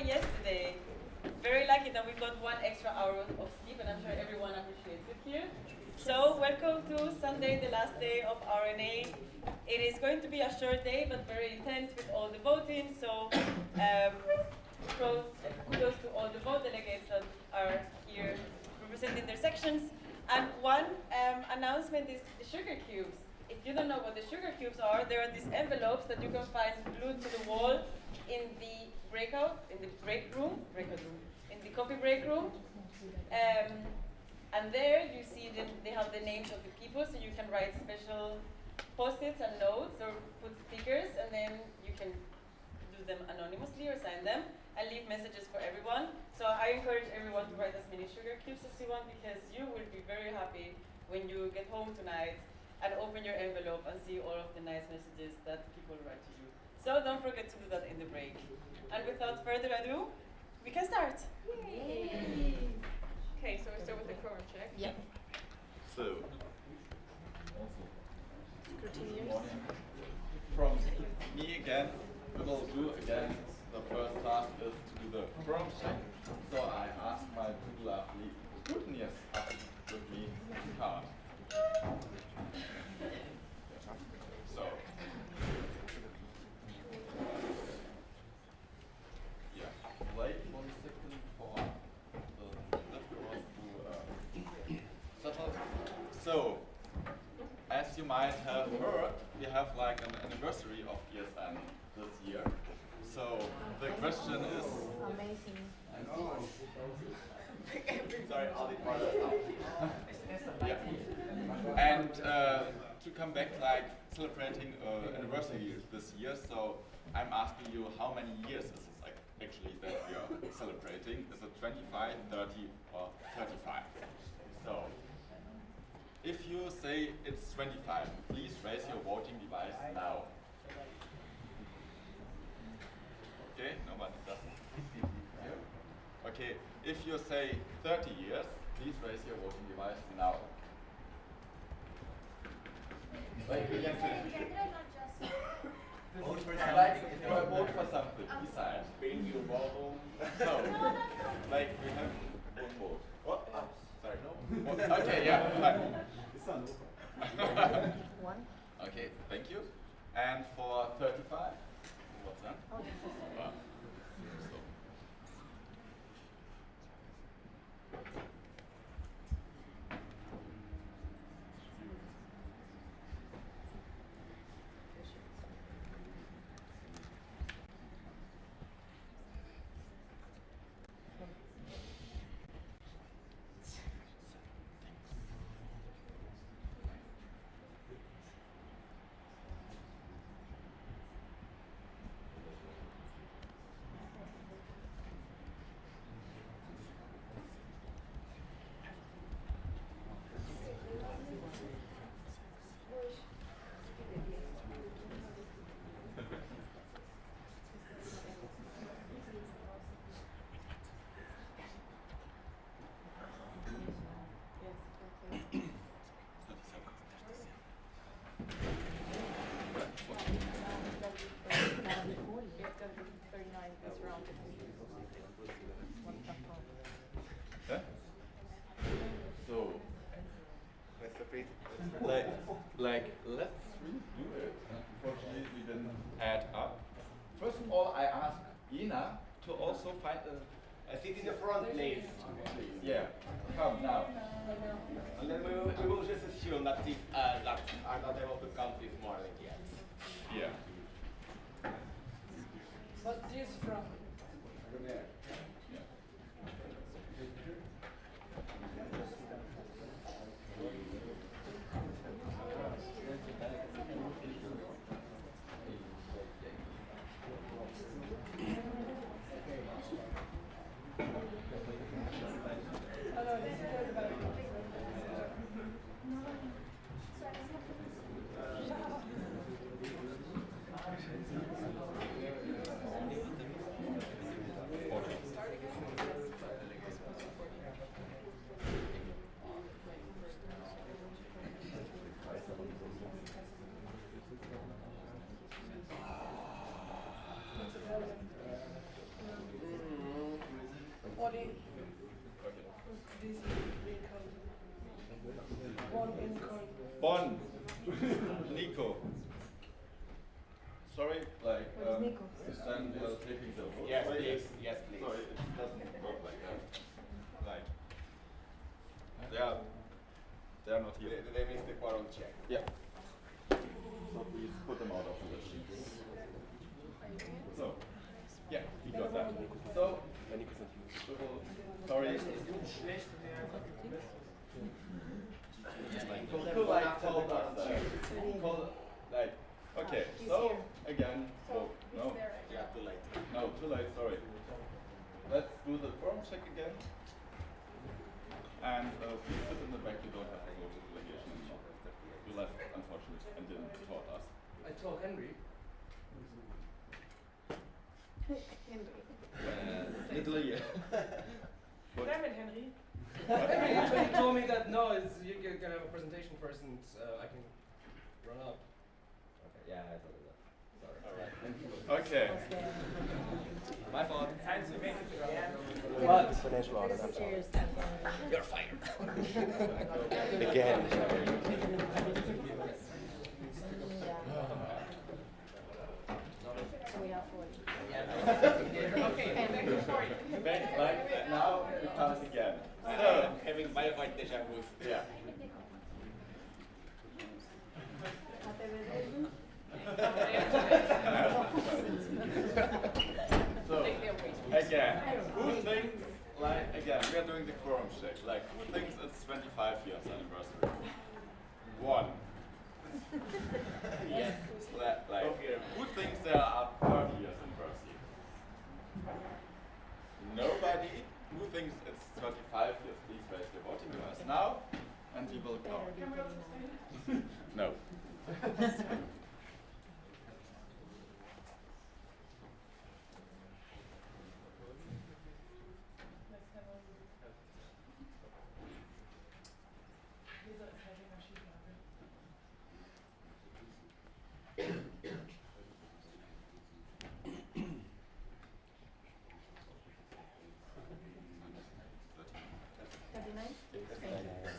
yesterday. Very lucky that we got 1 extra hour of sleep, and I'm sure everyone appreciates it here. So, welcome to Sunday, the last day of RNA. It is going to be a short day, but very intense with all the voting. So, kudos to all the vote delegates that are here representing their sections. And one announcement is the sugar cubes. If you don't know what the sugar cubes are, there are these envelopes that you can find glued to the wall in the break room, in the coffee break room. And there you see they have the names of the people, so you can write special post-its and notes or put stickers, and then you can do them anonymously or sign them and leave messages for everyone. So I encourage everyone to write as many sugar cubes as you want, because you will be very happy when you get home tonight and open your envelope and see all of the nice messages that people write to you. So don't forget to do that in the break. And without further ado, we can start. Yay. Okay, so we start with the quorum check. Yep. So, Scrutineers. from me again, we will do again. The first task is to do the quorum check. So I ask my two lovely scrutineers up with me to card. So, yeah, wait 1 second for the leftovers to settle. So, as you might have heard, we have like an anniversary of ESN this year. So the question is. Amazing. Sorry, I'll be part of that. Yeah. And to come back, like celebrating anniversary this year, so I'm asking you, how many years is it like actually that we are celebrating? Is it 25, 30, or 35? So if you say it's 25, please raise your voting device now. Okay, nobody doesn't. Okay, if you say 30 years, please raise your voting device now. Like we can say, vote for something besides. Bring your ball So, like we have one vote. What? Oh, sorry, no? Okay, yeah, fine. One. Okay, thank you. And for 35, what's that? Oh, this is it. Huh? So, like, let's redo it. Unfortunately, we didn't add up. First of all, I asked Ina to also find I sit in the front, please. yeah, come now. And then we will just assume that these that are not able to count this morning yet. Yeah. But this from? Okay. Okay. Bon. Nico. Sorry, like, Nico? then you're taking the vote. Yes, Sorry, please. Yes, please. Sorry, it doesn't work like that. Like, they are not here. They missed the quorum check. Yeah. So please put them out of the list. So, yeah, we got that. So, sorry. Could like told us like, okay, so again, no, Yeah, too late. no, too late, sorry. Let's do the form check again. And please sit in the back, you don't have to go to the delegation anymore. You left, unfortunately, and didn't taught us. I told Henry. Literally. Damn it, Henry. He told me that no, you can have a presentation first and I can run up. Okay, yeah, I thought of that. Sorry. Alright. Okay. My fault. What? Financial audit. I'm sorry. Cheers. You're fired. Again. So we have 40. Okay, back to 40. Back, like, now it comes again. I'm So, having modified deja vu. yeah. So, again, who thinks, like, again, we are doing the quorum check, like, who thinks it's 25 years anniversary? One. Yes. Like, who thinks there are 30 years anniversary? Nobody. Who thinks it's 35 years? Please raise your voting with us now, and we will count. No.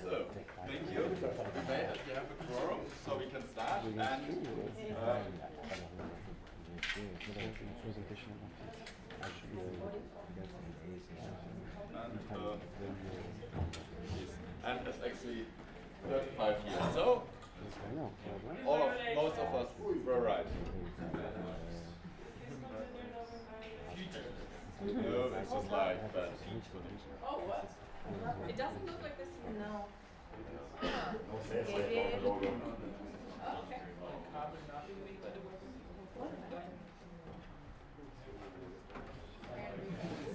So, thank you. Okay, you have a quorum, so we can start. And it's actually 35 years. So, most of us were right. No, it's just like that. Oh, what? It doesn't look like this. No. Oh, okay.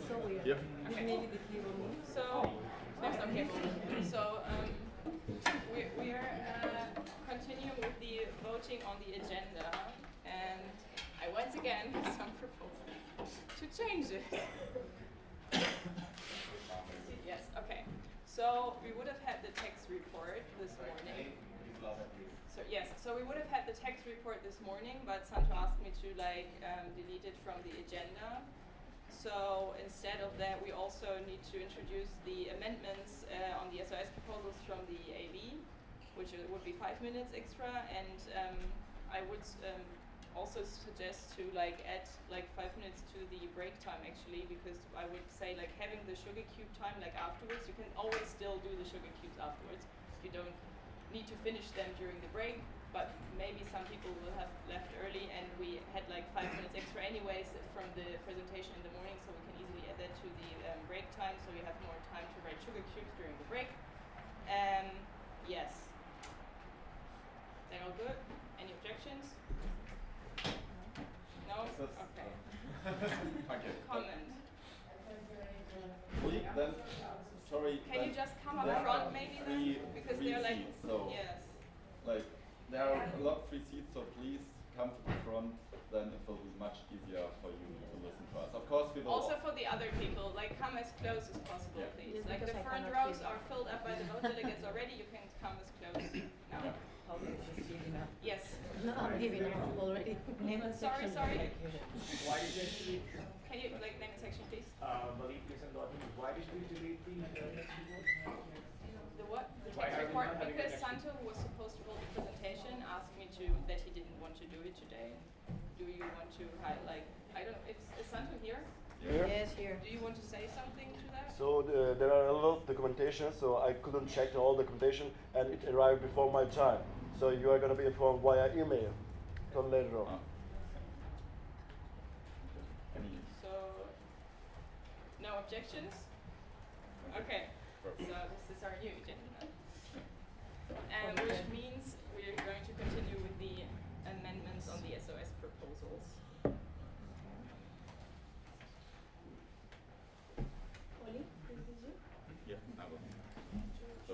So weird. Yep. Maybe the cable moves. So, there's no cable. So, we are continuing with the voting on the agenda, and I once again have some proposals to change it. Yes, okay. So, we would have had the text report this morning. So, yes, so we would have had the text report this morning, but Santo asked me to delete it from the agenda. So instead of that, we also need to introduce the amendments on the SOS proposals from the AV, which would be 5 minutes extra. And I would also suggest to add 5 minutes to the break time actually, because I would say having the sugar cube time afterwards. You can always still do the sugar cubes afterwards. You don't need to finish them during the break. But maybe some people will have left early, and we had 5 minutes extra anyways from the presentation in the morning, so we can easily add that to the break time, so you have more time to write sugar cubes during the break. Yes. They're all good? Any objections? No? Okay. Okay. Comment. Then, sorry. Can you just come up there front are maybe three- then? Because three they're seats, so yes. There are a lot of free seats, so please come to the front. Then it will be much easier for you to listen to us. Of course, we will. Also for the other people, come as close as possible, Yeah. please. Yes, The because I front cannot rows hear. are filled up by the vote delegates already. You can come as close now. Yeah. Yes. No, I'm giving up already. Sorry. Can you name a section, please? But Ollie, please enlighten me. Why did we delete the text report? The what? The Why text are we report? not having Because the text Santo was supposed to hold the presentation, asked me to that he didn't want to do it today. Do you want to highlight? I don't know. Is Santo here? Yes, here. Do you want to say something to that? So there are a lot of documentation, so I couldn't check all documentation, and it arrived before my time. So you are going to be informed via email till later on. So, no objections? Okay, so this is our new agenda. And which means we are going to continue with the amendments on the SOS proposals. Ollie, this is you. Yeah, I will. So,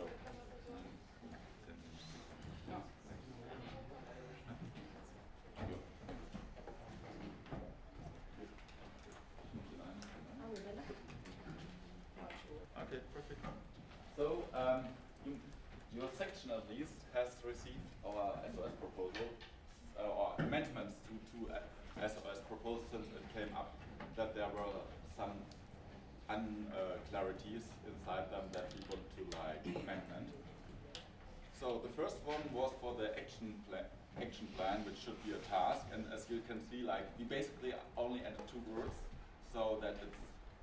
No. okay, perfect. So, your section at least has received our SOS proposal, or amendments to SOS proposals, and it came up that there were some unclarities inside them that we want to amendment. So the first one was for the action plan, which should be a task, and as you can see, we basically only added 2 words, so that it's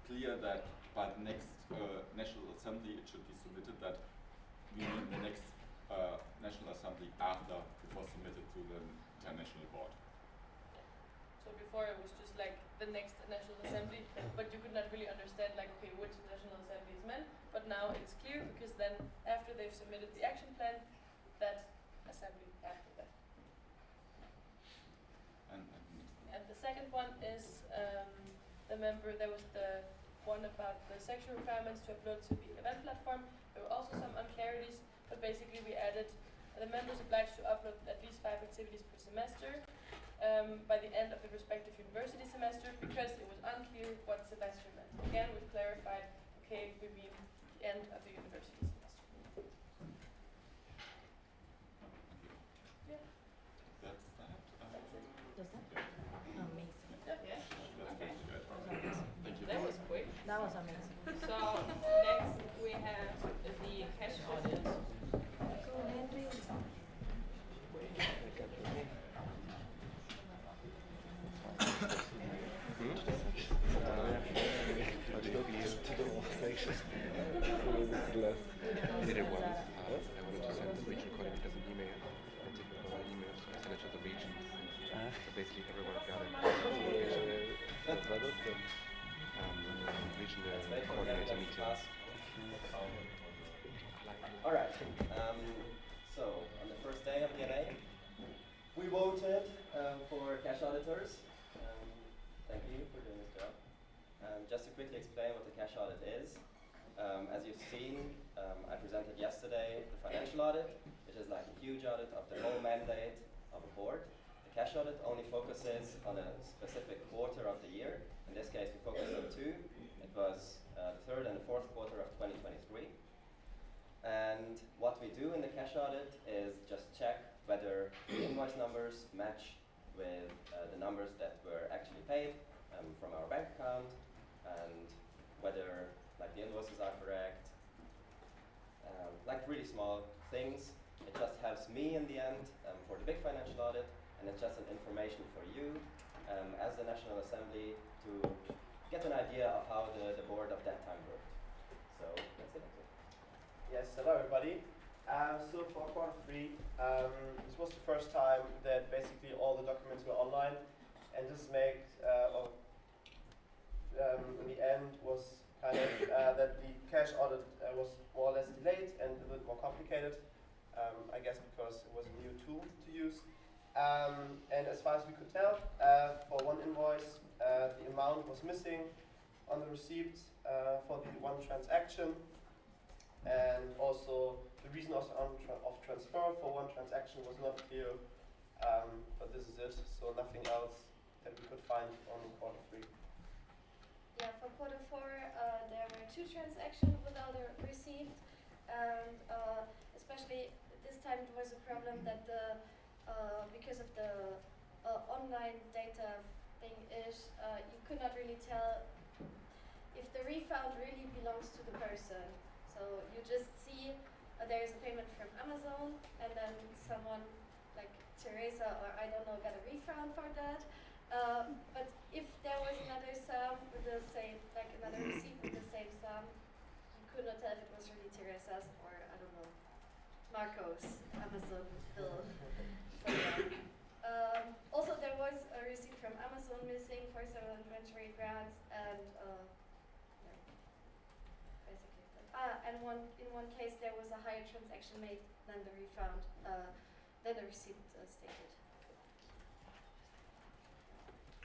clear that by the next National Assembly it should be submitted, that we need the next National Assembly before submitted to the International Board. So before it was just like the next National Assembly, but you could not really understand okay, which National Assembly is meant. But now it's clear because then after they've submitted the action plan, that assembly after that. And the second one is there was the one about the sexual requirements to upload to the event platform. There were also some unclarities, but basically we added the members obliged to upload at least 5 activities per semester by the end of the respective university semester, because it was unclear what semester meant. Again, we've clarified, okay, we mean the end of the university semester. Yeah. That's that. That's it. Does that? Amazing. Yeah? Okay. Thank you. That was quick. That was amazing. So next we have the cash audit. Go ahead, please. Later one, I wanted to send the regional coordinators an email and take over my email, so I sent it to the region. So basically everyone got it. Regional coordinator meeting. Alright, so on the first day of DNA, we voted for cash auditors. Thank you for doing this job. Just to quickly explain what the cash audit is. As you've seen, I presented yesterday the financial audit, which is like a huge audit of the whole mandate of a board. The cash audit only focuses on a specific quarter of the year. In this case, we focused on 2. It was the 3rd and the 4th quarter of 2023. And what we do in the cash audit is just check whether the invoice numbers match with the numbers that were actually paid from our bank account, and whether the invoices are correct. Really small things. It just helps me in the end for the big financial audit, and it's just an information for you as the National Assembly to get an idea of how the board of that time worked. So that's it. Yes, hello everybody. So for quarter 3, this was the first time that basically all the documents were online, and this makes, in the end, was kind of that the cash audit was more or less delayed and a bit more complicated, I guess because it was a new tool to use. And as far as we could tell, for one invoice, the amount was missing on the receipt for the one transaction, and also the reason of transfer for one transaction was not clear, but this is it, so nothing else that we could find on quarter 3. Yeah, for quarter 4, there were 2 transactions without a receipt, and especially this time it was a problem that because of the online data thing you could not really tell if the refund really belongs to the person. So you just see there is a payment from Amazon, and then someone like Teresa or I don't know got a refund for that. But if there was another sum with the same, like another receipt with the same sum, you could not tell if it was really Teresa's or I don't know, Marco's Amazon bill. So yeah. Also, there was a receipt from Amazon missing for some inventory grants, and yeah, basically that. And in one case there was a higher transaction made than the refund, than the receipt stated.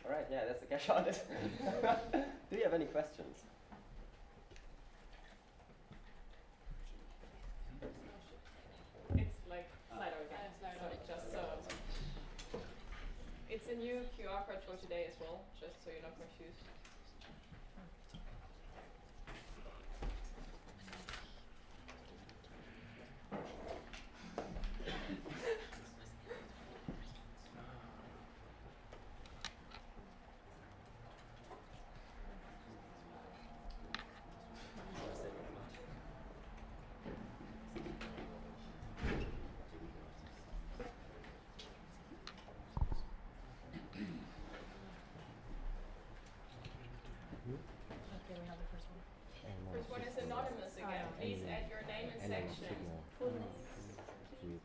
All right, yeah, that's the cash audit. Do you have any questions? It's like Slido again. It's a new QR code for today as well, just so you're not confused. Okay, we have the first one. First one is anonymous again. Please add your name and section. Full name. You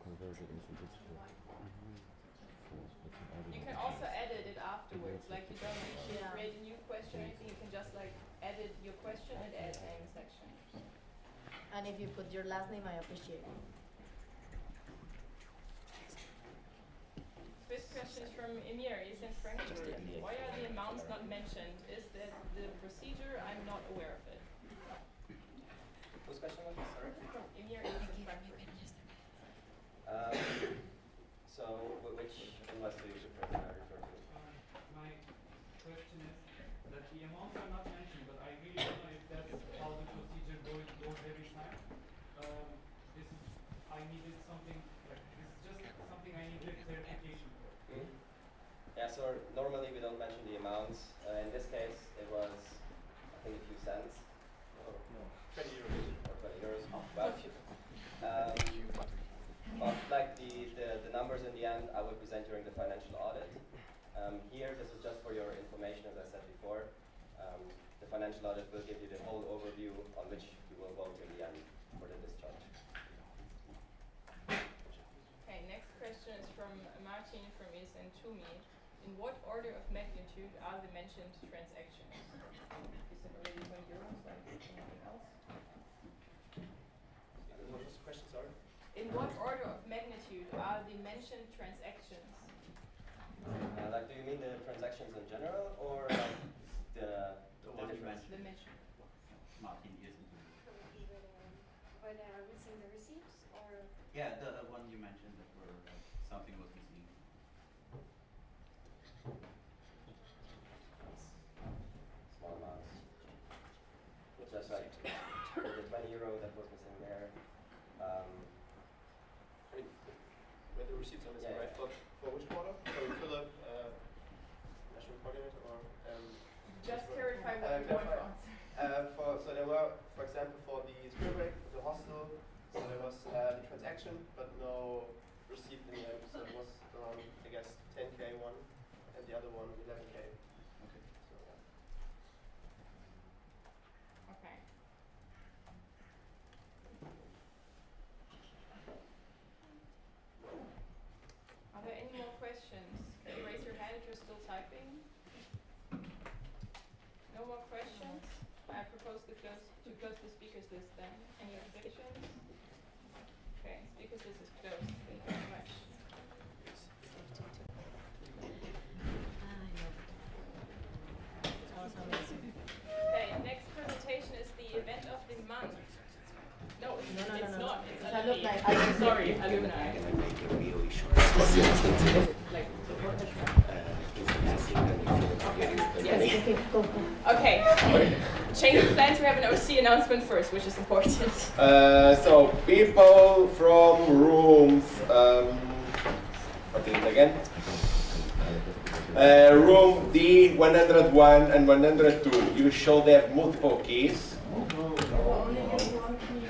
can also edit it afterwards, like you don't need to Yeah. create a new question or anything, you can just like edit your question and add name section. And if you put your last name, I appreciate it. This question is from Emir, he's in Frankfurt. Why are the amounts not mentioned? Is that the procedure? I'm not aware of it. Whose question was this? Sorry. From Emir, he's in Frankfurt. So, which invoice do you refer to? My question is that the amounts are not mentioned, but I really don't know if that's how the procedure goes every time. I needed something, like, this is just something I needed clarification for. Yeah, so normally we don't mention the amounts. In this case, it was, I think, a few cents. Oh, no, 20 euros. Or 20 euros. But like the numbers in the end, I will present during the financial audit. Here, this is just for your information, as I said before. The financial audit will give you the whole overview on which you will vote in the end for the discharge. Okay, next question is from Martin from Tumi. In what order of magnitude are the mentioned transactions? Is it already 20 euros, like anything else? What was the question, sorry? In what order of magnitude are the mentioned transactions? Like, do you mean the transactions in general, or like the one you difference? The mentioned. Martin isn't. Where they are missing the receipts, or Yeah, the one you mentioned that were something was missing. Small amounts. Just like the 20 euro that was missing there. When the receipts are missing, Yeah, right? For which quarter? So Philip, national coordinator, or Just clarify what you want to answer. so there were, for example, for the spring break, the hostel, so there was the transaction, but no receipt in the end. So it was around, I guess, 10k one, and the other one 11k. Okay. So yeah. Okay. Are there any more questions? Can you raise your hand if you're still typing? No more questions? I propose to close the speakers list then. Any objections? Okay, speakers list is closed. Thank you very much. That was amazing. Okay, next presentation is the event of the month. No, it's No, not. no. It's I look alumni. like I Sorry, alumni. Like, yes. Okay, go. Okay. Change of plans. We have an OC announcement first, which is important. So people from rooms, what is it again? Room D101 and 102. You should have multiple keys.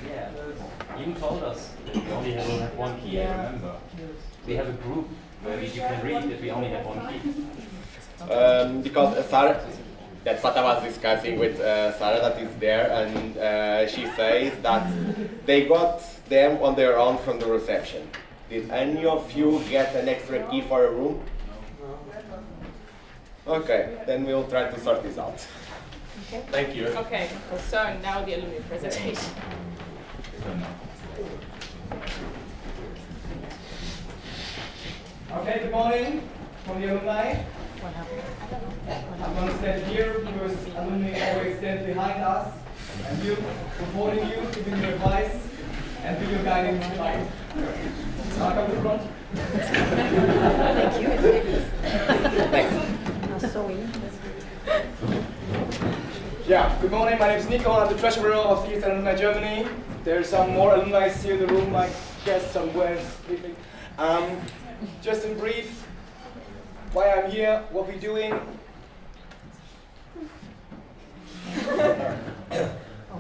Yeah. You told us that we only have one key, I remember. We have a group where you can read if we only have one key. Because Sarah, that's what I was discussing with Sarah that is there, and she says that they got them on their own from the reception. Did any of you get an extra key for a room? Okay, then we'll try to sort this out. Okay. Thank you. Okay, so now the alumni presentation. Okay, good morning from the alumni. I'm going to stand here because alumni always stand behind us and you, supporting you, giving you advice, and be your guiding light. Now come to the front. Thank you. Thanks. Yeah, good morning. My name is Nico. I'm the treasurer of the Eastern Alumni Germany. There's some more alumni here in the room, I guess somewhere sleeping. Just in brief, why I'm here, what we're doing.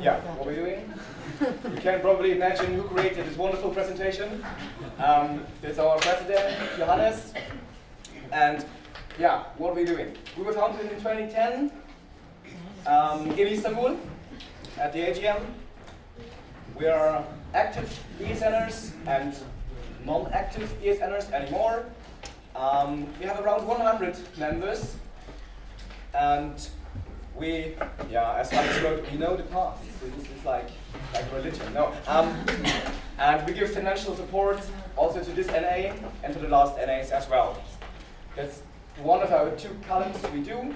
Yeah, what we're doing. You can probably imagine who created this wonderful presentation. It's our president, Johannes. And yeah, what we're doing. We were founded in 2010 in Istanbul at the AGM. We are active ESNers and non-active ESNers anymore. We have around 100 members, and we, as Alex wrote, we know the path. So this is like religion. No, and we give financial support also to this NA and to the last NAs as well. That's one of our two columns we do,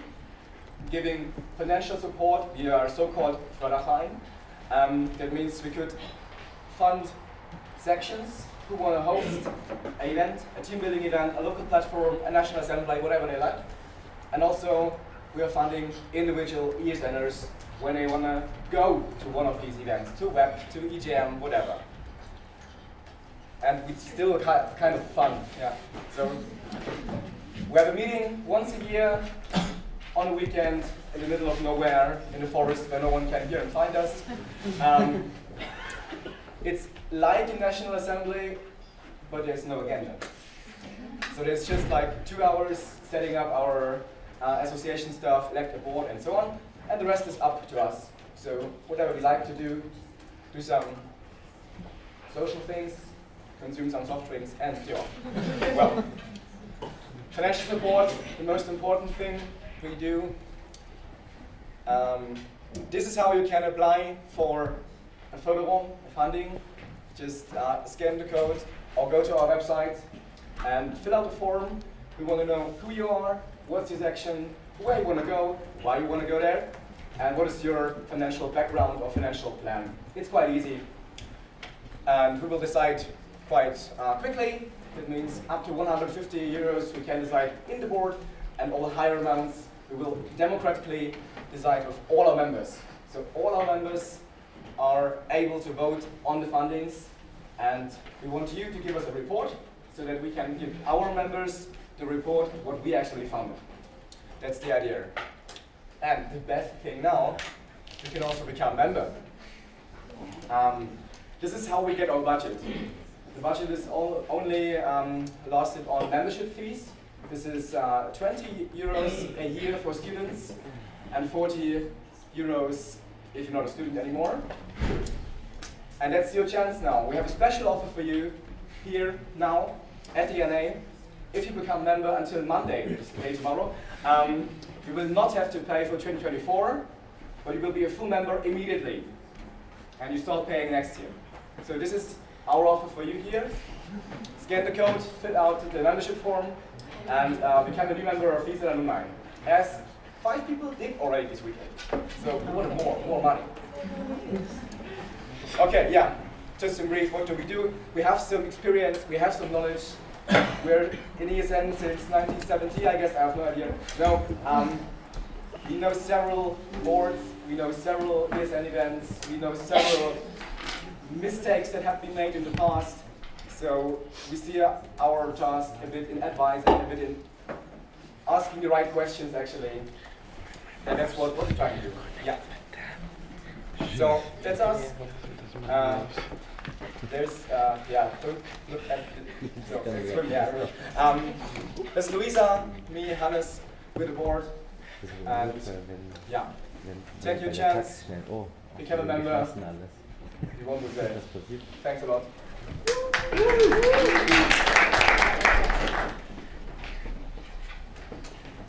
giving financial support. We are so-called PferdiNAnd. That means we could fund sections who want to host an event, a team building event, a local platform, a national assembly, whatever they like. And also, we are funding individual ESNers when they want to go to one of these events, to web, to EGM, whatever. And it's still kind of fun, yeah. So, we have a meeting once a year on a weekend in the middle of nowhere in the forest where no one can hear and find us. It's like a National Assembly, but there's no agenda. So there's just like 2 hours setting up our association stuff, elect a board, and so on, and the rest is up to us. So whatever we like to do some social things, consume some soft drinks, and so on. Well, financial support, the most important thing we do. This is how you can apply for a Förderung, funding. Just scan the code or go to our website and fill out the form. We want to know who you are, what's your section, where you want to go, why you want to go there, and what is your financial background or financial plan. It's quite easy. And we will decide quite quickly. It means up to 150 euros we can decide in the board, and all higher amounts we will democratically decide with all our members. So all our members are able to vote on the fundings, and we want you to give us a report so that we can give our members the report what we actually funded. That's the idea. And the best thing now, you can also become a member. This is how we get our budget. The budget is only lasted on membership fees. This is 20 euros a year for students and 40 euros if you're not a student anymore. And that's your chance now. We have a special offer for you here now at the NA. If you become a member until Monday, which is the day tomorrow, you will not have to pay for 2024, but you will be a full member immediately. And you start paying next year. So this is our offer for you here. Scan the code, fill out the membership form, and become a new member of PferdiNAnd Alumni. As 5 people did already this weekend. So we want more money. Okay, yeah. Just in brief, what do we do? We have some experience, we have some knowledge. We're in ESN since 1970, I guess, I have no idea. No, we know several boards, we know several ESN events, we know several mistakes that have been made in the past. So we see our task a bit in advice and a bit in asking the right questions actually. And that's what we're trying to do. Yeah. So that's us. There's yeah, don't look at it. So it's yeah. There's Luisa, me, Hannes with the board. And yeah, take your chance. Become a member. You won't regret it. Thanks a lot.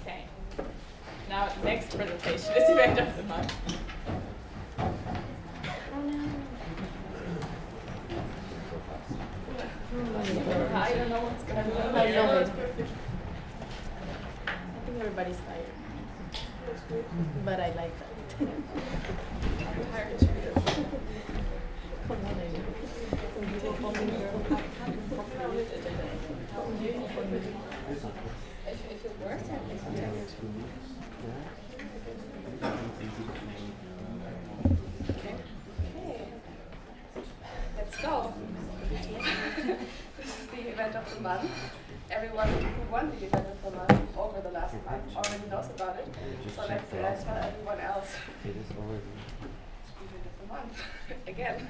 Okay. Now, next presentation is event of the month. I don't know what's going on. I love it. I think everybody's tired. But I like that. I'm tired too. Come on, I know. If it works, I can continue. Okay. Let's go. This is the event of the month. Everyone who won the event of the month over the last month already knows about it. So let's tell everyone else. Event of the month again.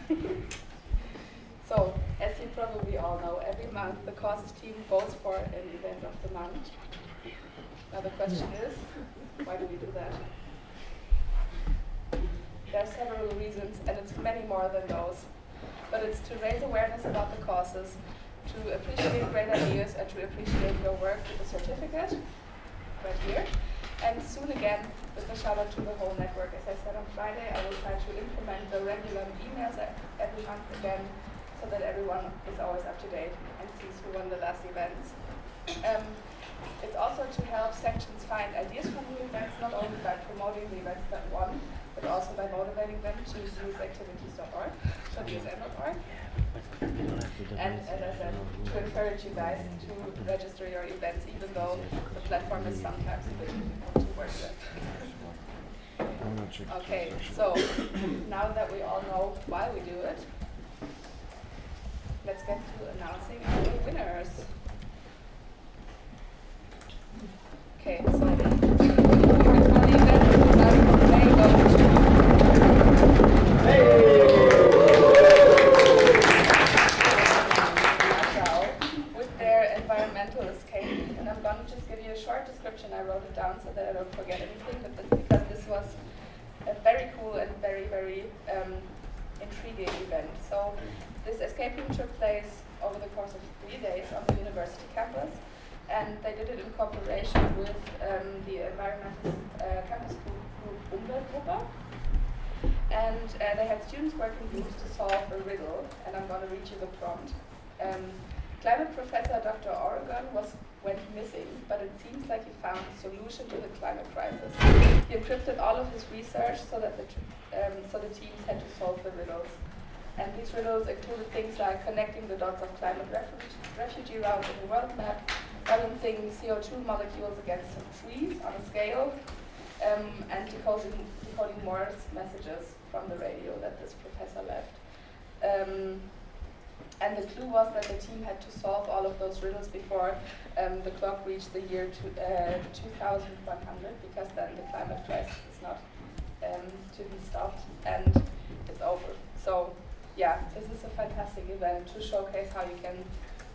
So, as you probably all know, every month the causes team votes for an event of the month. Now the question is, why do we do that? There are several reasons, and it's many more than those. But it's to raise awareness about the causes, to appreciate great ideas, and to appreciate your work with a certificate, right here. And soon again, with a shout out to the whole network. As I said on Friday, I will try to implement the regular emails every month again, so that everyone is always up to date and sees who won the last events. It's also to help sections find ideas from new events, not only by promoting the events that won, but also by motivating them to use activities.org, .dsm.org. And as I said, to encourage you guys to register your events, even though the platform is sometimes a bit difficult to work with. Okay, so now that we all know why we do it, let's get to announcing our winners. Okay, so the with their environmental escape, and I'm going to just give you a short description. I wrote it down so that I don't forget anything, but because this was a very cool and very, very intriguing event. So this escape room took place over the course of 3 days on the university campus, and they did it in cooperation with the environmental campus group Umweltgruppe. And they had students working groups to solve a riddle, and I'm going to read you the prompt. Climate professor Dr. Oregon went missing, but it seems like he found a solution to the climate crisis. He encrypted all of his research so that the teams had to solve the riddles. And these riddles included things like connecting the dots of climate refugee routes in the world map, balancing CO2 molecules against some trees on a scale, and decoding Morse messages from the radio that this professor left. And the clue was that the team had to solve all of those riddles before the clock reached the year 2100, because then the climate crisis is not to be stopped and it's over. So yeah, this is a fantastic event to showcase how you can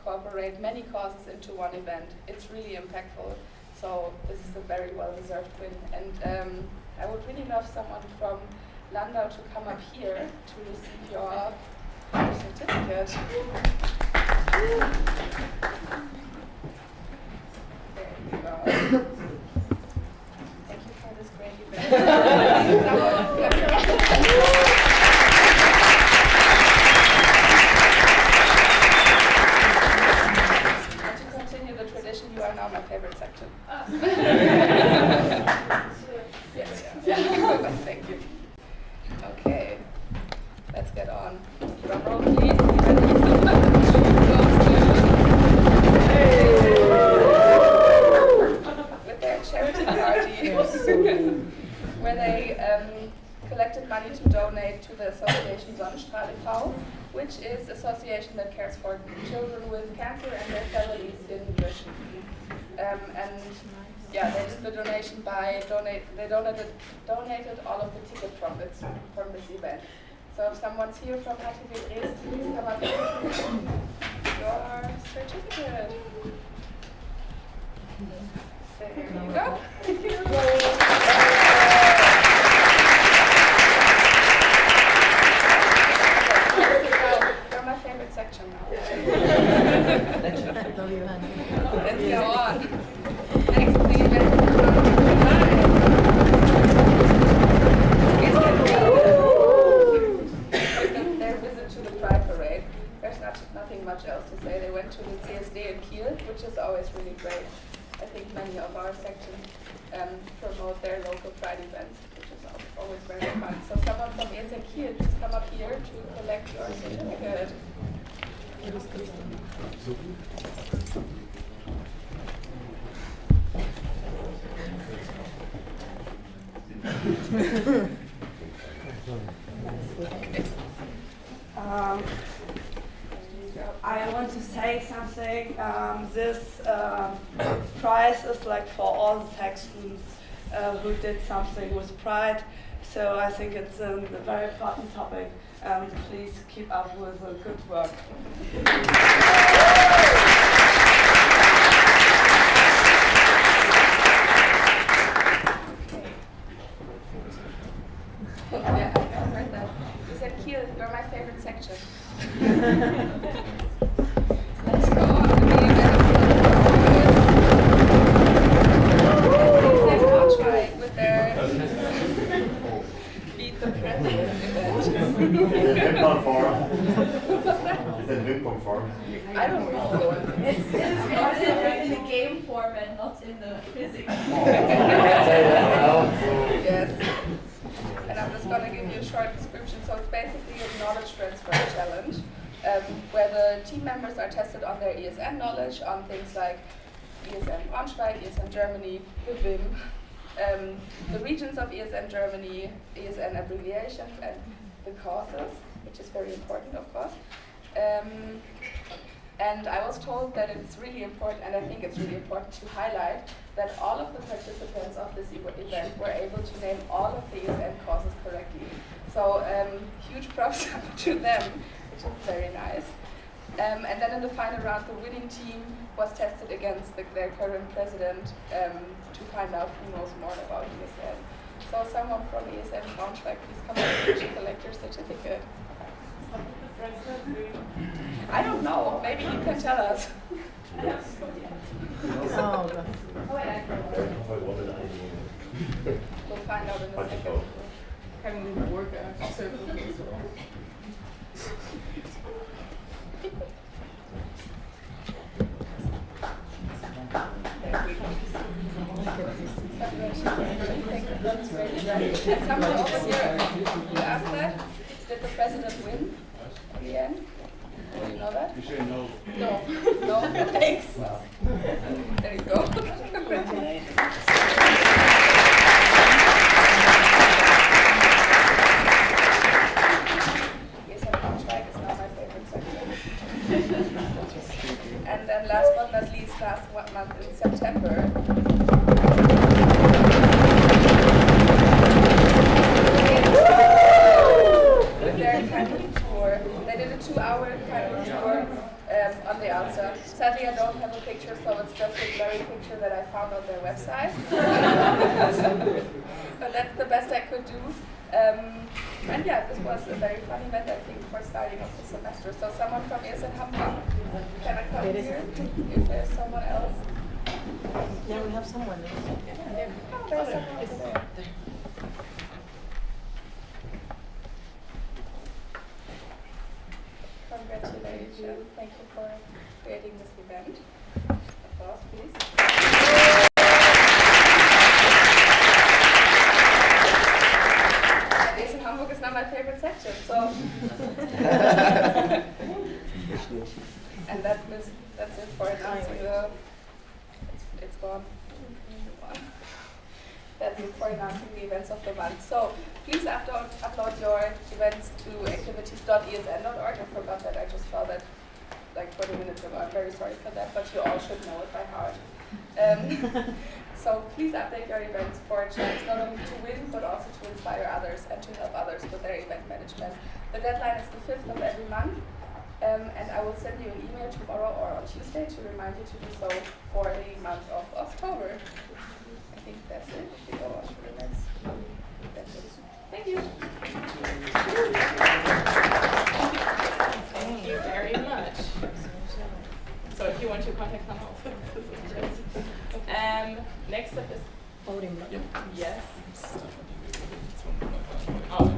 incorporate many causes into one event. It's really impactful. So this is a very well-deserved win. And I would really love someone from Landau to come up here to receive your certificate. There you go. Thank you for this great event. You are now my favorite section. Yes. Thank you. Okay, let's get on. Drum roll, please. With their charity party, where they collected money to donate to the association Sonnenstrahl e.V., which is an association that cares for children with cancer and their families in Mission. And yeah, they did the donation by they donated all of the ticket profits from this event. So if someone's here from HTV Dresden, please come up here with your certificate. There you go. You're my favorite section now. Let's go on. Next, the event their visit to the Pride Parade. There's nothing much else to say. They went to the CSD in Kiel, which is always really great. I think many of our sections promote their local Pride events, which is always very fun. So someone from ESN Kiel, please come up here to collect your certificate. I want to say something. This prize is like for all the sections who did something with pride. So I think it's a very important topic. Please keep up with the good work. Yeah, I heard that. You said Kiel, you're my favorite section. Let's go on to the event. Braunschweig with their Beat the President event. I don't know. It's in the game format, not in the physics. Yes. And I'm just going to give you a short description. So it's basically a knowledge transfer challenge where the team members are tested on their ESN knowledge on things like ESN Braunschweig, ESN Germany, the VIM, the regions of ESN Germany, ESN abbreviations, and the causes, which is very important, of course. And I was told that it's really important, and I think it's really important to highlight that all of the participants of this event were able to name all of the ESN causes correctly. So huge props to them, which is very nice. And then in the final round, the winning team was tested against their current president to find out who knows more about ESN. So someone from ESN Braunschweig, please come up to collect your certificate. I don't know. Maybe you can tell us. We'll find out in a second. Having the work circle. And someone over here, you asked that? Did the president win in the end? Do you know that? You should know. No. No? Thanks. There you go. Congratulations. ESN Braunschweig is now my favorite section. And then last but not least, last month in September, with their camping tour. They did a 2-hour camping tour on the outside. Sadly, I don't have a picture, so it's just a blurry picture that I found on their website. But that's the best I could do. And yeah, this was a very fun event, I think, for starting off the semester. So someone from ESN Hannover, can I come here? If there's someone else. Yeah, we have someone else. Yeah, there's someone over there. Congratulations. Thank you for creating this event. Applause, please. ESN Hamburg is now my favorite section, so. And that's it for announcing it's gone. That's it for announcing the events of the month. So please upload your events to activities.esn.org. I forgot that. I just saw that like 20 minutes ago. I'm very sorry for that, but you all should know it by heart. So please update your events for a chance not only to win, but also to inspire others and to help others with their event management. The deadline is the 5th of every month, and I will send you an email tomorrow or on Tuesday to remind you to do so for the month of October. I think that's it. If we go on to the next. That's it. Thank you. Thank you very much. So if you want to contact Hannover, next up is voting. Yes. Oh.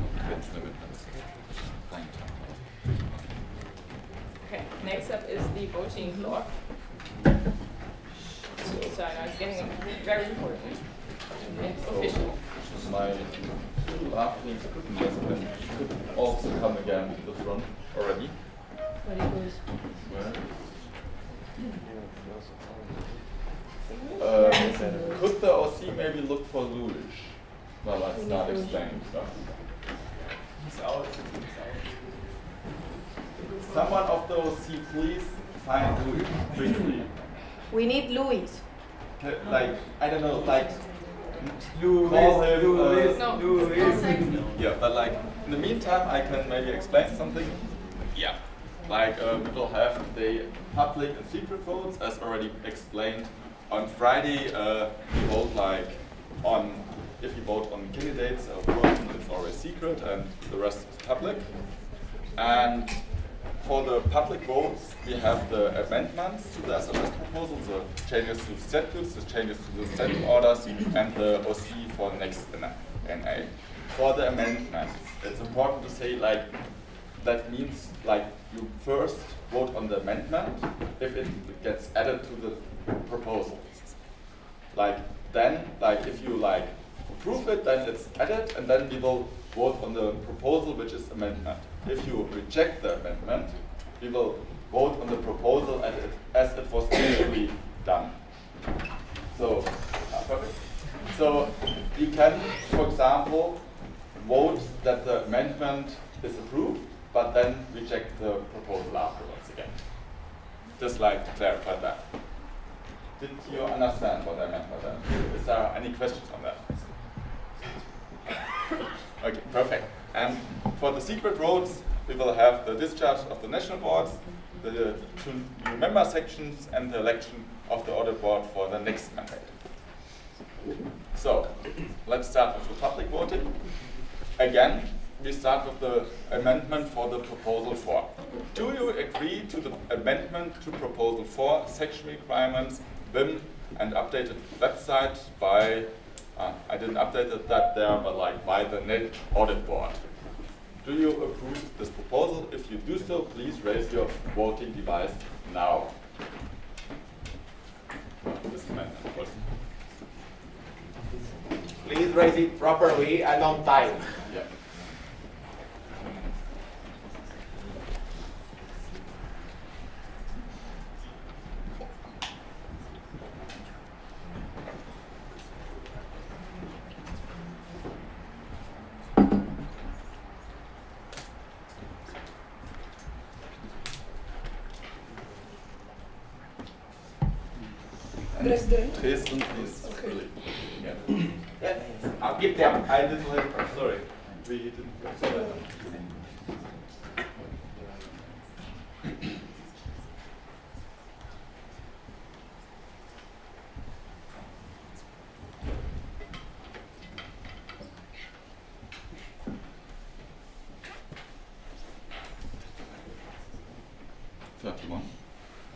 Okay. Next up is the voting clock. So I know it's getting very important and official. My two afternoon guests could also come again to the front already. Where? Could the OC maybe look for Lulish while I start explaining stuff? He's out. Someone of the OC, please find Lulish quickly. We need Louis. Like, I don't know, like, Call him, yeah, but like, in the meantime, I can maybe explain something. Yeah. Like, we will have the public and secret votes, as already explained. On Friday, we vote like on, if you vote on candidates or person, it's always secret, and the rest is public. And for the public votes, we have the amendments to the SMS proposal, the changes to the set groups, the changes to the set orders, and the OC for the next NA. For the amendments, it's important to say like, that means like you first vote on the amendment if it gets added to the proposal. Like then, like if you like approve it, then it's added, and then we will vote on the proposal, which is amendment. If you reject the amendment, we will vote on the proposal as it was initially done. So, perfect. So we can, for example, vote that the amendment is approved, but then reject the proposal afterwards again. Just like to clarify that. Did you understand what I meant by that? Is there any questions on that? Okay, perfect. And for the secret votes, we will have the discharge of the national boards, the two new member sections, and the election of the audit board for the next mandate. So, let's start with the public voting. Again, we start with the amendment for the proposal 4. Do you agree to the amendment to proposal 4, section requirements, BIM, and updated website by, I didn't update that there, but like by the net audit board? Do you approve this proposal? If you do so, please raise your voting device now. This amendment was. Please raise it properly and on time. Yeah. President. Dresden is really. Yeah. I'll give them. I didn't have, sorry. We didn't. Sorry.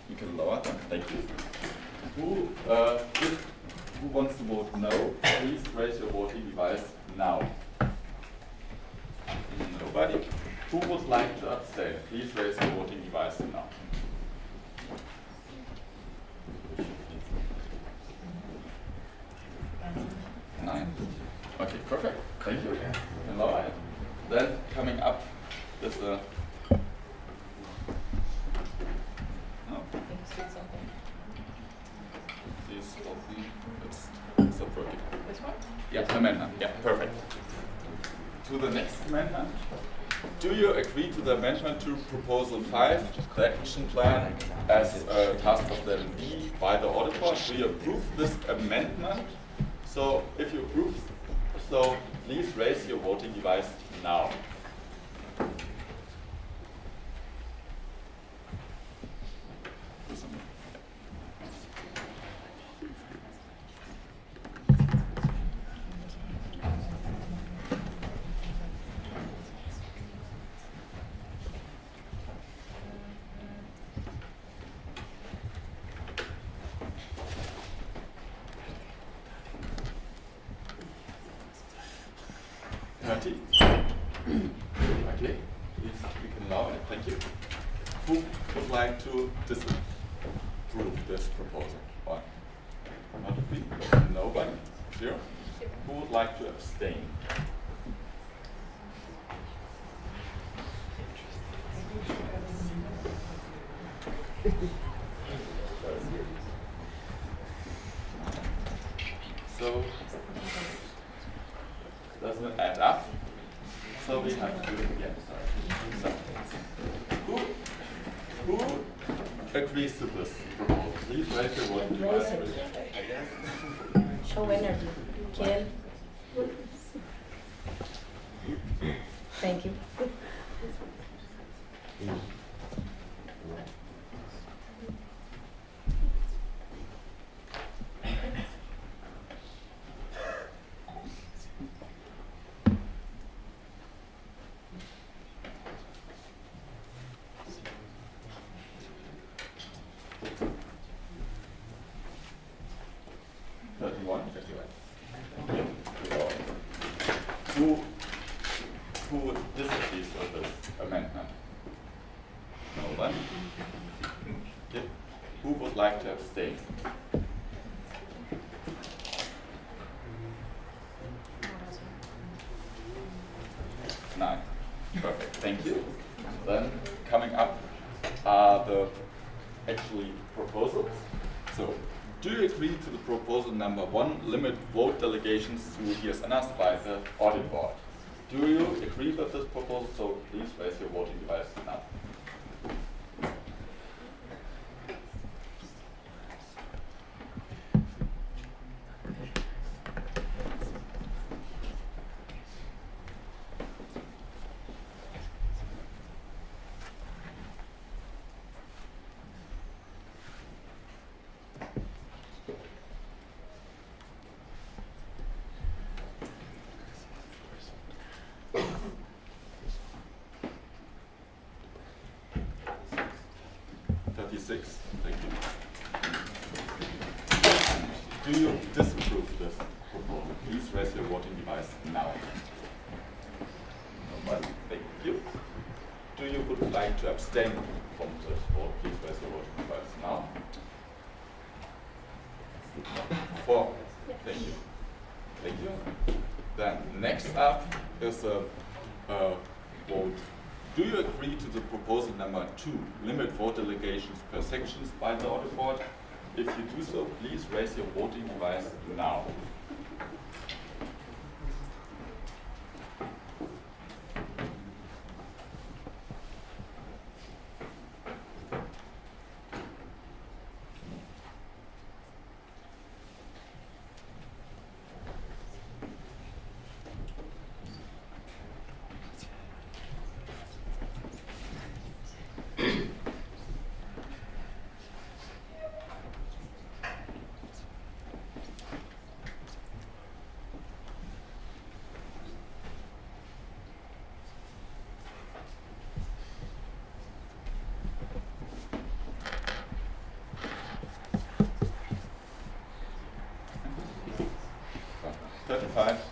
You can lower them. Thank you. Who wants to vote no? Please raise your voting device now. Nobody. Who would like to abstain? Please raise your voting device now. Nine. Okay, perfect. Thank you. And lower it. Then coming up is the. It's not working. This one? Yeah, amendment. Yeah, perfect. To the next amendment. Do you agree to the amendment to proposal 5, the action plan as a task of the MD by the audit board? Do you approve this amendment? So if you approve, so please raise your voting device now. Okay, please, we can allow it. Thank you. Who would like to disapprove this proposal? One. Not three. Nobody. 0. Who would like to abstain? So doesn't add up. So we have to do it again. Sorry. So, who agrees to this proposal? Please raise your voting device. Show energy. Kill. Thank you. Who disagrees with this amendment? No one. Okay. Who would like to abstain? Nine. Perfect. Thank you. Then coming up are the actually proposals. So, do you agree to the proposal number 1, limit vote delegations to ESNs by the audit board? Do you agree with this proposal? So please raise your voting device now. Thank you. Do you disapprove this proposal? Please raise your voting device now. Nobody. Thank you. Do you would like to abstain from this vote? Please raise your voting device now. 4. Thank you. Thank you. Then next up is a vote. Do you agree to the proposal number 2, limit vote delegations per sections by the audit board? If you do so, please raise your voting device now.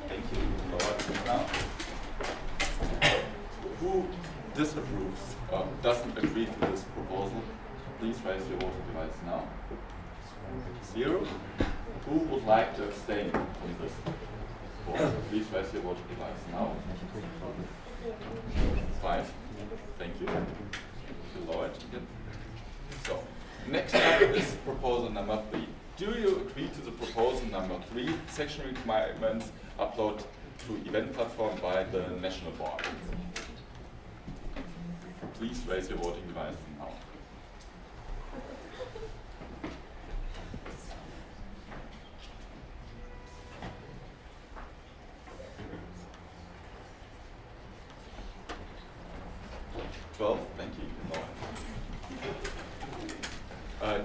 Thank you. Now, who disapproves or doesn't agree to this proposal? Please raise your voting device now. 0. Who would like to abstain from this proposal? Please raise your voting device now. 5. Thank you. Lower it again. So, next up is proposal number 3. Do you agree to the proposal number 3, section requirements upload to event platform by the national board? please raise your voting device now. Thank you.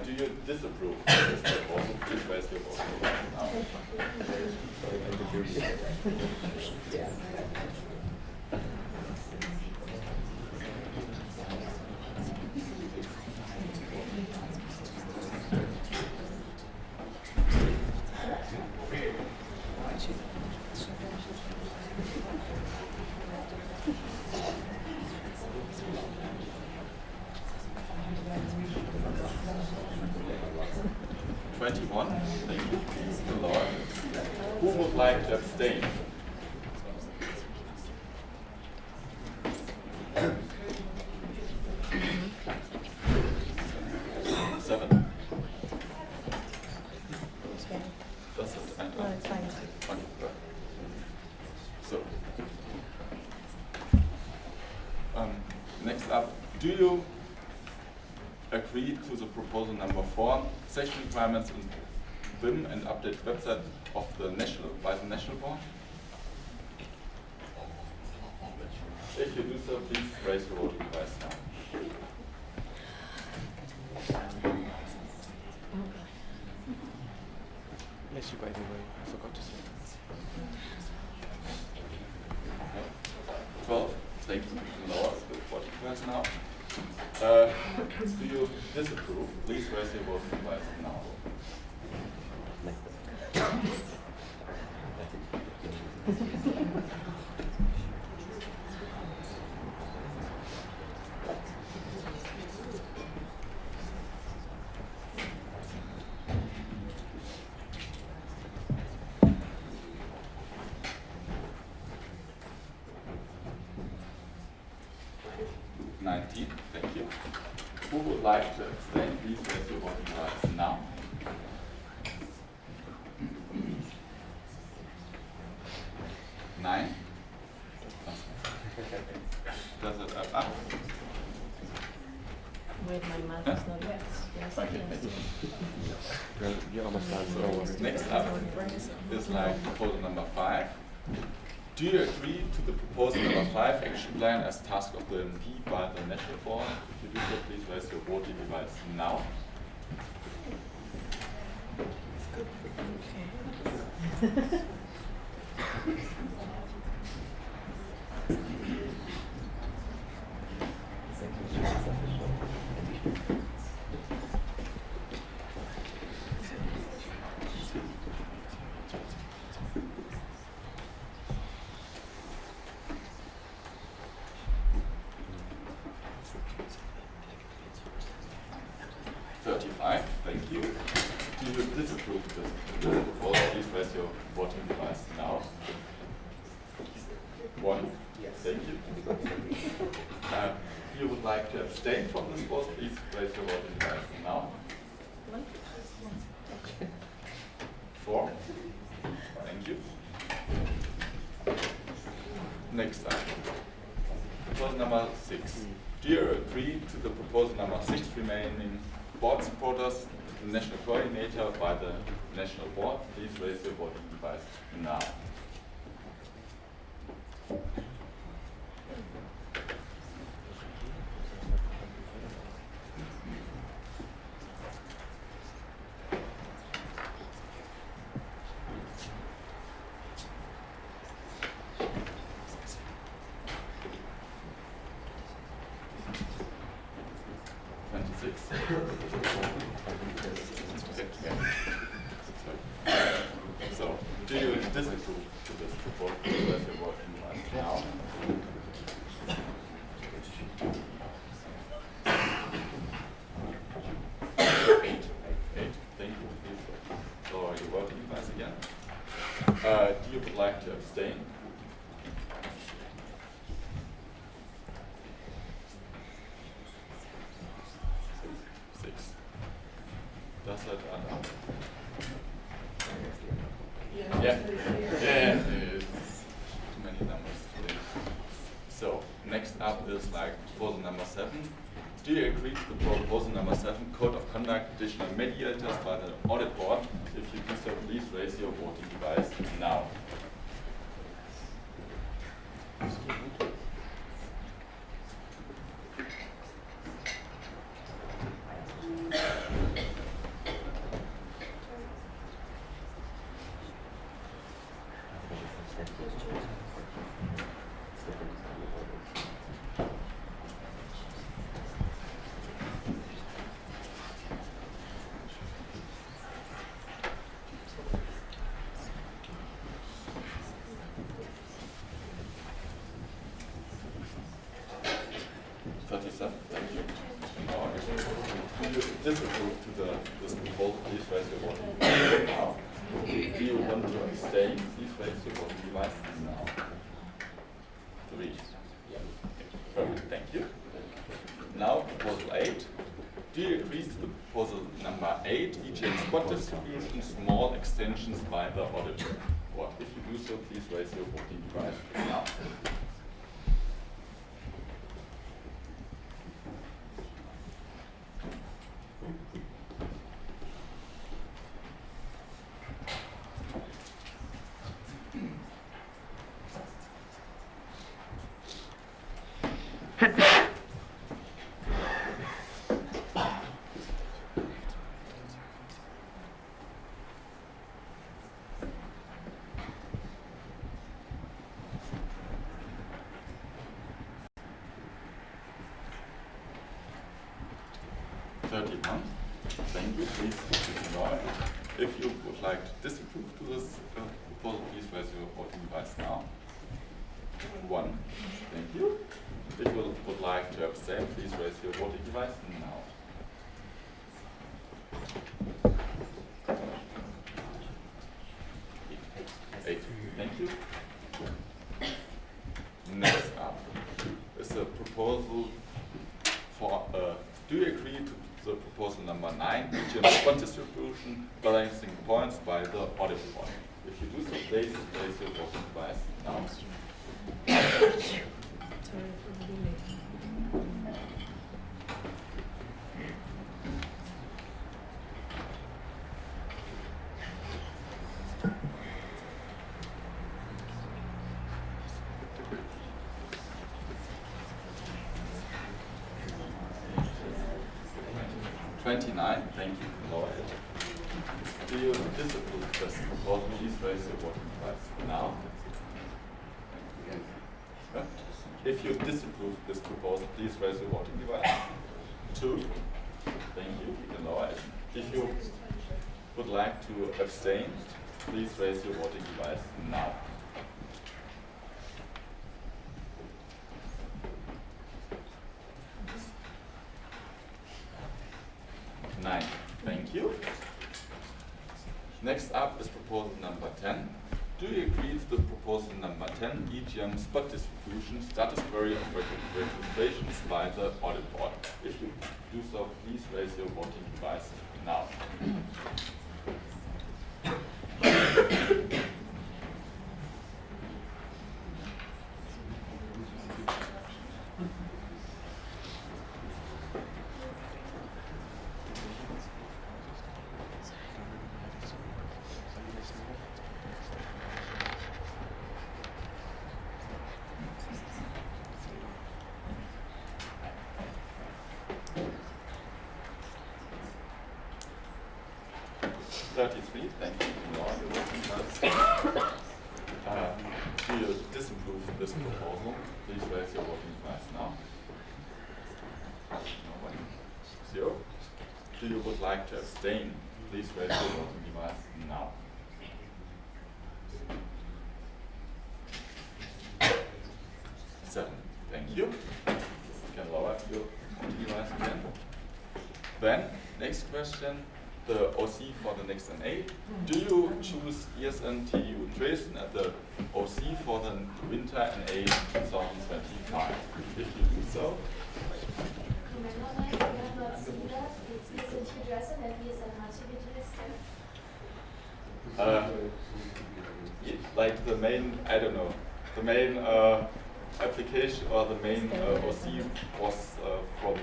Do you disapprove of this proposal? Please raise your voting device now. 21. Thank you, Mr. Lord. Who would like to abstain? Seven. Does it end No, up? it's fine. Okay. So, next up, do you agree to the proposal number 4, session requirements in BIM and update website of the national board? If you do so, please raise your voting device now. Yes, you by the way, I forgot to say. 12. Thank you. Lower the voting device now. Do you disapprove? Please raise your voting device now. Thank you. Who would like to abstain? Please raise your voting device now. Nine. Does it add up? Wait, my math is not yet. Yes, Okay, yes. thank you. Well, you almost done, so Next up is like proposal number 5. Do you agree to the proposal number 5 action plan as task of the MP by the national board? If you do so, please raise your voting device now. Thank you. Do you disapprove this proposal? Please raise your voting device now. 1. Yes. Thank you. You would like to abstain from this vote? Please raise your voting device now. 4. Thank you. Next item. Proposal number 6. Do you agree to the proposal number 6 remaining board supporters, the national coordinator by the national board? Please raise your voting device now. So, do you disapprove to this proposal? Please raise your voting device now. Eight. Thank you. Please lower your voting device again. Do you would like to abstain? 6. Does that add up? Yeah. It's too many numbers today. So, next up is like proposal number 7. Do you agree to the proposal number 7, Code of Conduct, additional mediators by the audit board? If you do so, please raise your voting device now. Thank you. Do you disapprove to this proposal? Please raise your voting now. Do you want to abstain? Please raise your voting device now. 3. Perfect. Thank you. Now proposal 8. Do you agree to the proposal number 8, EGM spot distribution, small extensions by the audit board? If you do so, please raise your voting device now. Thank you. Please ignore it. If you would like to disapprove to this proposal, please raise your voting device now. 1. Thank you. If you would like to abstain, please raise your voting device now. 8. Thank you. Next up is a proposal for do you agree to the proposal number 9, EGM spot distribution, balancing points by the audit board? If you do so, please raise your voting device now. Thank you. Lower it. Do you disapprove this proposal? Please raise your voting device now. If you disapprove this proposal, please raise your voting device. 2. Thank you. You can lower it. If you would like to abstain, please raise your voting device now. 9. Thank you. Next up is proposal number 10. Do you agree to the proposal number 10, EGM spot distribution, status query of registrations by the audit board? If you do so, please raise your voting device now. 33, thank you. Do you disapprove this proposal? Please raise your voting device now. Nobody. 0. Do you would like to abstain? Please raise your voting device now. 7. Thank you. You can lower your voting device again. Then, next question. The OC for the next NA. Do you choose ESN-TU Dresden at the OC for the winter NA 2025? If you do so. Like the main, I don't know, the main application or the main OC was from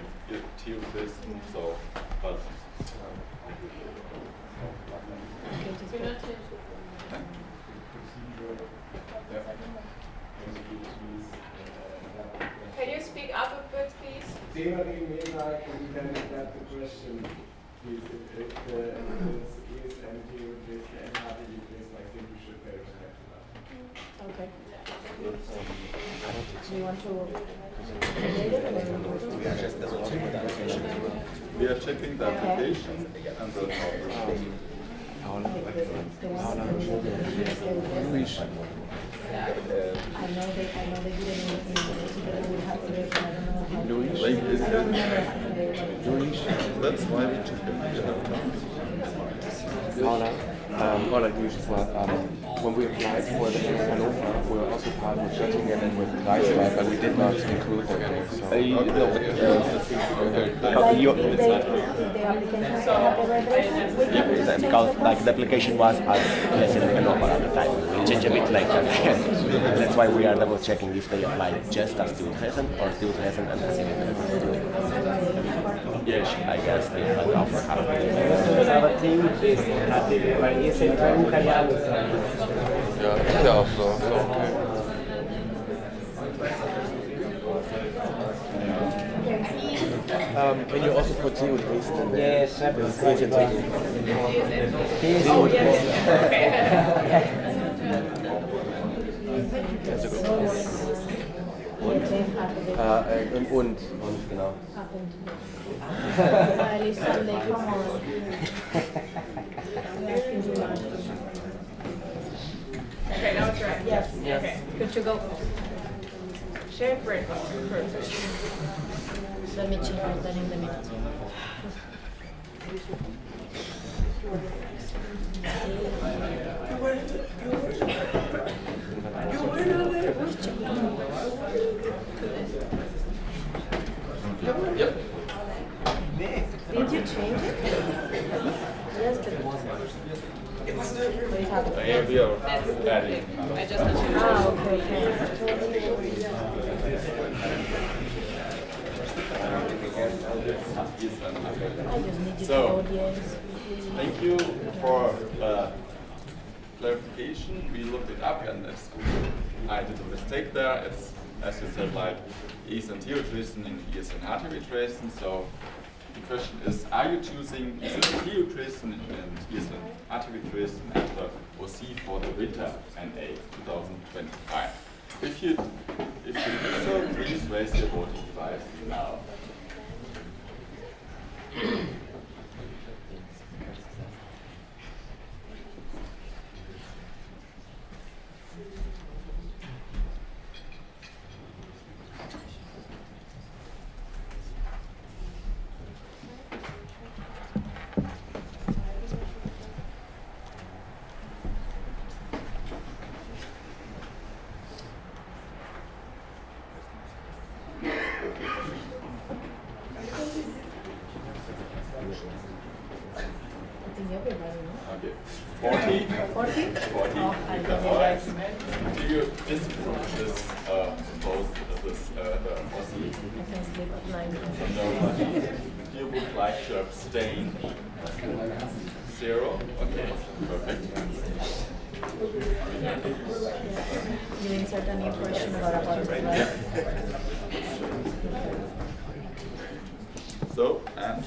Theophilson, so but Can you speak up a bit, please? Can you then adapt the question, please? If the evidence is empty with and how do you place, I think we should pay respect to that. Okay. Do you want to read it or? We are just double checking the application. we are checking the application and the I know they didn't make any notes, but I would have to read it. I don't know how. Luis? I don't remember how to read it. Luis? That's why we check Paula, when we applied for the Hannover, we were also part of checking it with Reichswald, but we did not include them. Because like the application was as in Hannover at the time. We changed a bit later. That's why we are double checking if they applied just as Theophilson or Theophilson and yes, I guess they had offer Aber Team weil ihr seid drin, kann ja alles sein. Ja, ist ja auch so. So okay. Can you also put Theo and Dresden? Yes, Und, genau. Okay, now it's right. Yes. Okay. Good to go. Share break. Perfect. Let me check out that in the minutes. Yep. Did you change it? Yes, but what is happening? We are adding. I just need to. Ah, okay, okay. I just need you to So, vote yes. thank you for clarification. We looked it up and it's, I did a mistake there. It's, as you said, like East and Theo Dresden and East and HTW Dresden. So the question is, are you choosing East and Theo Dresden and East and HTW Dresden after OC for the winter NA 2025? If you do so, please raise your voting device now. I think everybody, no? Okay. 40? 40? 40. Oh, I Okay, love it. all right. Do you disapprove this, both this, OC? I can sleep at 9. No. You would like to abstain? 0? Okay, perfect. You insert a new question about a button, right? So, and?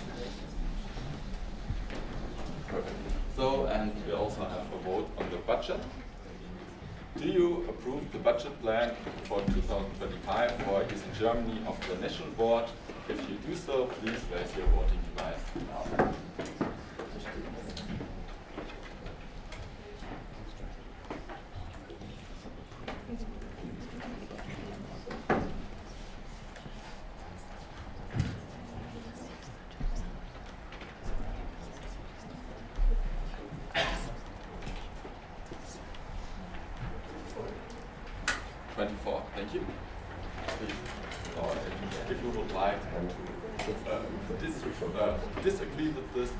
Perfect. So, and we also have a vote on the budget. Do you approve the budget plan for 2025 for Eastern Germany of the National Board? If you do so, please raise your voting device now. Thank you. If you would like to disagree with this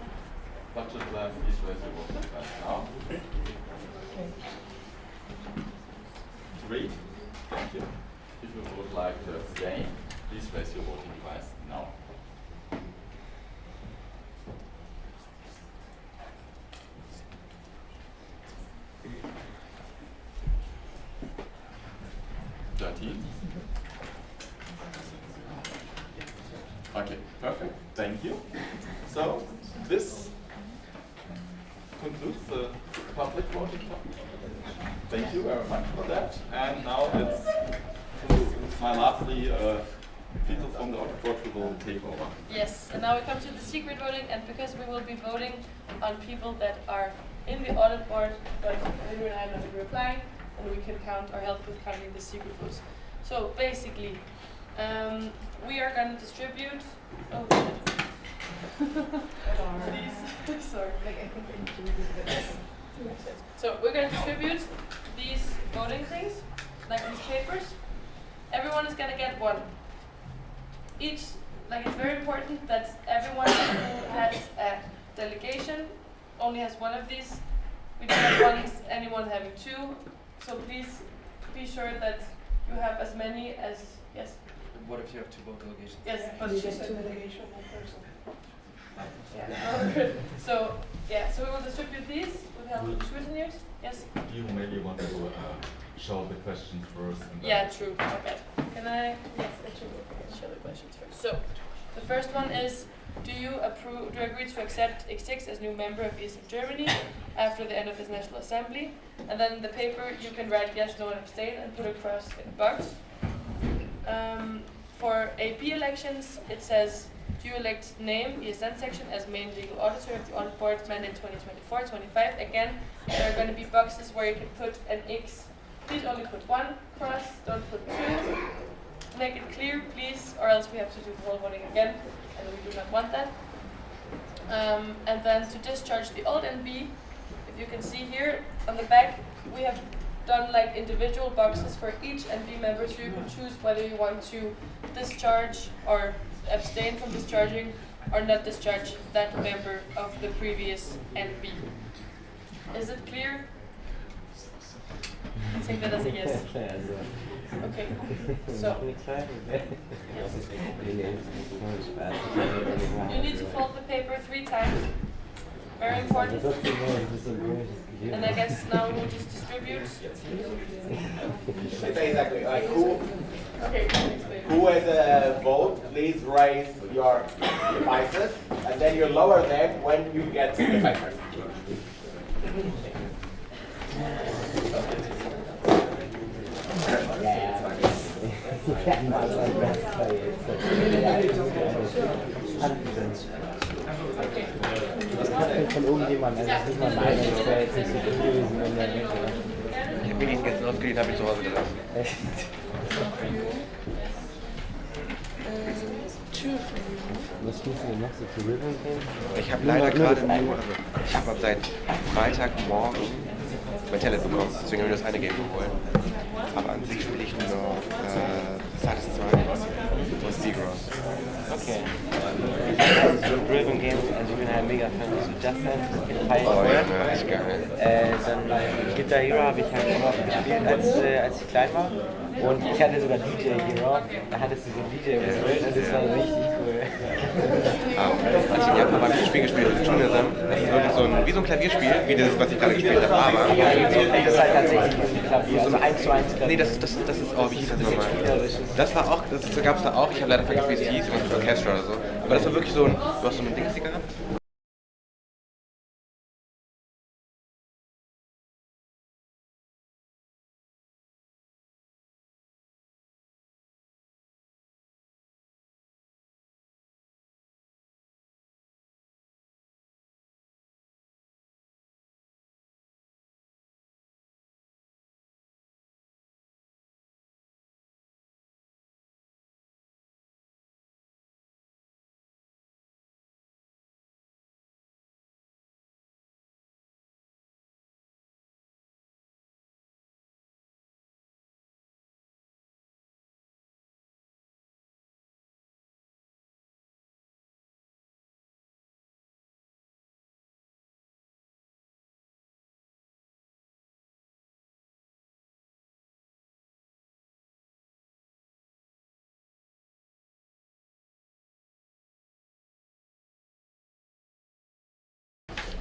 budget plan, please raise your voting device now. 3. Thank you. If you would like to abstain, please place your voting device now. Okay, perfect. Thank you. So this concludes the public voting. Thank you very much for that. And now it's my lastly people from the audit board who will take over. Yes, and now we come to the secret voting, and because we will be voting on people that are in the audit board, but Henry and I are not replying, and we can count or help with counting the secret votes. So basically, we are going to distribute. Oh, please. Sorry. So we're going to distribute these voting things, like these papers. Everyone is going to get one. Each, like it's very important that everyone who has a delegation only has one of these. We don't want anyone having two. So please be sure that you have as many as, yes? What if you have two vote delegations? Yes, but You get two delegation, one person. Yeah. So we will distribute these with help of scrutineers. Yes? You maybe want to show the questions first. And Yeah, true. Okay. Can I? Yes, I should show the questions first. So the first one is: do you agree to accept X6 as new member of ESM Germany after the end of his National Assembly? And then in the paper you can write yes, no, and abstain, and put a cross in a box. For AP elections, it says: do you elect name ESN section as main legal auditor of the audit board mandate 2024-25? Again, there are going to be boxes where you can put an X. Please only put one cross, don't put two. Make it clear, please, or else we have to do the whole voting again, and we do not want that. And then to discharge the old NB, if you can see here on the back, we have done like individual boxes for each NB member, so you can choose whether you want to discharge or abstain from discharging or not discharge that member of the previous NB. Is it clear? Take that as a yes. Okay, so you need to fold the paper 3 times. Very important. And I guess now we'll just distribute. Exactly. Who Okay, who has a vote, please raise your devices, and then you lower them when you get the paper. Von irgendjemandem, also nicht mal meine, das wäre jetzt nicht so gut gewesen, wenn der weg wäre. Ich habe mir ihn gestern ausgeliehen, habe ich zu Hause gelassen. Echt? Was tust du denn noch so zu Ribbon gehen? Ich habe leider gerade nur, also ich habe seit Freitagmorgen mein Tablet bekommen, deswegen habe ich das eine Game geholt. Aber an sich spiele ich nur Status 2 und Seagross. Okay. So Driven Games, also ich bin halt mega Fan von Just Dance, das gefällt mir. Oh ja, echt geil. Dann Guitar Hero habe ich halt immer gespielt, als ich klein war. Und ich hatte sogar DJ Hero, da hattest du so ein DJ gespielt und das war richtig cool. Als ich in Japan mal ein Spiel gespielt habe, das ist wirklich so ein, wie so ein Klavierspiel, wie das, was ich gerade gespielt habe, aber... Das ist halt tatsächlich ein Klavier, so 1:1 Klavier. Nee, das ist, oh, wie hieß das nochmal? Das war auch, das gab es da auch, ich habe leider vergessen, wie es hieß, irgendwas mit Orchester oder so. Aber das war wirklich so ein, du hast so ein Dings gehabt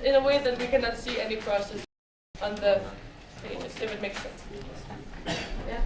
in a way that we cannot see any process on the pages, if it makes sense. Yeah.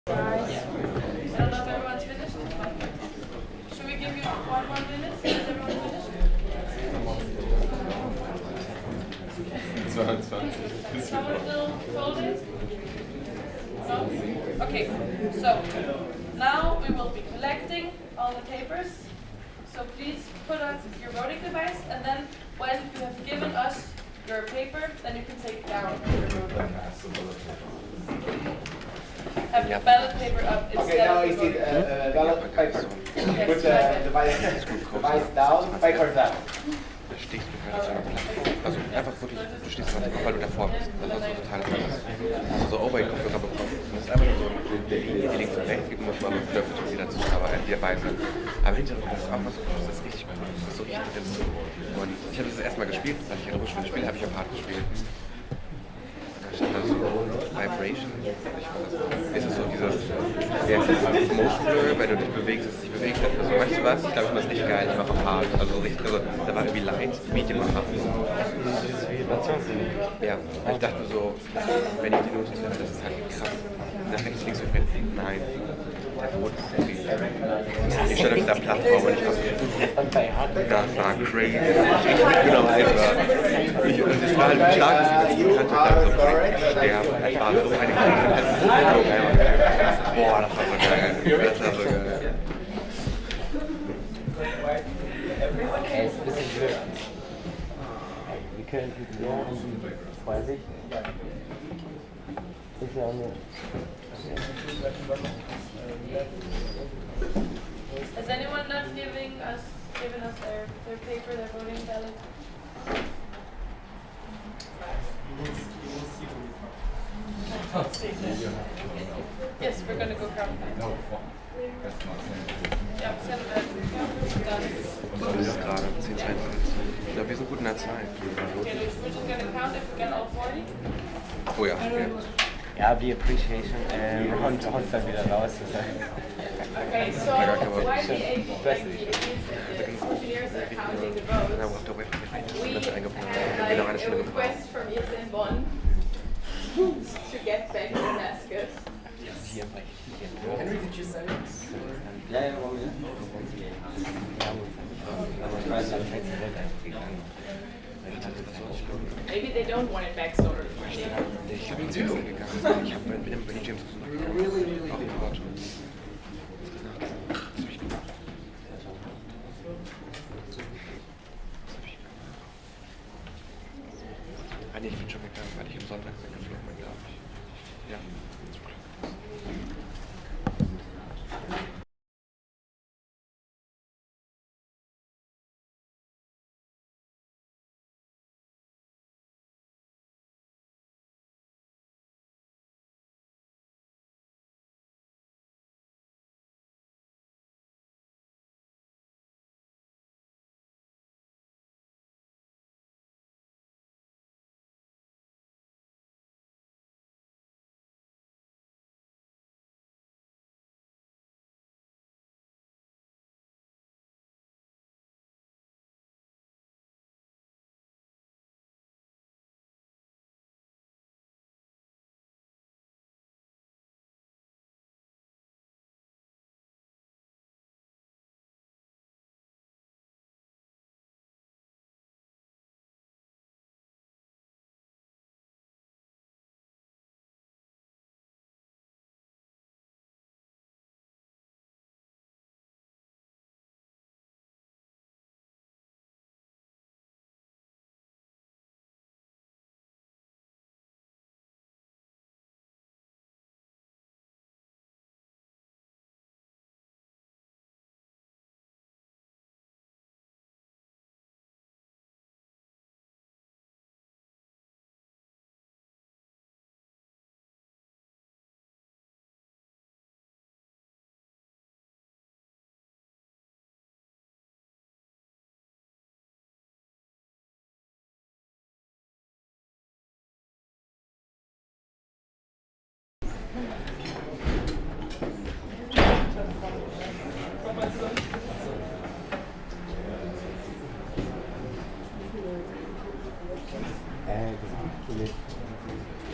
I don't know if everyone's finished. Should we give you 1 more minute? Is everyone finished? Is someone still folded? No? Okay, so now we will be collecting all the papers. So please put on your voting device, and then when you have given us your paper, then you can take down your voting device. Have your ballot paper up instead Okay, now of is the it voting ballot paper? Yes, Put the device down, paper down. Da stehst du halt so am Platz. Also einfach wirklich, du stehst einfach, weil du davor bist. Das ist so total krass. Also so Overhead-Kopfhörer bekommen. Das ist einfach nur so eine Linie, die links und rechts gibt, muss man mit Knöpfen sie dazu, aber die dabei sind. Aber hinterher, das ist einfach so, das ist richtig cool. Das ist so richtig drin. Und ich habe das erstmal gespielt, als ich Hannover gespielt habe, ich auf hart gespielt. Da stand da so Vibration. Ist es so dieses, ja, es ist Motion Blur, wenn du dich bewegst, dass es sich bewegt hat. Also, weißt du was? Ich glaube, ich mache das richtig geil, ich mache auf hart. Also richtig, also da war irgendwie Light, Medium und hart. Ja, und ich dachte so, wenn ich die Note treffe, das ist halt krass. Nach rechts, links und rechts. Nein. Ich stand auf dieser Plattform und ich dachte, das war crazy. Ich mitgenommen einfach. Und es war halt ein starkes Gefühl, ich kannte dann so sterben. Es war so eine kleine boah, das war so geil. Das war so geil. Okay, ist ein bisschen blöd. Wir können mit mehr weiß ich. Ist ja auch nicht. Has anyone not giving us us their paper, their voting ballot? Yes, we're gonna go count that. No, that's not Ja, send that. Was ist es gerade? 10:52. Ja, wir sind gut in der Zeit. Okay, we're just gonna count if we get all 40. Oh ja, ja. Ja, die Appreciation round dann wieder raus. Okay, so why the engineers are counting the votes? We had like a request from ESN Bonn to get back the basket. Henry, did you say it? Yeah, Maybe they don't want it back, so Ich habe ihn sehr gegangen. Ich habe mit dem James ich bin schon gegangen, weil ich am Sonntag weggeflogen bin, glaube ich. Ja.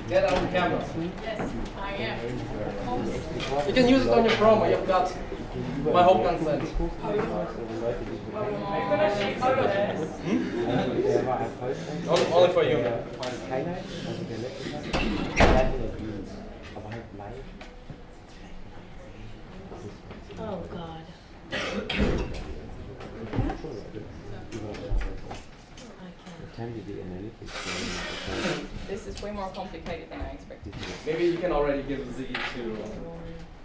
Get on camera. Yes, I am. You can use it on your promo. You've got my whole consent. Are you gonna shake photos? Only for you. Oh God. This is way more complicated than I expected. Maybe you can already give a Z to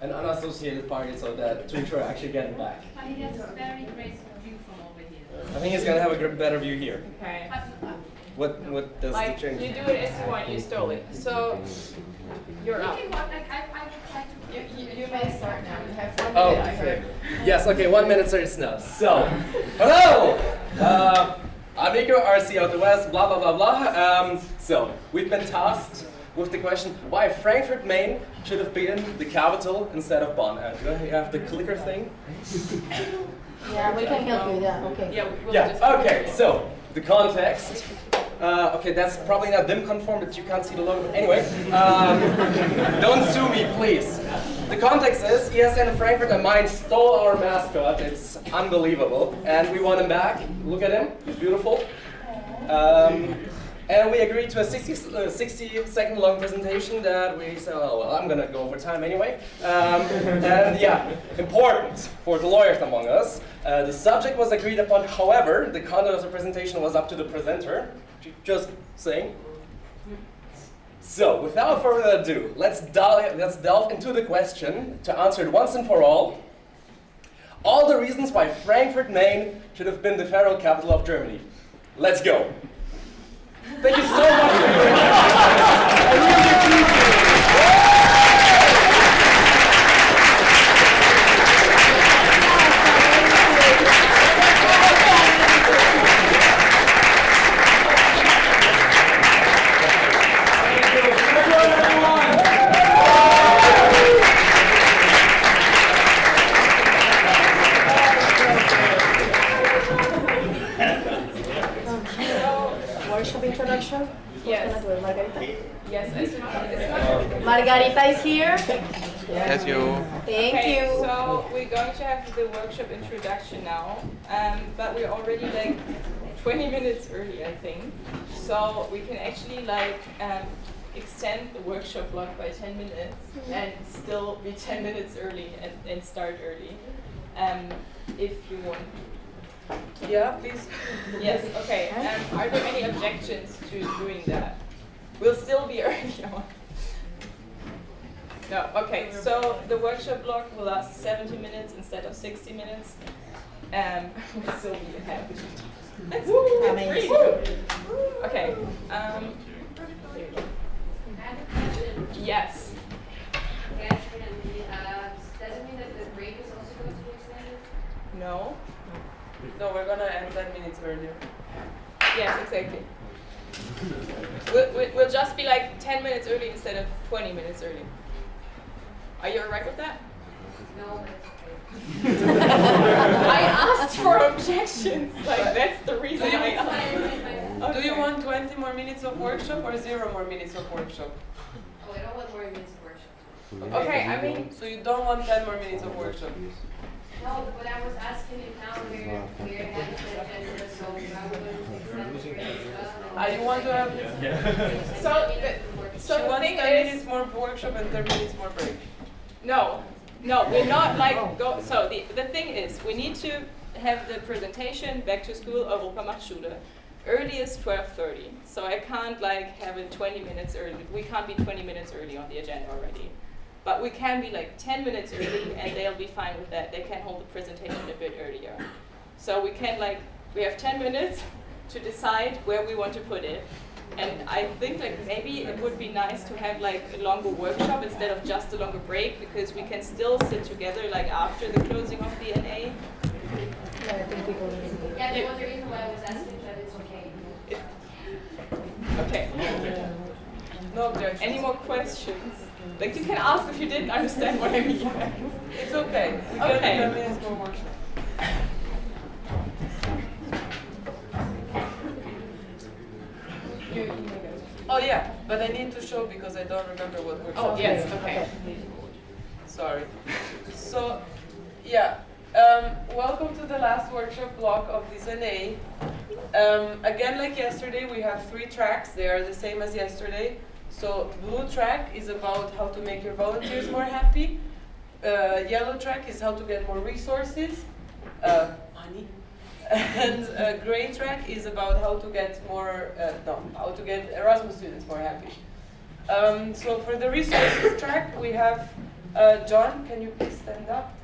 an unassociated party so that to ensure I actually get it back. He has a very great view from over here. I think he's gonna have a better view here. Okay. What does Like, the change? you do it as you want, you stole it. So, you're up. You may start now. You have 1 Oh, minute, I heard. yes, okay, 1 minute starts now. So, hello! I'm Nico, RC out the West, blah, blah, blah, blah. So, we've been tasked with the question why Frankfurt, Main should have been the capital instead of Bonn. Do you have the clicker thing? Yeah, we can help you. Yeah, okay. Yeah, we'll Yeah, just okay, so, the context. Okay, that's probably not them conform, but you can't see the logo. But anyway, don't sue me, please. The context is ESN Frankfurt and Main stole our mascot. It's unbelievable, and we want him back. Look at him, he's beautiful. And we agreed to a 60-second long presentation that we said, oh well, I'm gonna go over time anyway. And yeah, important for the lawyers among us. The subject was agreed upon. However, the content of the presentation was up to the presenter. Just saying. So, without further ado, let's delve into the question to answer it once and for all. All the reasons why Frankfurt, Main should have been the federal capital of Germany. Let's go. Thank you so much for your attention. I really appreciate it. Workshop introduction? Yes. Who's gonna do it? Margarita? Yes, it's Margarita is here. Yes, you. Thank okay, you. So we're going to have the workshop introduction now, but we're already like 20 minutes early, I think. So we can actually like extend the workshop block by 10 minutes and still be 10 minutes early and start early, if you want. Yeah, please. Yes, okay. Are there any objections to doing that? We'll still be early on. No, okay. So the workshop block will last 70 minutes instead of 60 minutes. We'll still be ahead. That's pretty good. Okay. Yes. Does it mean that the break is also going to be extended? No. No, we're gonna end 10 minutes earlier. Yes, exactly. We'll just be like 10 minutes early instead of 20 minutes early. Are you alright with that? No, that's okay. I asked for objections. Like that's the reason I asked. Do you want 20 more minutes of workshop or 0 more minutes of workshop? Oh, I don't want more minutes of workshop. Okay, I mean. So you don't want 10 more minutes of workshop? No, but I was asking if now we're having the agenda, so now we're going to extend the break as well. You want to have... So she the wants thing 10 is, minutes more workshop and 10 minutes more break. no, we're not like go. So the thing is, we need to have the presentation back to school of Schule. Earliest 12:30. So I can't like have it 20 minutes early. We can't be 20 minutes early on the agenda already. But we can be like 10 minutes early and they'll be fine with that. They can hold the presentation a bit earlier. So we can like, we have 10 minutes to decide where we want to put it. And I think like maybe it would be nice to have like a longer workshop instead of just a longer break, because we can still sit together like after the closing of the NA. Yeah, I think people need to. Yeah, that was the reason why I was asking, but it's okay. Okay. No objections. Any more questions? Like you can ask if you didn't understand what I mean. It's okay. We Okay. get 10 minutes more workshop. Oh yeah, but I need to show because I don't remember what workshop. Oh yes, okay. Sorry. So, yeah. Welcome to the last workshop block of this NA. Again, like yesterday, we have 3 tracks. They are the same as yesterday. So, blue track is about how to make your volunteers more happy. Yellow track is how to get more resources, money. And gray track is about how to get more, how to get Erasmus students more happy. So for the resources track, we have John. Can you please stand up?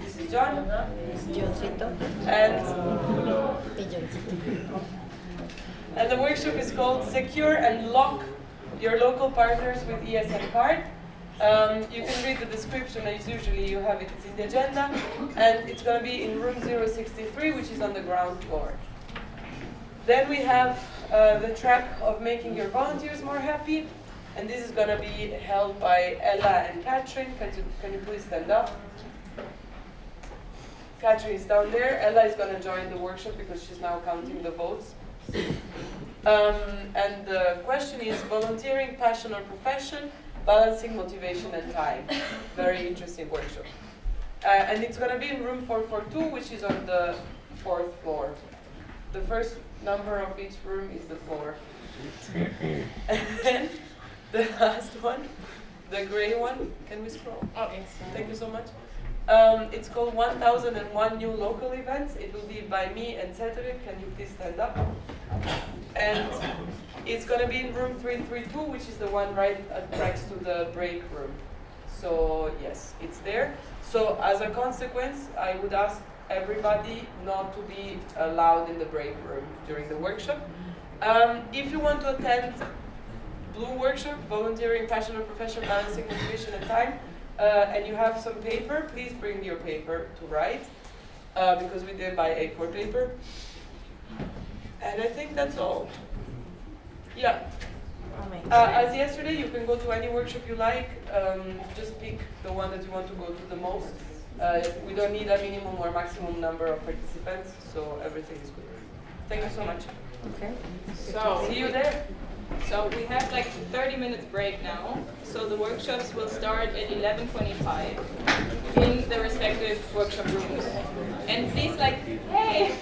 This is John. And the workshop is called Secure and Lock Your Local Partners with ESN Card. You can read the description as usually you have it, it's in the agenda. And it's going to be in room 063, which is on the ground floor. Then we have the track of making your volunteers more happy. And this is going to be held by Ella and Katrin. Can you please stand up? Katrin is down there. Ella is going to join the workshop because she's now counting the votes. And the question is volunteering, passion or profession, balancing motivation and time. Very interesting workshop. And it's going to be in room 442, which is on the 4th floor. The first number of each room is the floor. And then the last one, the gray one. Can we scroll? Oh, yes. Thank you so much. It's called 1001 New Local Events. It will be by me and Cedric. Can you please stand up? And it's going to be in room 332, which is the one right next to the break room. So yes, it's there. So as a consequence, I would ask everybody not to be allowed in the break room during the workshop. If you want to attend Blue workshop, volunteering, passion or profession, balancing motivation and time, and you have some paper, please bring your paper to write, because we did buy A4 paper. And I think that's all. Yeah. As yesterday, you can go to any workshop you like. Just pick the one that you want to go to the most. We don't need a minimum or maximum number of participants, so everything is good. Thank you so much. Okay. So see you there. So we have like 30 minutes break now. So the workshops will start at 11:25 in the respective workshop rooms. And please, hey!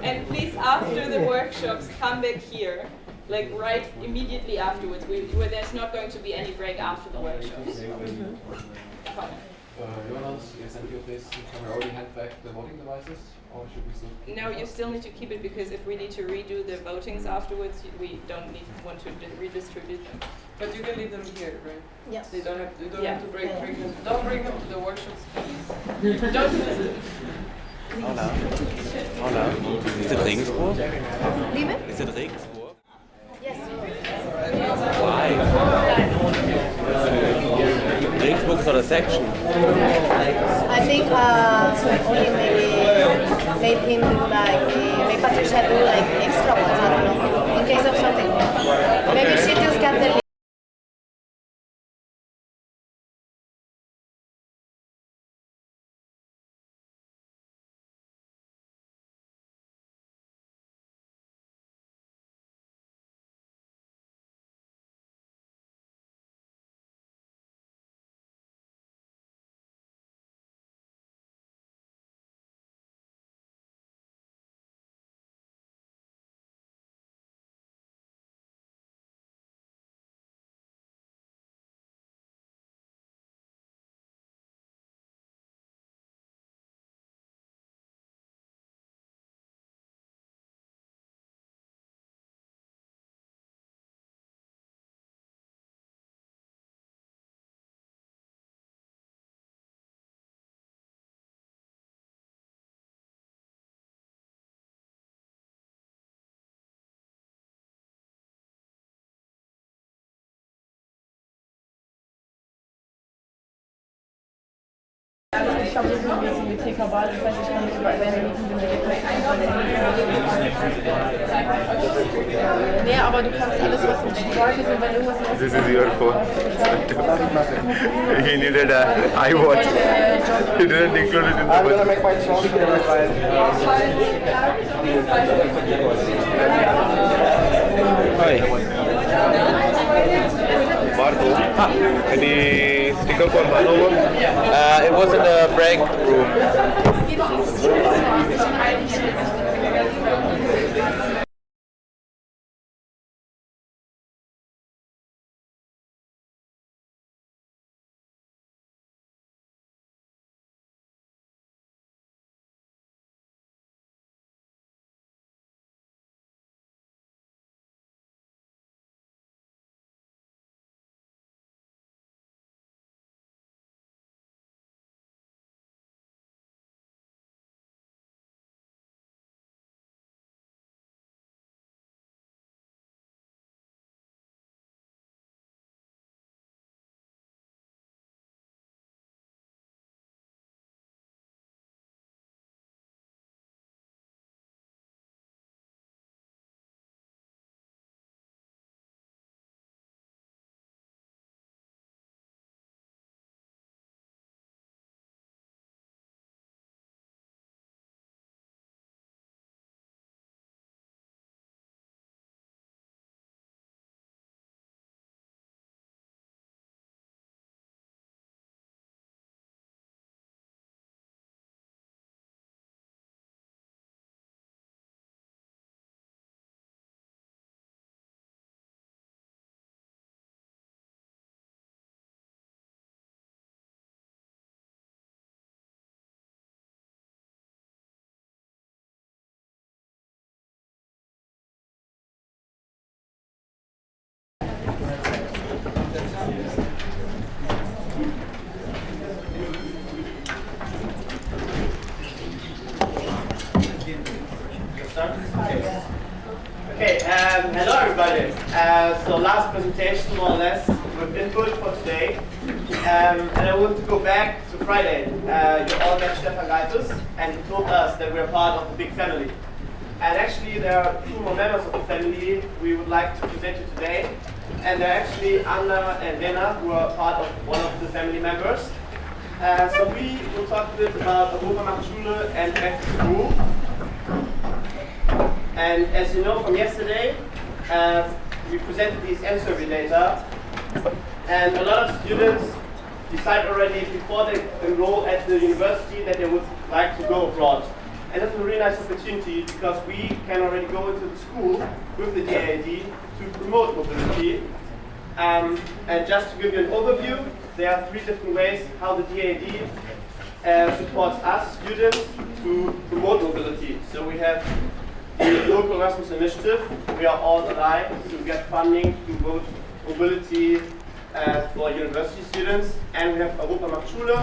And please, after the workshops, come back here. Like right immediately afterwards, where there's not going to be any break after the workshops. Jonas, you sent your place. Can we already hand back the voting devices, or should we still? No, you still need to keep it, because if we need to redo the votings afterwards, we don't want to redistribute them. But you can leave them here, right? Yes. They don't have. You don't Yeah. have to bring them. Don't bring them to the workshops, please. Don't use them. Hola. Hola. Is it Regensburg? Liebe? Is it Regensburg? Yes. Why? Regensburg is not a section. I think only maybe made him do make Patricia do extra ones, I don't know, in case of something. Maybe she just got the Ich glaube, wir sind ein bisschen mit TK Ball, das heißt, ich kann nicht bei wenn Nee, aber du kannst alles, was in Sprache sind, wenn irgendwas ist. This is your phone. He needed an iWatch. He didn't include it in the I'm gonna budget. make my choice for my file. Marco, any sticker for Hannover? It was in the break room. start? Okay, hello everybody. So last presentation more or less with input for today. And I want to go back to Friday. You all met Stefan Geitus and he told us that we're part of a big family. And actually there are 2 more members of the family we would like to present you today. And they're actually Anna and Lena, who are part of one of the family members. So we will talk a bit about Europa macht Schule and back to school. And as you know from yesterday, we presented these survey data. And a lot of students decide already before they enroll at the university that they would like to go abroad. And that's a really nice opportunity because we can already go into the school with the DAAD to promote mobility. And just to give you an overview, there are 3 different ways how the DAAD supports us, students, to promote mobility. So we have the local Erasmus initiative. We are all aligned to get funding to promote mobility for university students. And we have Europa macht Schule,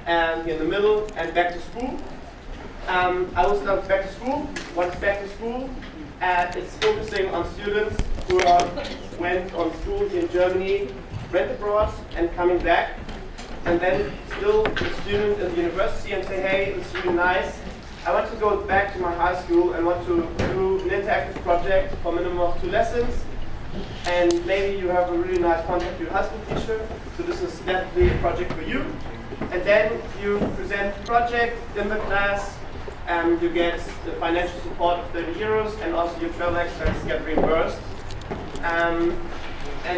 and here in the middle, and back to school. I will start with back to school. What is back to school? It's focusing on students who went on school in Germany, went abroad, and coming back. And then still a student in the university and say, hey, it's really nice. I want to go back to my high school and want to do an interactive project for a minimum of 2 lessons. And maybe you have a really nice contact with your high school teacher. So this is definitely a project for you. And then you present the project in the class. You get the financial support of 30 euros and also your travel expenses get reimbursed. And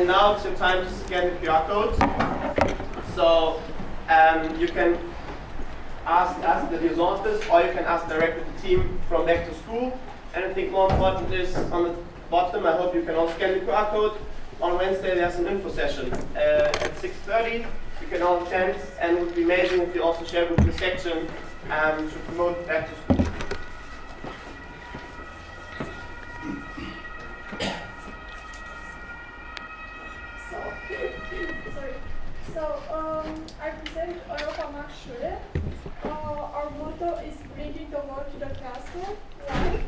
now it's your time to scan the QR code. So you can ask us, the liaison office, or you can ask directly the team from back to school. And I think more important is on the bottom, I hope you can all scan the QR code. On Wednesday there's an info session at 6:30. You can all attend, and it would be amazing if you also share with the section to promote back to school. I present Europa macht Schule. Our motto is bringing the world to the classroom. Why?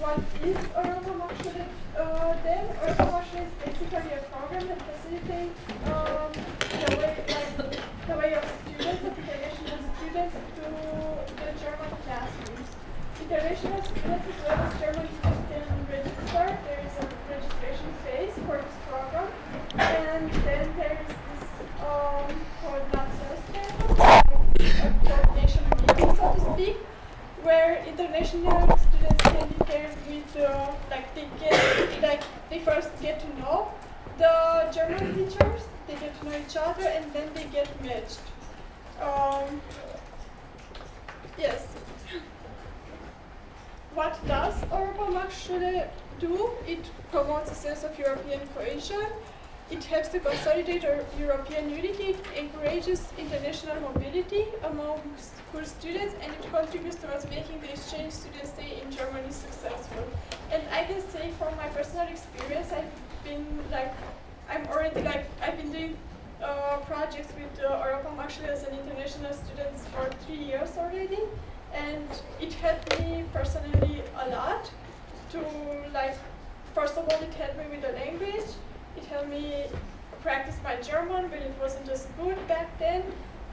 What is Europa macht Schule then? Europa macht Schule is basically a program that facilitates the way of students, of international students, to the German classrooms. International students as well as German students can register. There is a registration phase for this program. And then there is this coordination meeting, so to speak, where international students can be paired with, they first get to know the German teachers, they get to know each other, and then they get matched. Yes. What does Europa macht Schule do? It promotes a sense of European cohesion. It helps to consolidate European unity, it encourages international mobility among school students, and it contributes towards making the exchange student stay in Germany successful. And I can say from my personal experience, I've been doing projects with Europa macht Schule as an international student for 3 years already, and it helped me personally a lot to first of all, it helped me with the language. It helped me practice my German when it wasn't as good back then,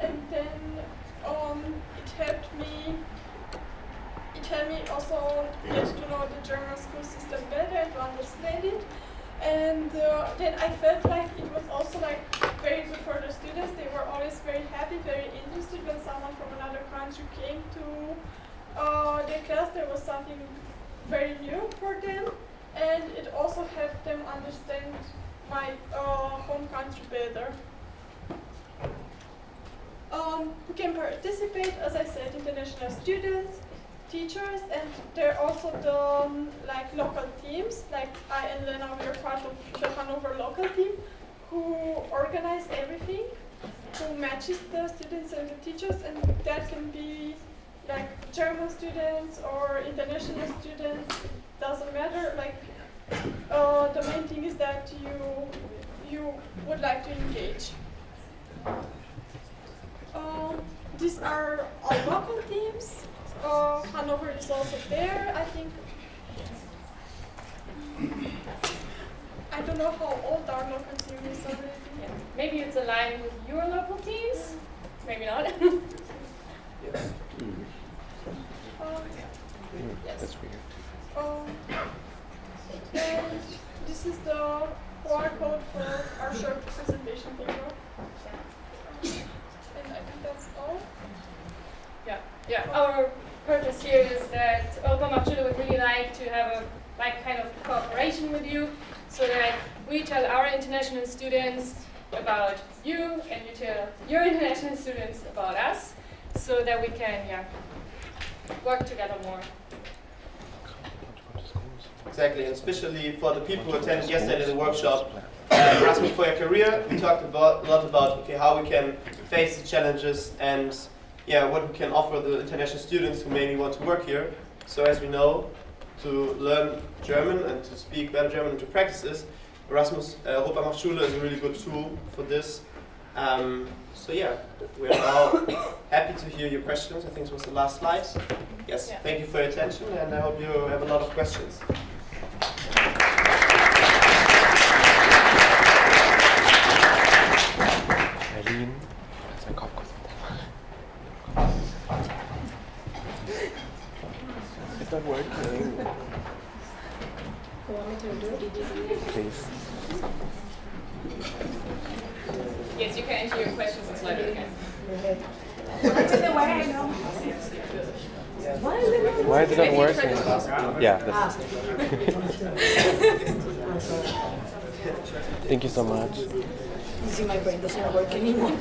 and then it helped me also get to know the German school system better and to understand it. And then I felt like it was also very good for the students. They were always very happy, very interested when someone from another country came to their class. There was something very new for them, and it also helped them understand my home country better. Who can participate? As I said, international students, teachers, and there are also the local teams. Like I and Lena, we are part of the Hannover local team, who organize everything, who matches the students and the teachers, and that can be German students or international students. Doesn't matter. The main thing is that you would like to engage. These are all local teams. Hannover is also there, I think. I don't know how old our local team is already. Yeah. Maybe it's aligned with your local teams, maybe not. Yes. That's weird. And this is the QR code for our short presentation video. And I think that's all. Yeah. Our purpose here is that Europamachschule would really like to have a kind of cooperation with you, so that we tell our international students about you, and you tell your international students about us, so that we can work together more. Exactly, and especially for the people who attended yesterday the workshop, Erasmus for Your Career, we talked a lot about how we can face the challenges and what we can offer the international students who maybe want to work here. So as we know, to learn German and to speak better German and to practice this, Erasmus Europamachschule is a really good tool for this. So we are now happy to hear your questions. I think this was the last slide. Yes, thank you for your attention, and I hope you have a lot of questions. Eileen, sein Kopf kostet. It's not working. Please. Yes, you can enter your questions on slide again. Why is it not working? Yeah, that's Thank you so much. You see, my brain doesn't work anymore.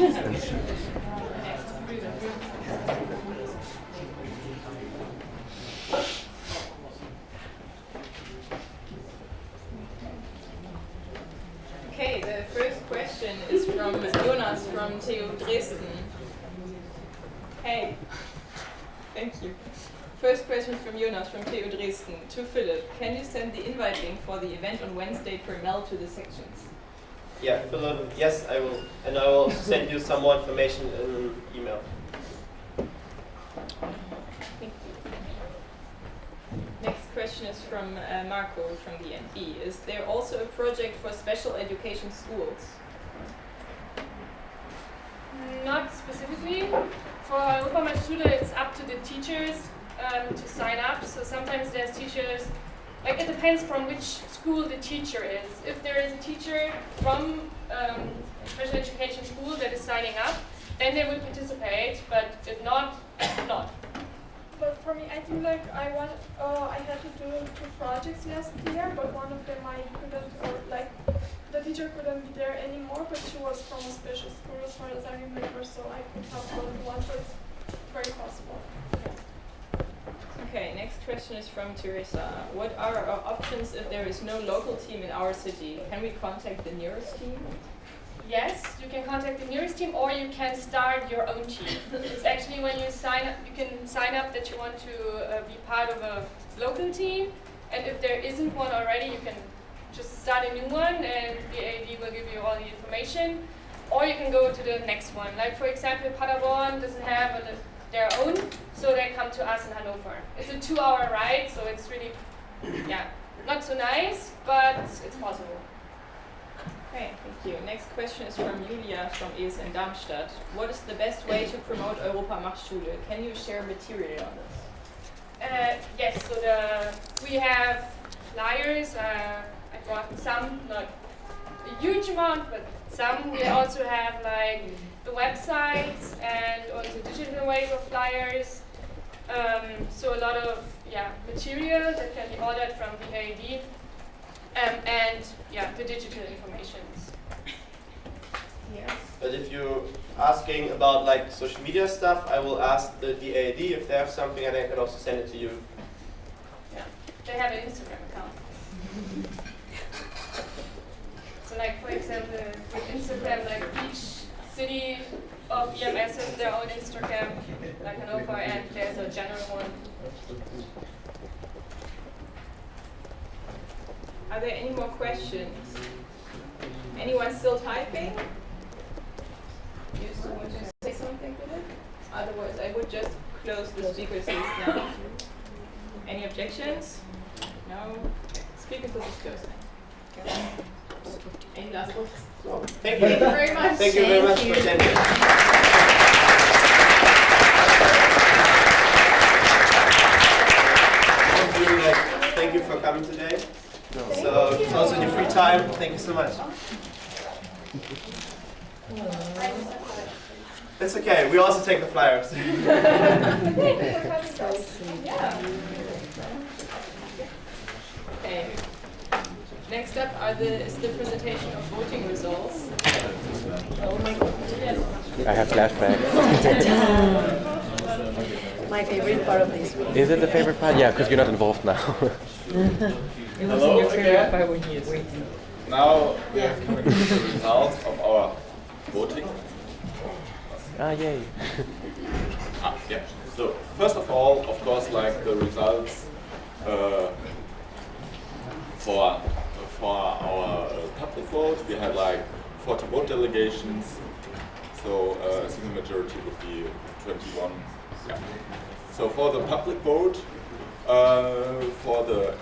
Okay, the first question is from Jonas from TU Dresden. Hey, thank you. First question from Jonas from TU Dresden. To Philip, can you send the invite link for the event on Wednesday per mail to the sections? Yeah, Philip, yes, I will. And I will send you some more information in an email. Thank you. Next question is from Marco from the NB. Is there also a project for special education schools? Not specifically. For Europamachschule, it's up to the teachers to sign up. So sometimes there's teachers, it depends from which school the teacher is. If there is a teacher from a special education school that is signing up, then they will participate, but if not, not. But for me, I think I had to do 2 projects last year, but one of them I couldn't, the teacher couldn't be there anymore, but she was from a special school as far as I remember, so I could have done one, so it's very possible. Okay, next question is from Teresa. What are our options if there is no local team in our city? Can we contact the nearest team? Yes, you can contact the nearest team, or you can start your own team. It's actually when you sign up, you can sign up that you want to be part of a local team, and if there isn't one already, you can just start a new one, and the AD will give you all the information, or you can go to the next one. Like for example, Paderborn doesn't have their own, so they come to us in Hannover. It's a 2-hour ride, so it's really, not so nice, but it's possible. Okay, thank you. Next question is from Julia from ESN Darmstadt. What is the best way to promote Europamachschule? Can you share material on this? Yes, so we have flyers. I brought some, not a huge amount, but some. We also have the websites and also digital ways of flyers. So a lot of material that can be ordered from the AED. And the digital informations. Yes. But if you're asking about social media stuff, I will ask the DAAD if they have something, and I can also send it to you. Yeah, they have an Instagram account. So for example, with Instagram, each city of EMS has their own Instagram, like Hannover, and there's a general one. Are there any more questions? Anyone still typing? You still want to say something with it? Otherwise, I would just close the speakers list now. Any objections? No? Okay. Speakers list is closed. Any last words? Thank you very much. Thank you very much for attending. Thank you for coming today. So it's also in your free time. Thank you so much. It's okay. We also take the flyers. Okay. Next up is the presentation of voting results. Oh my God. Yes. I have flashbacks. My favorite part of this. Is it the favorite part? Yeah, because you're not involved now. Hello again. Now we are coming to the results of our voting. Ah, yay. Yeah. So first of all, of course, like the results for our public vote, we had like 40 vote delegations. So a single majority would be 21. Yeah. So for the public vote, for the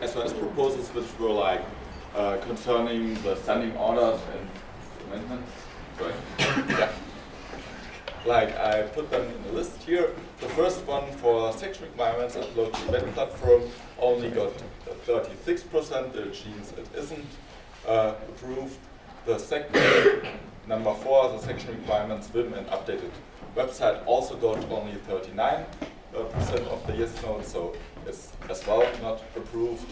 SOS proposals, which were like concerning the standing orders and amendments. Right. Yeah. Like I put them in the list here. The first one for section requirements upload to web platform only got 36%, which means it isn't approved. The second, number 4, the section requirements Vim and updated website also got only 39% of the yes notes, so it's as well not approved.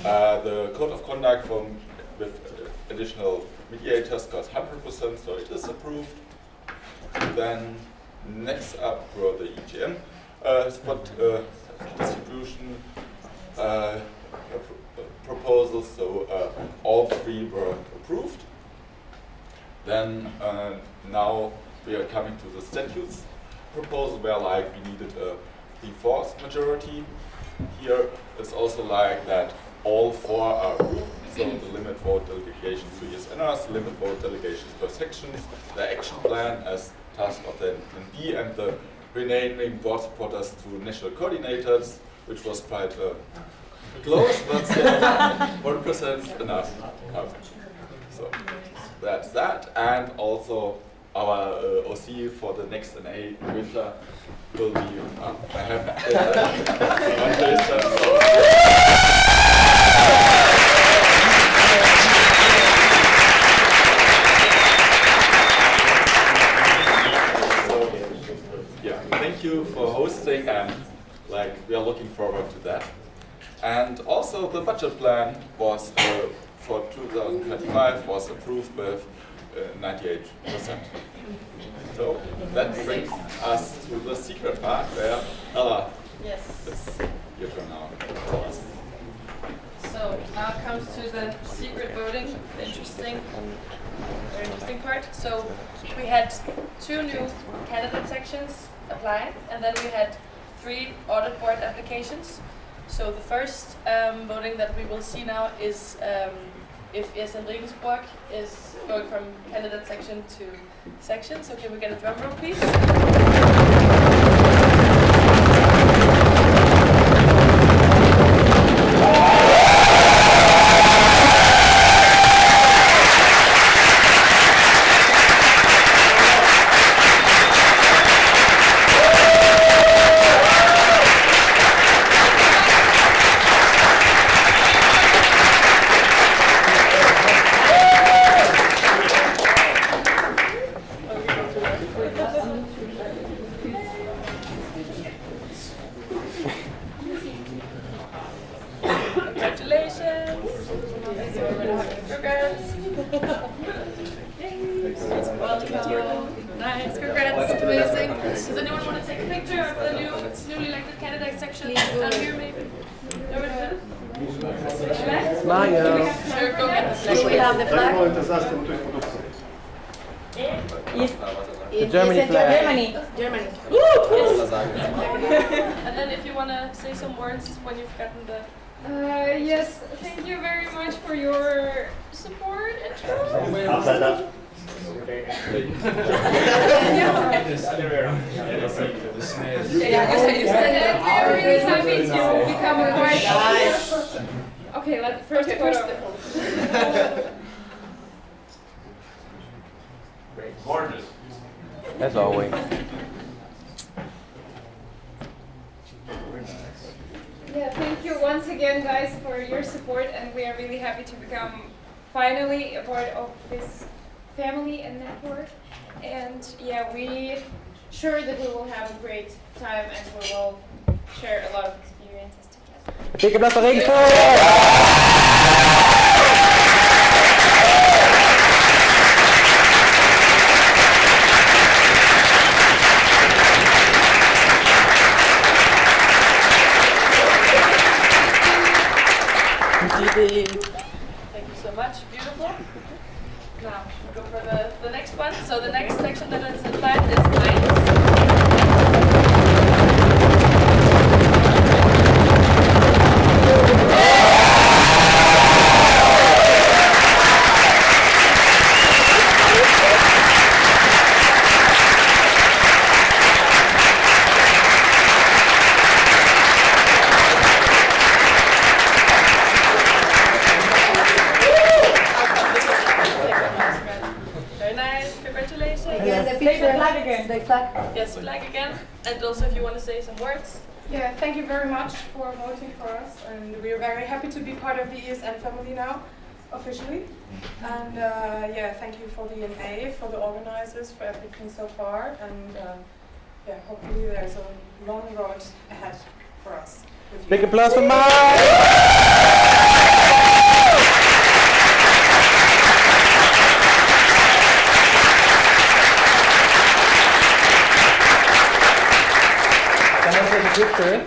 The code of conduct with additional mediators got 100%, so it is approved. Then next up were the EGM spot distribution proposals, so all 3 were approved. Then now we are coming to the statutes proposal, where like we needed a 3/4 majority. Here it's also like that all 4 are approved, so the limit vote delegations to ESNers, limit vote delegations per sections, the action plan as task of the B, and the renaming board supporters to national coordinators, which was quite close, but still 1% enough. So that's that, and also our OC for the next NA winter will be, I have one person, so. Yeah, thank you for hosting, and like we are looking forward to that. And also the budget plan was for 2025 was approved with 98%. So that brings us to the secret part where Ella, Yes. it's your turn now. So now it comes to the secret voting, the very interesting part. So we had 2 new candidate sections applied, and then we had 3 audit board applications. So the first voting that we will see now is if ESN Regensburg is going from candidate section to section. So can we get a drum roll, please? Nice, congrats, amazing. Does anyone want to take a picture of the newly elected candidate section down here, maybe? Smile. Sure, go ahead. Do we have the flag? The Germany flag. Germany. Germany. And then if you want to say some words when you've gotten the... Yes, thank you very much for your support and trust. are really happy to become a part. Okay, let's first photo. Gorgeous. As always. Yeah, thank you once again, guys, for your support, and we are really happy to become finally a part of this family and network. And yeah, we sure that we will have a great time and we will share a lot of experiences together. Dikke applaus voor Regensburg! Thank you so much. Beautiful. Now, we'll go for the next one. So the next section that is planned is The flag. Yes, flag again. And also if you want to say some words. Yeah, thank you very much for voting for us, and we are very happy to be part of the ESN family now, officially. And yeah, thank you for the NA, for the organizers, for everything so far, and yeah, hopefully there's a long road ahead for us. Big applaus voor mij! Picture.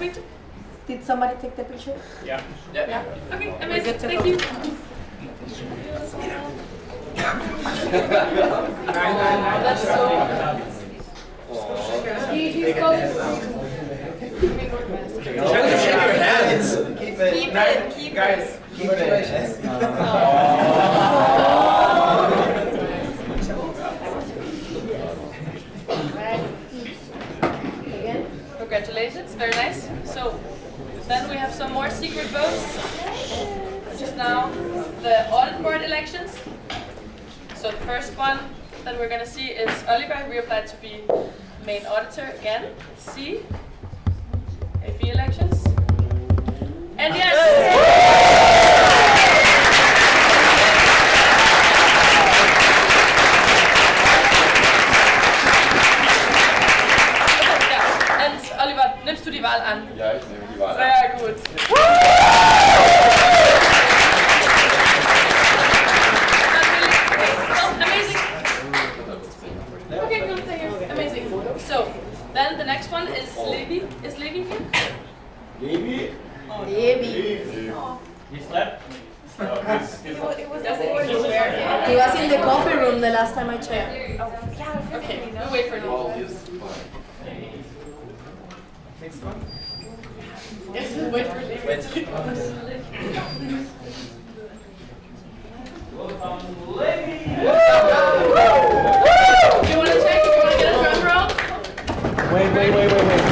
Did somebody take the picture? Yeah. Yeah. Okay, amazing. Thank you. That's so. He's called. Shake your hands. Keep it. Keep guys. Congratulations. Congratulations, very nice. So then we have some more secret votes, which is now the audit board elections. So the first one that we're gonna see is Oliver, who reapplied to be main auditor again. Let's see. AP elections. And yes! Nimmst du die Wahl an? Ja, ich nehme die Wahl an. Sehr gut. Amazing. Okay, cool, thank you. Amazing. So, then the next one is Levi. Is Levi here? Levi? Levi. He slept? He was in the coffee room the last time I checked. Oh, yeah, okay. We'll wait for him. Next one? Yes, we'll wait for Levi. Do you want to check? Do you want to get a drum roll? Wait.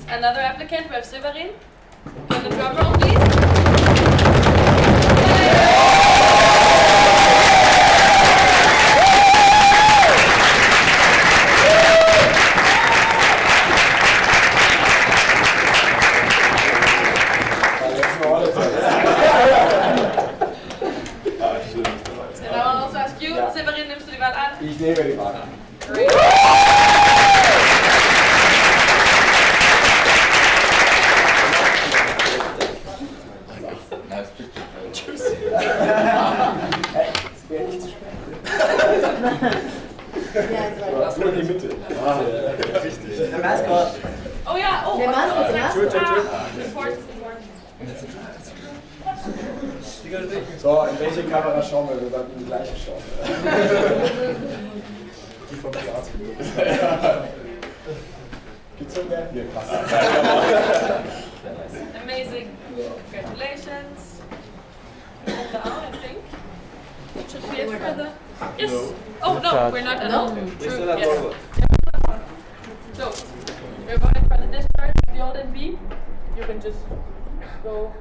Another applicant, we have Severin. Can the drum roll, please? And I will also ask you, Severin, nimmst du die Wahl an? Ich nehme die Wahl an. Great. The mascot. Oh yeah, oh, The mascot, the mascot. Important, important. So, in welche Kamera schauen wir? Wir sollten in die gleiche schauen. Die vom Theater. Gezogen? Hier, passt. Amazing. Congratulations. Hold down, I think. Should we have further? Yes. Oh no, we're not at all. True. Yes. So, we're voting for the discharge of the old NB. You can just go.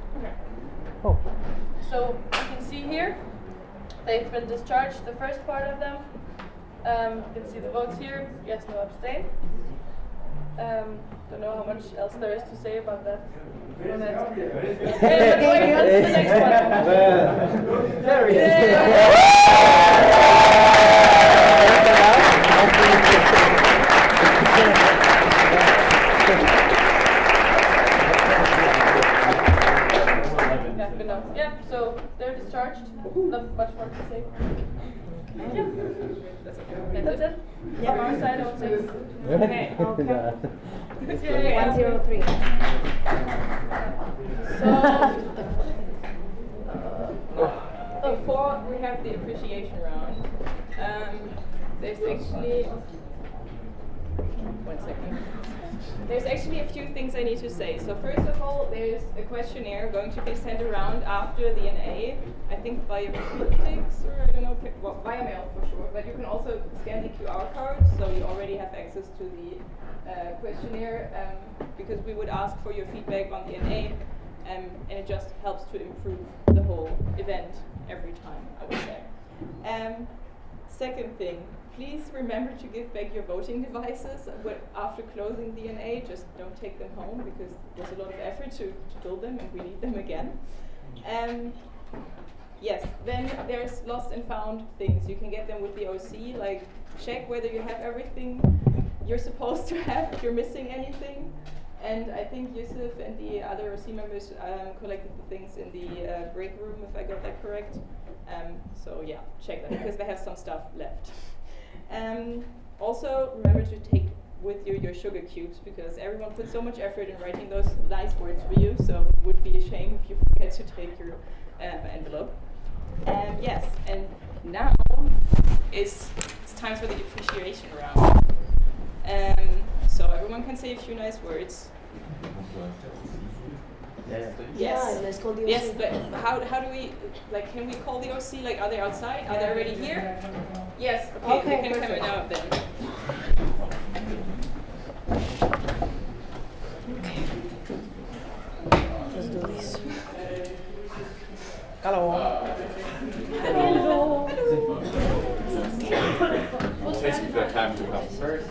Oh. So you can see here, they've been discharged, the first part of them. You can see the votes here. Yes, no, abstain. Don't know how much else there is to say about that. Wait, wait, on to the next one. There he is. Yeah, so they're discharged. Not much more to say. Yeah. That's it? Yeah. From our side, I would say. Okay. Okay. 103. So, before we have the appreciation round, there's actually, one second. There's actually a few things I need to say. So first of all, there's a questionnaire going to be sent around after the NA, I think via politics, or I don't know, well, via mail for sure, but you can also scan the QR code, so you already have access to the questionnaire, because we would ask for your feedback on the NA, and it just helps to improve the whole event every time, I would say. Second thing, please remember to give back your voting devices after closing the NA. Just don't take them home because there's a lot of effort to build them and we need them again. Yes, then there's lost and found things. You can get them with the OC, like check whether you have everything you're supposed to have, if you're missing anything. And I think Yusuf and the other OC members collected the things in the break room, if I got that correct. So yeah, check that because they have some stuff left. Also, remember to take with you your sugar cubes because everyone put so much effort in writing those nice words for you, so it would be a shame if you forget to take your envelope. Yes, and now it's time for the appreciation round. So everyone can say a few nice words. Yes. Yes. Let's call the OC. Yes, but how do we, like, can we call the OC? Like, are they outside? Are they already here? Yes, okay, they can come out then. Okay. Let's do this. Hello. Hello. It takes their time to come first.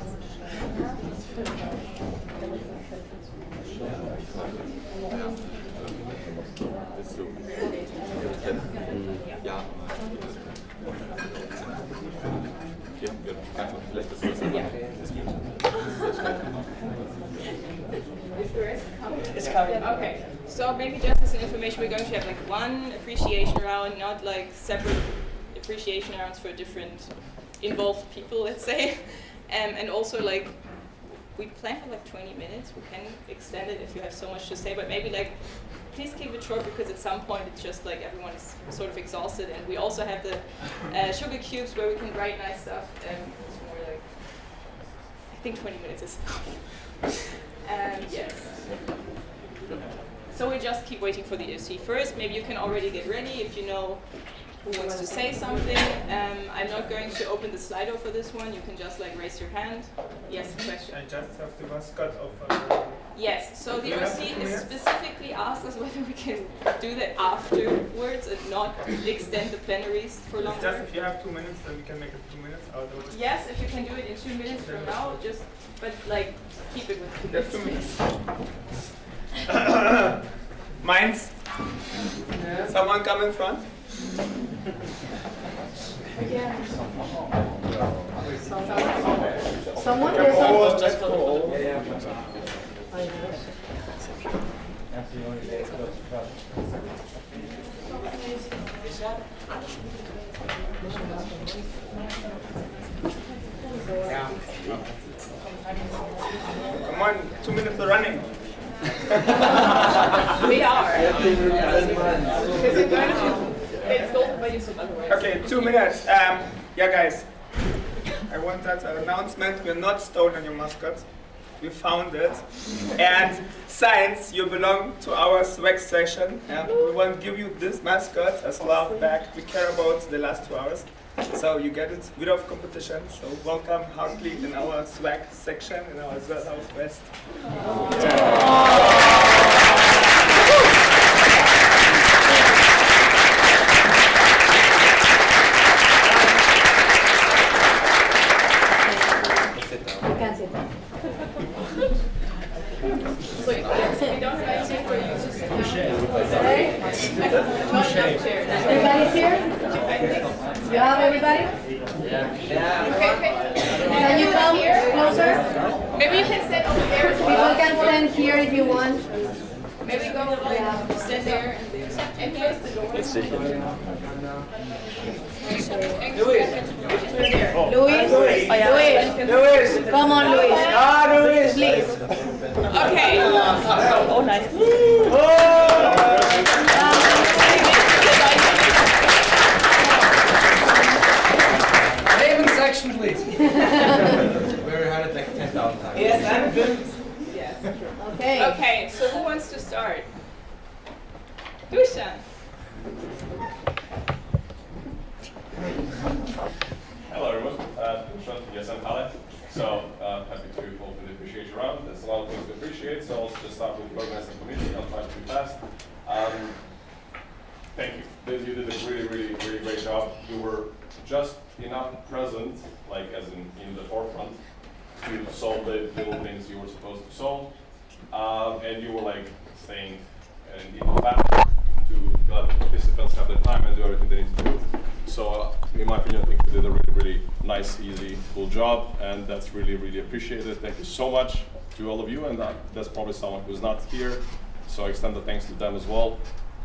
Ja. Okay, einfach vielleicht das ist It's coming. Okay, so maybe just as an information, we're going to have like one appreciation round, not like separate appreciation rounds for different involved people, let's say. And also like, we plan for like 20 minutes, we can extend it if you have so much to say, but maybe like, please keep it short because at some point it's just like everyone is sort of exhausted, and we also have the sugar cubes where we can write nice stuff, and it's more like, I think 20 minutes is enough. Yes. So we just keep waiting for the OC first. Maybe you can already get ready if you know who wants to say something. I'm not going to open the Slido for this one. You can just like raise your hand. Yes, question. I just have the mascot of. Yes, so the OC is specifically asked us whether we can do that afterwards and not extend the plenaries for longer. Just if you have 2 minutes, then we can make it 2 minutes. Yes, if you can do it in 2 minutes from now, just but like keep it with 2 minutes. 2 minutes. Meins. Yeah. Someone come in front. Someone just for Come on, 2 minutes of running. We are. Okay, 2 minutes. Yeah, guys. I want that announcement. We're not stolen your mascot. We found it. And since you belong to our swag session, we want to give you this mascot as love back. We care about the last 2 hours. So you get it without competition. So welcome heartily in our swag section in our Southwest. You can sit down. So we don't have anything for you to sit down. Everybody's here? You have everybody? Okay. Can you come closer? Maybe you can sit over there. People can stand here if you want. Maybe go sit there and close the door. Let's see. Louis? Louis! Come on, Louis. Louis! Please. Okay. Oh, nice. Name section, please. We already had it like 10,000 times. Yes, I'm good. Yes. Okay. Okay, so who wants to start? Dusan. Hello everyone, Dusan, yes I'm Halle. So happy to hopefully appreciate you around. There's a lot of things to appreciate, so I'll just start with the organizing committee. I'll try to be fast. Thank you. You did a really great job. You were just enough present, like as in the forefront, to solve the little things you were supposed to solve. And you were like staying in the back to let the participants have the time and do everything they need to do. So in my opinion, I think you did a really nice, easy, cool job, and that's really appreciated. Thank you so much to all of you, and there's probably someone who's not here, so I extend the thanks to them as well.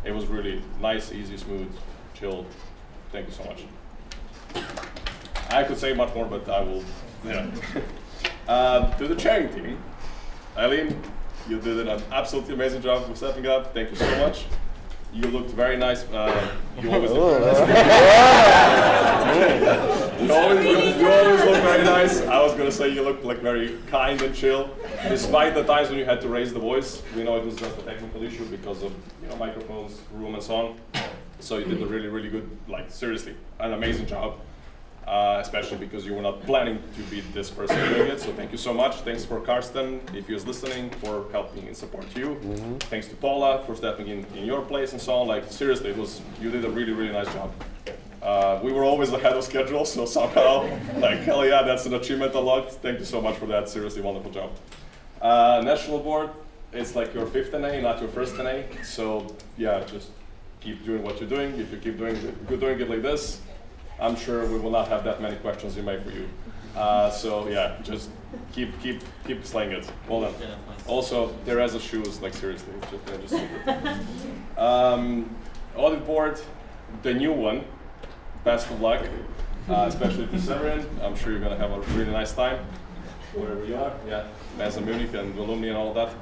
It was really nice, easy, smooth, chill. Thank you so much. I could say much more, but I will, yeah. To the chairing team, Eileen, you did an absolutely amazing job with stepping up. Thank you so much. You looked very nice. You always look you always look very nice. I was gonna say you look like very kind and chill, despite the times when you had to raise the voice. We know it was just a technical issue because of microphones, room, and so on. So you did a really good, like seriously, an amazing job. Especially because you were not planning to be this person doing it. So thank you so much. Thanks for Karsten, if he was listening, for helping and support you. Thanks to Paula for stepping in your place and so on. Like seriously, you did a really nice job. We were always ahead of schedule, so somehow, like hell yeah, that's an achievement unlocked. Thank you so much for that. Seriously, wonderful job. National board, it's like your 5th NA, not your 1st NA. So yeah, just keep doing what you're doing. If you keep doing it like this, I'm sure we will not have that many questions in May for you. So yeah, just keep slaying it. Well done. Also, Teresa's shoes, like seriously, just audit board, the new one. Best of luck, especially to Severin. I'm sure you're gonna have a really nice time wherever you are. Yeah, Mesa Munich and alumni and all that.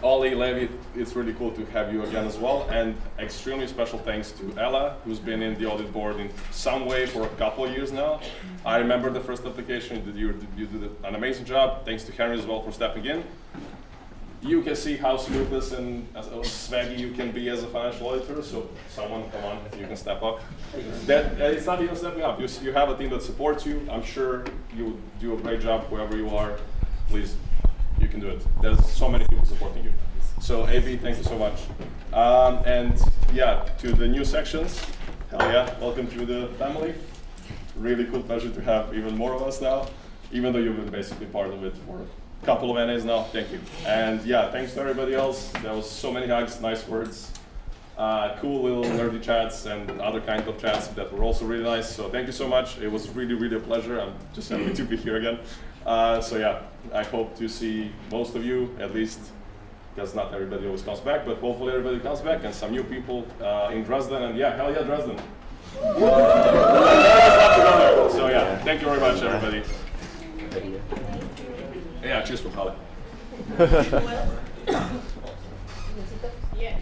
Ollie, Levi, it's really cool to have you again as well, and extremely special thanks to Ella, who's been in the audit board in some way for a couple of years now. I remember the first application, you did an amazing job. Thanks to Henry as well for stepping in. You can see how smoothless and swaggy you can be as a financial auditor, so someone, come on, you can step up. It's not even stepping up, you have a team that supports you. I'm sure you do a great job wherever you are. Please, you can do it. There's so many people supporting you. So AB, thank you so much. And yeah, to the new sections, hell yeah, welcome to the family. Really cool pleasure to have even more of us now, even though you've been basically part of it for a couple of NAs now. Thank you. And yeah, thanks to everybody else. There was so many hugs, nice words, cool little nerdy chats and other kind of chats that were also really nice. So thank you so much. It was really a pleasure. I'm just happy to be here again. So yeah, I hope to see most of you, at least, because not everybody always comes back, but hopefully everybody comes back and some new people in Dresden. And yeah, hell yeah, Dresden. So yeah, thank you very much, everybody. Yeah, cheers for Halle. Yes.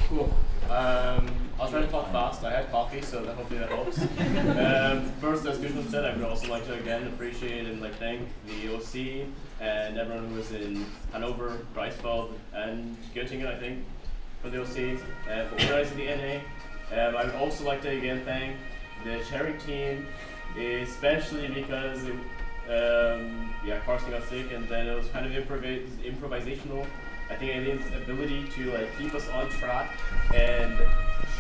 Cool. I'll try to talk fast. I had coffee, so that hopefully that helps. First, as Gudrun said, I would also like to again appreciate and thank the OC and everyone who was in Hannover, Greifswald, and Göttingen, I think, for the OC, for organizing the NA. I would also like to again thank the chairing team, especially because Carsten got sick, and then it was kind of improvisational. I think Eileen's ability to keep us on track and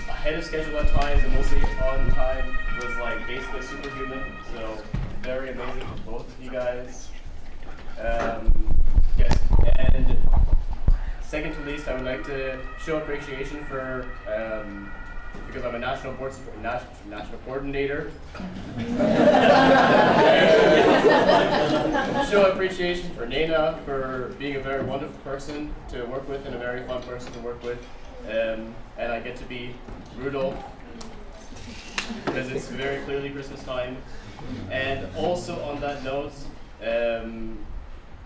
ahead of schedule at times and mostly on time was basically superhuman. So very amazing for both of you guys. Yes, and second to least, I would like to show appreciation for because I'm a national coordinator. Show appreciation for Nena for being a very wonderful person to work with and a very fun person to work with. And I get to be Rudolph because it's very clearly Christmas time. And also on that note,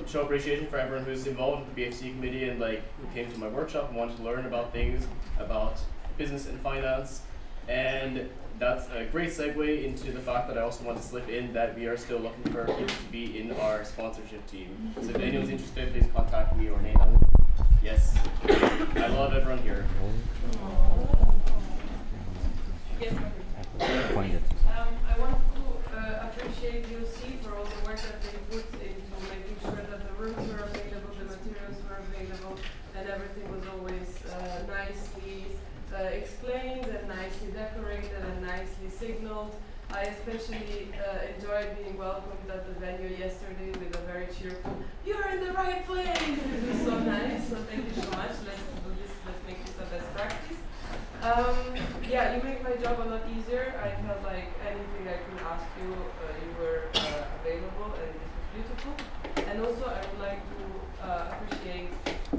show appreciation for everyone who's involved with the BFC committee and who came to my workshop and wanted to learn about things about business and finance. And that's a great segue into the fact that I also want to slip in that we are still looking for people to be in our sponsorship team. So if anyone's interested, please contact me or Nena. Yes, I love everyone here. Yes. I want to appreciate UC for all the work that they put into making sure that the rooms were available, the materials were available, and everything was always nicely explained and nicely decorated and nicely signaled. I especially enjoyed being welcomed at the venue yesterday with a very cheerful, "You're in the right place!" It was so nice, so thank you so much. Let's do this, let's make this a best practice. Yeah, you make my job a lot easier. I felt like anything I could ask you, you were available, and this was beautiful. And also I would like to appreciate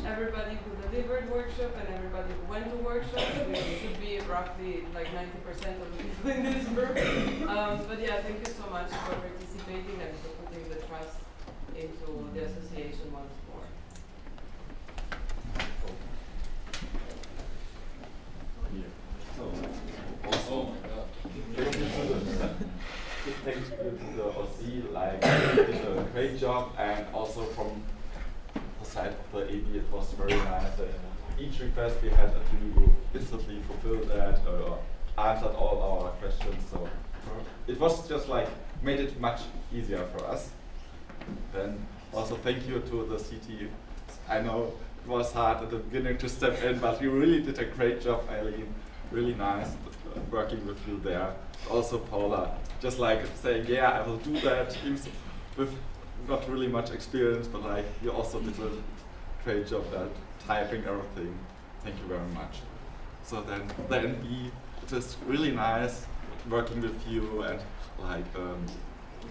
everybody who delivered workshop and everybody who went to workshop. We should be roughly 90% of the people in this room. But yeah, thank you so much for participating and for putting the trust into the association once more. Thanks to the OC, did a great job, and also from the side of the AD, it was very nice. Each request we had at Uni Group instantly fulfilled that, answered all our questions. So it was just made it much easier for us. Then also thank you to the CT. I know it was hard at the beginning to step in, but you really did a great job, Eileen. Really nice working with you there. Also Paula, just saying, yeah, I will do that. With not really much experience, but you also did a great job at typing everything. Thank you very much. So then the NB, it is really nice working with you and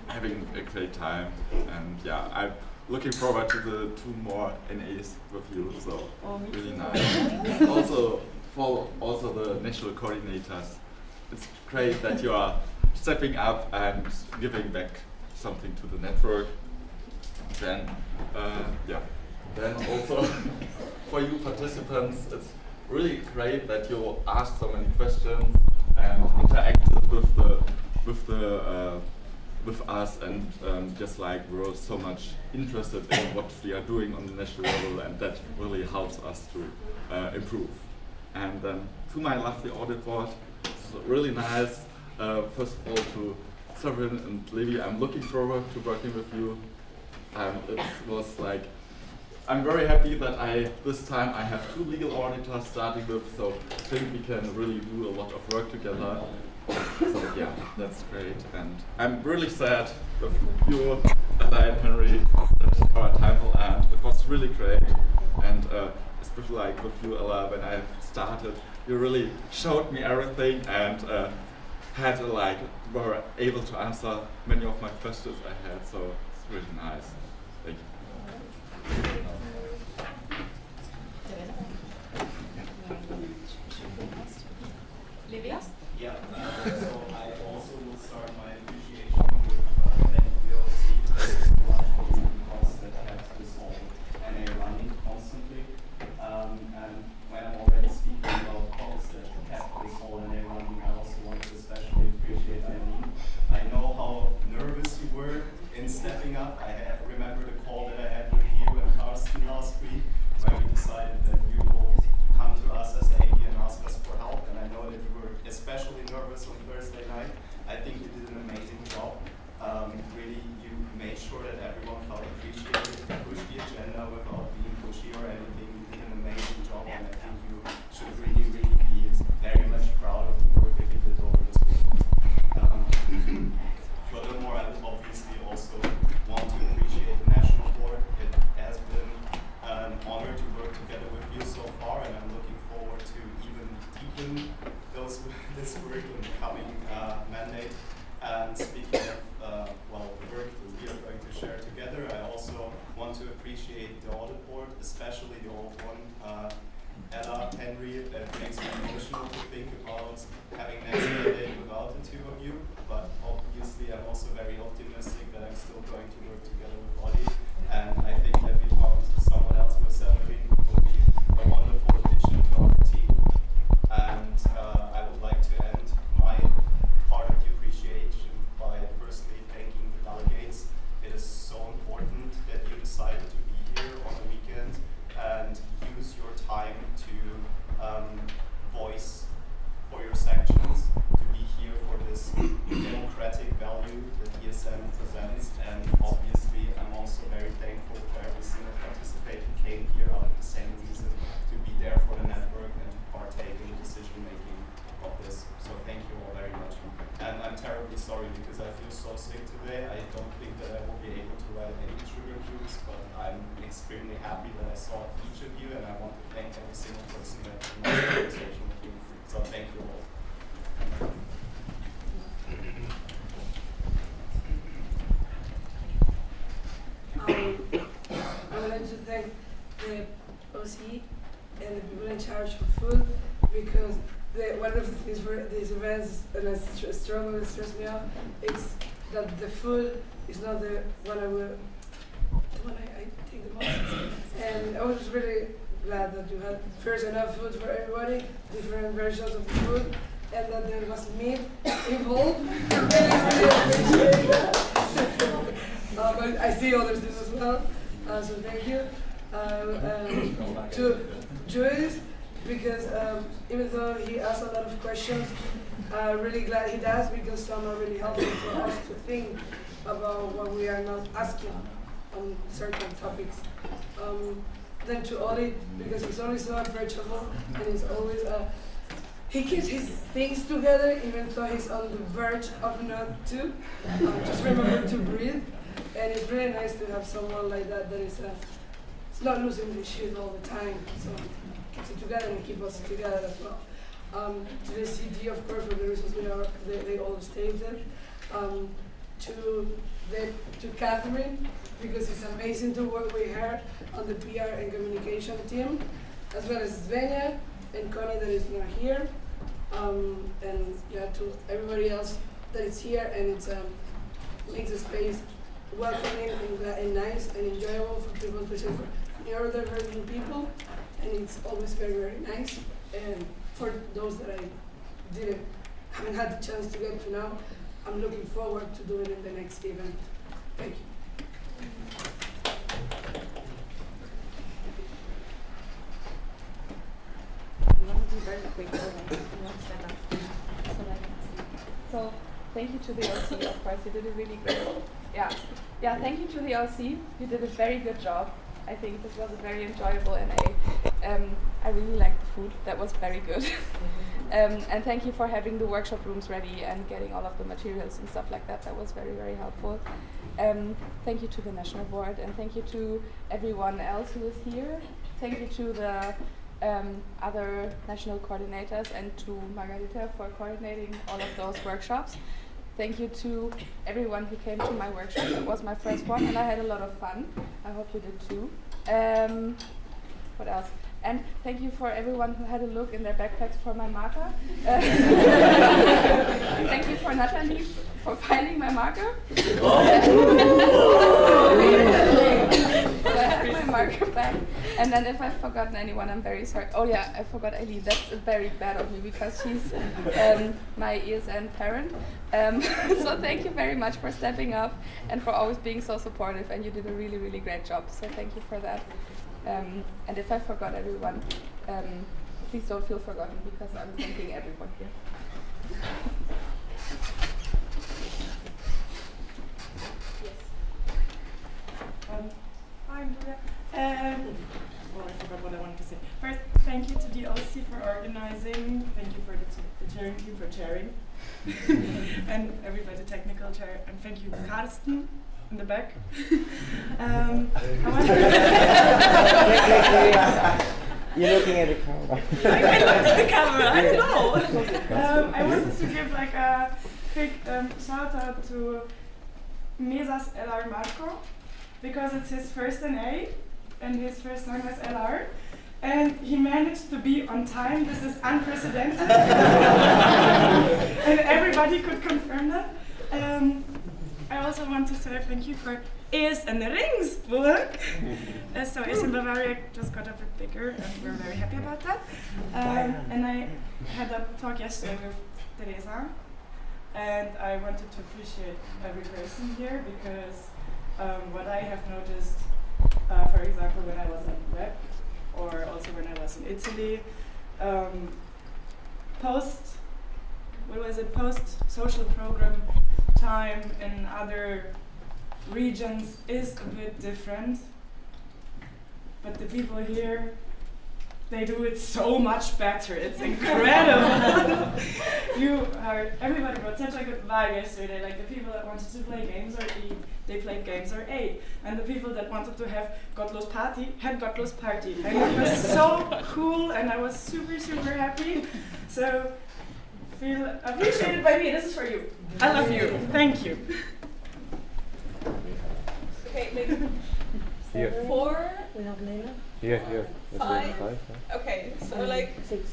having a great time. And yeah, I'm looking forward to the 2 more NAs with you. So really nice. Also for the national coordinators, it's great that you are stepping up and giving back something to the network. Then, then also for you participants, it's really great that you asked so many questions and interacted with us, and just were so much interested in what we are doing on the national level, and that really helps us to improve. And then to my lovely audit board, it's really nice. First of all, to Sovereign and Levi, I'm looking forward to working with you. It was I'm very happy that this time I have 2 legal auditors starting with, so I think we can really do a lot of work together. So yeah, that's great. And I'm really sad with you, Ella and Henry, that our time will end. It was really great. And especially with you, Ella, when I started, you really showed me everything and were able to answer many of my questions I had. So it's really nice. Thank you. Livia? Yeah, so I also will start my appreciation with thanking the OC. appreciate the audit board, especially the old one, Ella, Henry. It makes me emotional to think about having next Monday without the two of you, but obviously I'm also very optimistic that I'm still going to work together with Ollie, and I think that we found someone else with Severin who will be a wonderful addition to our team. And I would like to end my part of the appreciation by personally thanking the delegates. It is so important that you decided to be here on the weekend and use your time to voice for your sections, to be here for this democratic value that ESM presents. And obviously I'm also very thankful for every single participant who came here out of the same reason, to be there for the network and to partake in the decision making of this. So thank you all very much. And I'm terribly sorry because I feel so sick today. I don't think that I will be able to write any trigger cues, but I'm extremely happy that I saw each of you, and I want to thank every single person that came to the conversation with you. So thank you all. I would like to thank the OC and the people in charge of food, because one of these events and I strongly stress me out, it's that the food is not the one I think the most. And I was really glad that you had first enough food for everybody, different versions of the food, and that there was meat involved. I really appreciate that. But I see others do as well, so thank you. To Joyce, because even though he asked a lot of questions, I'm really glad he does, because some are really helpful for us to think about what we are not asking on certain topics. Then to Oli, because he's always so approachable and he's always he keeps his things together even though he's on the verge of not to. Just remember to breathe, and it's really nice to have someone like that that is it's not losing his shit all the time. So keeps it together and keep us together as well. To the CD, of course, for the reasons they all stated. To Catherine, because it's amazing to work with her on the PR and communication team, as well as Svenja and Connie that is not here, and yeah, to everybody else that is here, and it makes the space welcoming and nice and enjoyable for people, especially for neurodivergent people, and it's always very, very nice. And for those that I haven't had the chance to get to know, I'm looking forward to doing it in the next event. Thank you. You want to be very quick, okay? You want to stand up. So thank you to the OC, of course, you did it really great. Yeah, thank you to the OC, you did a very good job. I think this was a very enjoyable NA. I really liked the food, that was very good. And thank you for having the workshop rooms ready and getting all of the materials and stuff like that. That was very, very helpful. Thank you to the National Board, and thank you to everyone else who is here. Thank you to the other national coordinators and to Margarita for coordinating all of those workshops. Thank you to everyone who came to my workshop. It was my first one and I had a lot of fun. I hope you did too. What else? And thank you for everyone who had a look in their backpacks for my marker. Thank you for Natalie for finding my marker. So I have my marker back. And then if I've forgotten anyone, I'm very sorry. Oh yeah, I forgot Eileen. That's very bad of me because she's my ESN parent. So thank you very much for stepping up and for always being so supportive, and you did a really, really great job. So thank you for that. And if I forgot everyone, please don't feel forgotten because I'm thanking everyone here. Hi, I'm Julia. Well, I forgot what I wanted to say. First, thank you to the OC for organizing. Thank you for the chairing team for chairing. And everybody, the technical chair. And thank you, Karsten, in the back. You're looking at the camera. I looked at the camera, I don't know. I wanted to give like a quick shout out to Mesas Elar Marco, because it's his first NA, and his first song was LR. And he managed to be on time. This is unprecedented. And everybody could confirm that. I also want to say thank you for Ears and the Rings book. So Ears in Bavaria just got a bit bigger, and we're very happy about that. And I had a talk yesterday with Teresa, and I wanted to appreciate every person here because what I have noticed, for example, when I was in web, or also when I was in Italy, post-social program time in other regions is a bit different. But the people here, they do it so much better. It's incredible. Everybody brought such a good vibe yesterday. Like the people that wanted to play games or eat, they played games or ate. And the people that wanted to have Gottlos Party had Gottlos Party. And it was so cool, and I was super, super happy. So feel appreciated by me. This is for you. I love you. Thank you. Okay, like Here. 4, Here. 5. Okay, so like 6,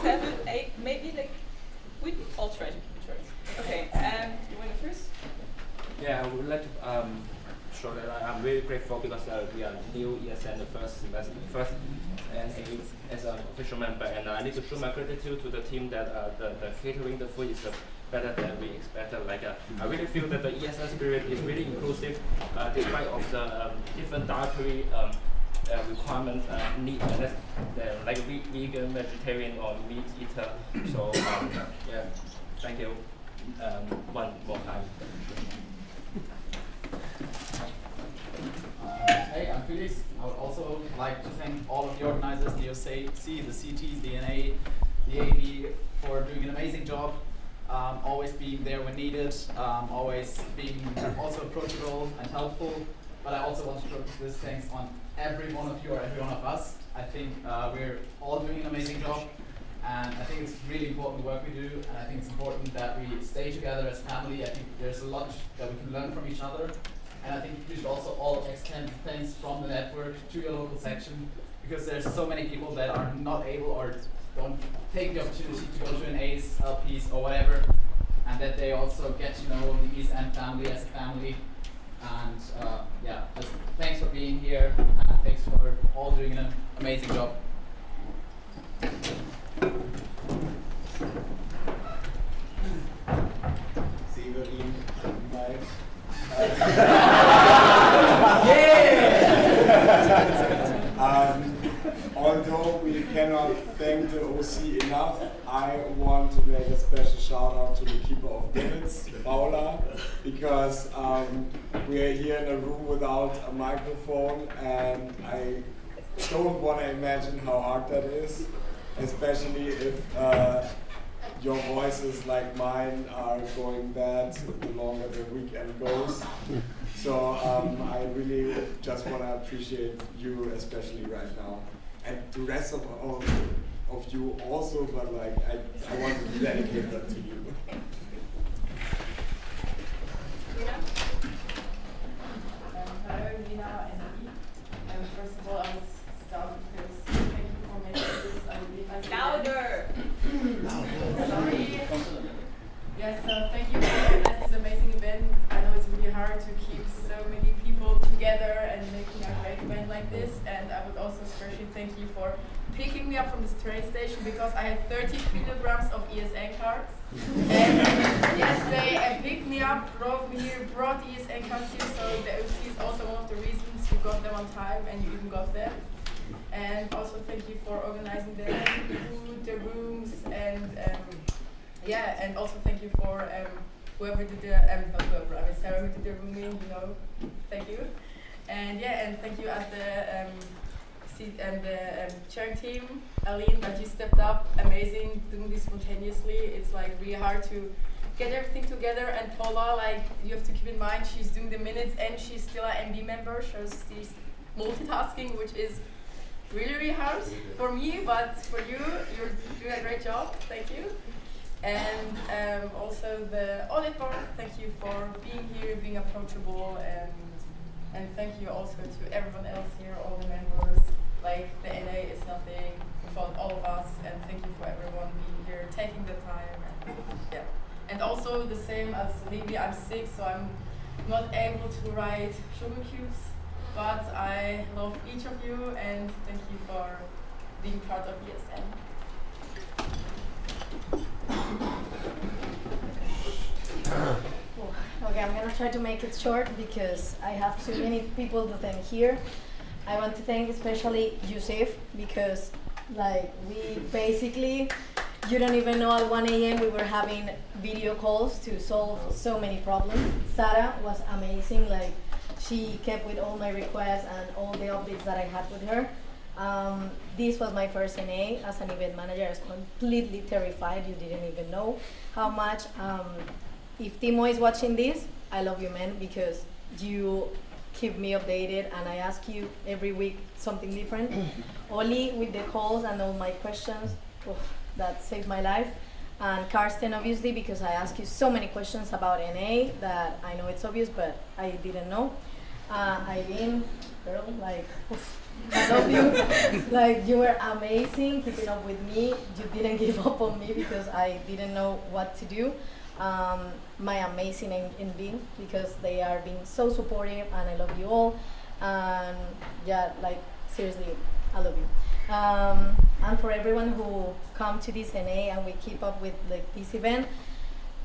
7, 8, maybe like we all try to keep it short. Okay, you want to first? Yeah, I would like to show that I'm really grateful because we are new ESN the first semester, first NA as an official member, and I need to show my gratitude to the team that the catering, the food is better than we expected. Like I really feel that the ESN spirit is really inclusive, despite of the different dietary requirements need, unless they're like vegan, vegetarian, or meat eater. So yeah, thank you one more time. Hey, I'm Felix. I would also like to thank all of the organizers, the OC, the CTs, the NA, the AB, for doing an amazing job. Always being there when needed, always being also approachable and helpful. But I also want to focus this thanks on every one of you or every one of us. I think we're all doing an amazing job, and I think it's really important the work we do, and I think it's important that we stay together as family. I think there's a lot that we can learn from each other, and I think we should also all extend thanks from the network to your local section, because there's so many people that are not able or don't take the opportunity to go to an A's, LPs, or whatever, and that they also get to know the ESN family as a family. And yeah, just thanks for being here, and thanks for all doing an amazing job. Severin, Mike. Although we cannot thank the OC enough, I want to make a special shout out to the keeper of minutes, Paula, because we are here in a room without a microphone, and I don't want to imagine how hard that is, especially if your voices like mine are going bad the longer the weekend goes. So I really just want to appreciate you, especially right now. And the rest of you also, but like I want to dedicate that to you. Hello, Lina and me. First of all, I will start because thank you for making this. I really like it. Louder! Sorry. Yes, thank you for organizing this amazing event. I know it's really hard to keep so many people together and making a great event like this. And I would also especially thank you for picking me up from this train station, because I had 30 kilograms of ESN cards. And yesterday picked me up, drove me here, brought ESN cards here, so the OC is also one of the reasons you got them on time and you even got them. And also thank you for organizing the food, the rooms, and yeah, and also thank you for whoever did the Sarah who did the rooming, you know, thank you. And yeah, and thank you at the chairing team, Aline, that you stepped up, amazing, doing this spontaneously. It's like really hard to get everything together, and Paula, like, you have to keep in mind she's doing the minutes and she's still an MD member, so she's multitasking, which is really, really hard for me, but for you, you're doing a great job, thank you. And also the audit board, thank you for being here, being approachable, and And thank you also to everyone else here, all the members. Like, the NA is nothing without all of us, and thank you for everyone being here, taking the time. And, yeah. And also the same as maybe I'm sick, so I'm not able to write sugar cubes, but I love each of you, and thank you for being part of ESN. Okay, I'm gonna try to make it short because I have too many people to thank here. I want to thank especially Yusuf because like we basically, you don't even know, at 1 a.m. we were having video calls to solve so many problems. Sarah was amazing, like she kept with all my requests and all the updates that I had with her. This was my first NA as an event manager. I was completely terrified. You didn't even know how much. If Timo is watching this, I love you, man, because you keep me updated and I ask you every week something different. Oli with the calls and all my questions, that saved my life. And Karsten, obviously, because I ask you so many questions about NA that I know it's obvious, but I didn't know. Eileen, girl, like, I love you. Like, you were amazing keeping up with me. You didn't give up on me because I didn't know what to do. My amazing NB, because they are being so supportive and I love you all. And yeah, like, seriously, I love you. And for everyone who come to this NA and we keep up with like this event,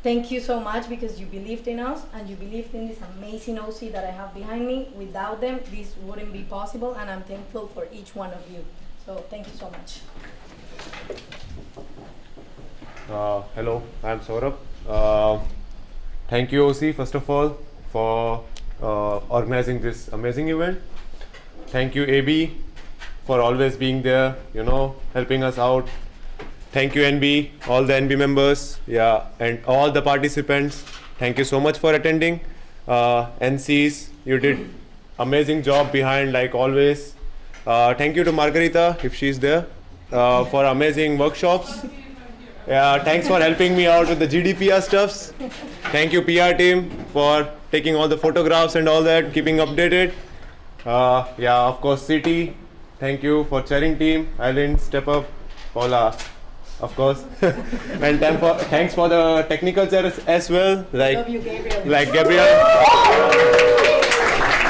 thank you so much because you believed in us and you believed in this amazing OC that I have behind me. Without them, this wouldn't be possible, and I'm thankful for each one of you. So thank you so much. Hello, I'm Saurabh. Thank you, OC, first of all, for organizing this amazing event. Thank you, AB, for always being there, helping us out. Thank you, NB, all the NB members, and all the participants. Thank you so much for attending. NCs, you did amazing job behind, like always. Thank you to Margarita, if she's there, for amazing workshops. Thanks for helping me out with the GDPR stuffs. Thank you, PR team, for taking all the photographs and all that, keeping updated. Of course, CT. Thank you for chairing team. Eileen, step up. Paula, of course. And thanks for the technical chair as well. Love you, Gabriel. Like Gabriel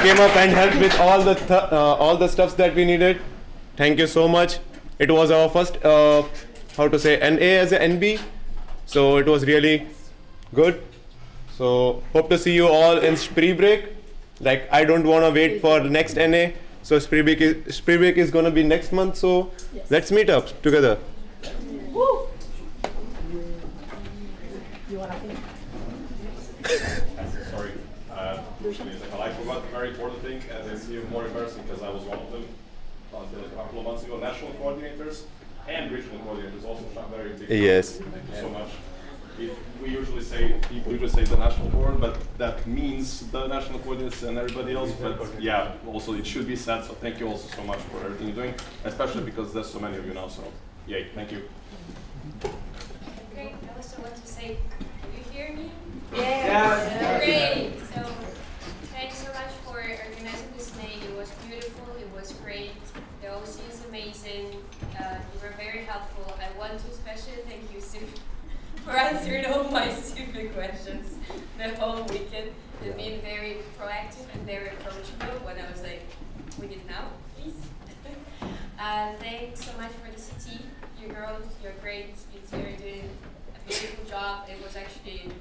came up and helped with all the stuffs that we needed. Thank you so much. It was our first, NA as a NB. So it was really good. So hope to see you all in spree break. Like, I don't want to wait for the next NA. So spree break is going to be next month. So let's meet up together. Woo! You want to Sorry. I forgot a very important thing, and it's even more embarrassing because I was one of them until a couple of months ago. National coordinators and regional coordinators also have very big. Yes. Thank you so much. People usually say the national board, but that means the national coordinators and everybody else. But yeah, also it should be said. So thank you also so much for everything you're doing, especially because there's so many of you now. So yay, thank you. Great. I also want to say, can you hear me? Yeah. Great. So thanks so much for organizing this day. It was beautiful. It was great. The OC is amazing. You were very helpful. I want to especially thank you, Sue, for answering all my stupid questions the whole weekend and being very proactive and very approachable when I was like, we need now, please. Thanks so much for the CT. You girls, you're great. You're doing a beautiful job. It was actually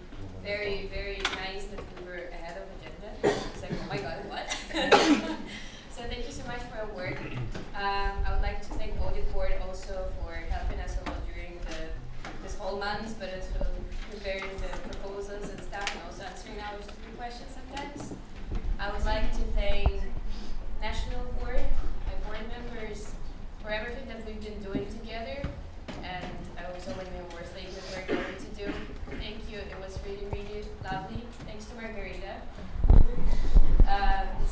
very, very nice that we were ahead of agenda. It's like, oh my god, what? So thank you so much for your work. I would like to thank Audit Board also for helping us a lot during this whole month, but also preparing the proposals and stuff, and also answering our stupid questions sometimes. I would like to thank National Board, my board members, for everything that we've been doing together, and also when we were thinking what we're going to do. Thank you. It was really, really lovely. Thanks to Margarita. The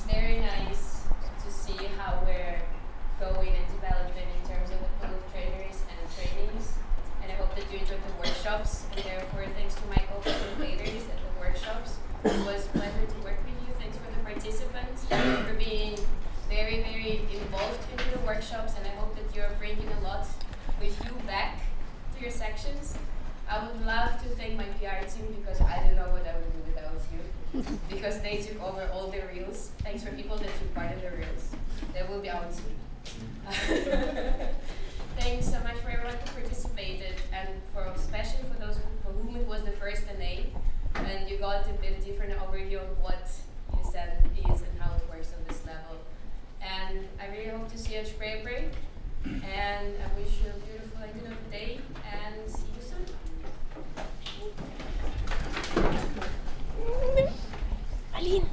actually a spray break. And I wish you a beautiful ending of the day and see you soon. Aline.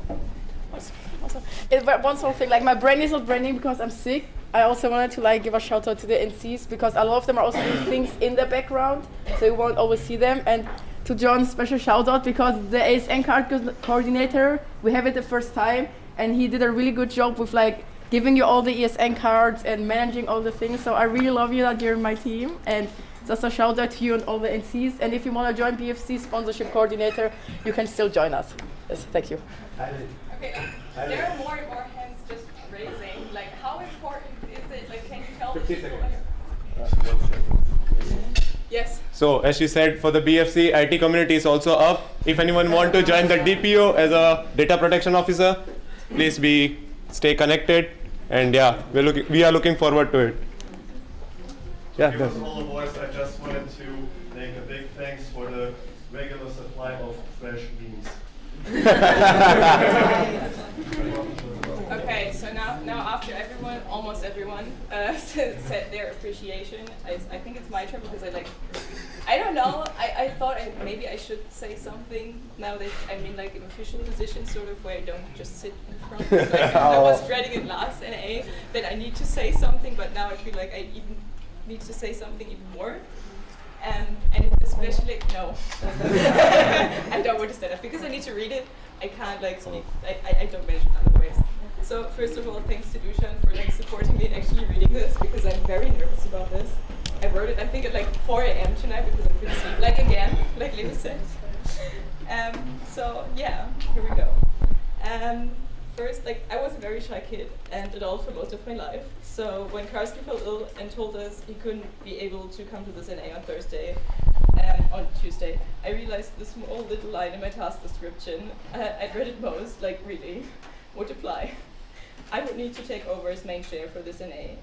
One small thing, like my brain is not branding because I'm sick. I also wanted to like give a shout out to the NCs because a lot of them are also doing things in the background, so you won't always see them. And to John, special shout out because the ASN card coordinator, we have it the first time, and he did a really good job with like giving you all the ESN cards and managing all the things. So I really love you that you're in my team, and just a shout out to you and all the NCs. And if you want to join BFC sponsorship coordinator, you can still join us. Yes, thank you. Okay, there are more and more hands just raising. Like, how important is it? Like, can you tell the people? Yes. So as she said, for the BFC, IT community is also up. If anyone want to join the DPO as a data protection officer, please stay connected. And yeah, we are looking forward to it. Yeah. Give us all a voice. I just wanted to make a big thanks for the regular supply of fresh beans. Okay, so now after almost everyone said their appreciation, I think it's my turn because I don't know, I thought maybe I should say something now that I'm in like an official position sort of where I don't just sit in front. Like, I was dreading it last NA that I need to say something, but now I feel like I even need to say something even more. And especially, no, I don't want to stand up because I need to read it. I can't like speak, I don't manage it other ways. So first of all, thanks to Dushan for like supporting me in actually reading this because I'm very nervous about this. I wrote it, I think at like 4 a.m. tonight because I couldn't sleep, like again, like Lily said. So yeah, here we go. First, like I was a very shy kid and adult for most of my life. So when Karsten fell ill and told us he couldn't be able to come to this NA on Tuesday, I realized the small little line in my task description, I'd read it most, like really, would apply. I would need to take over as main chair for this NA.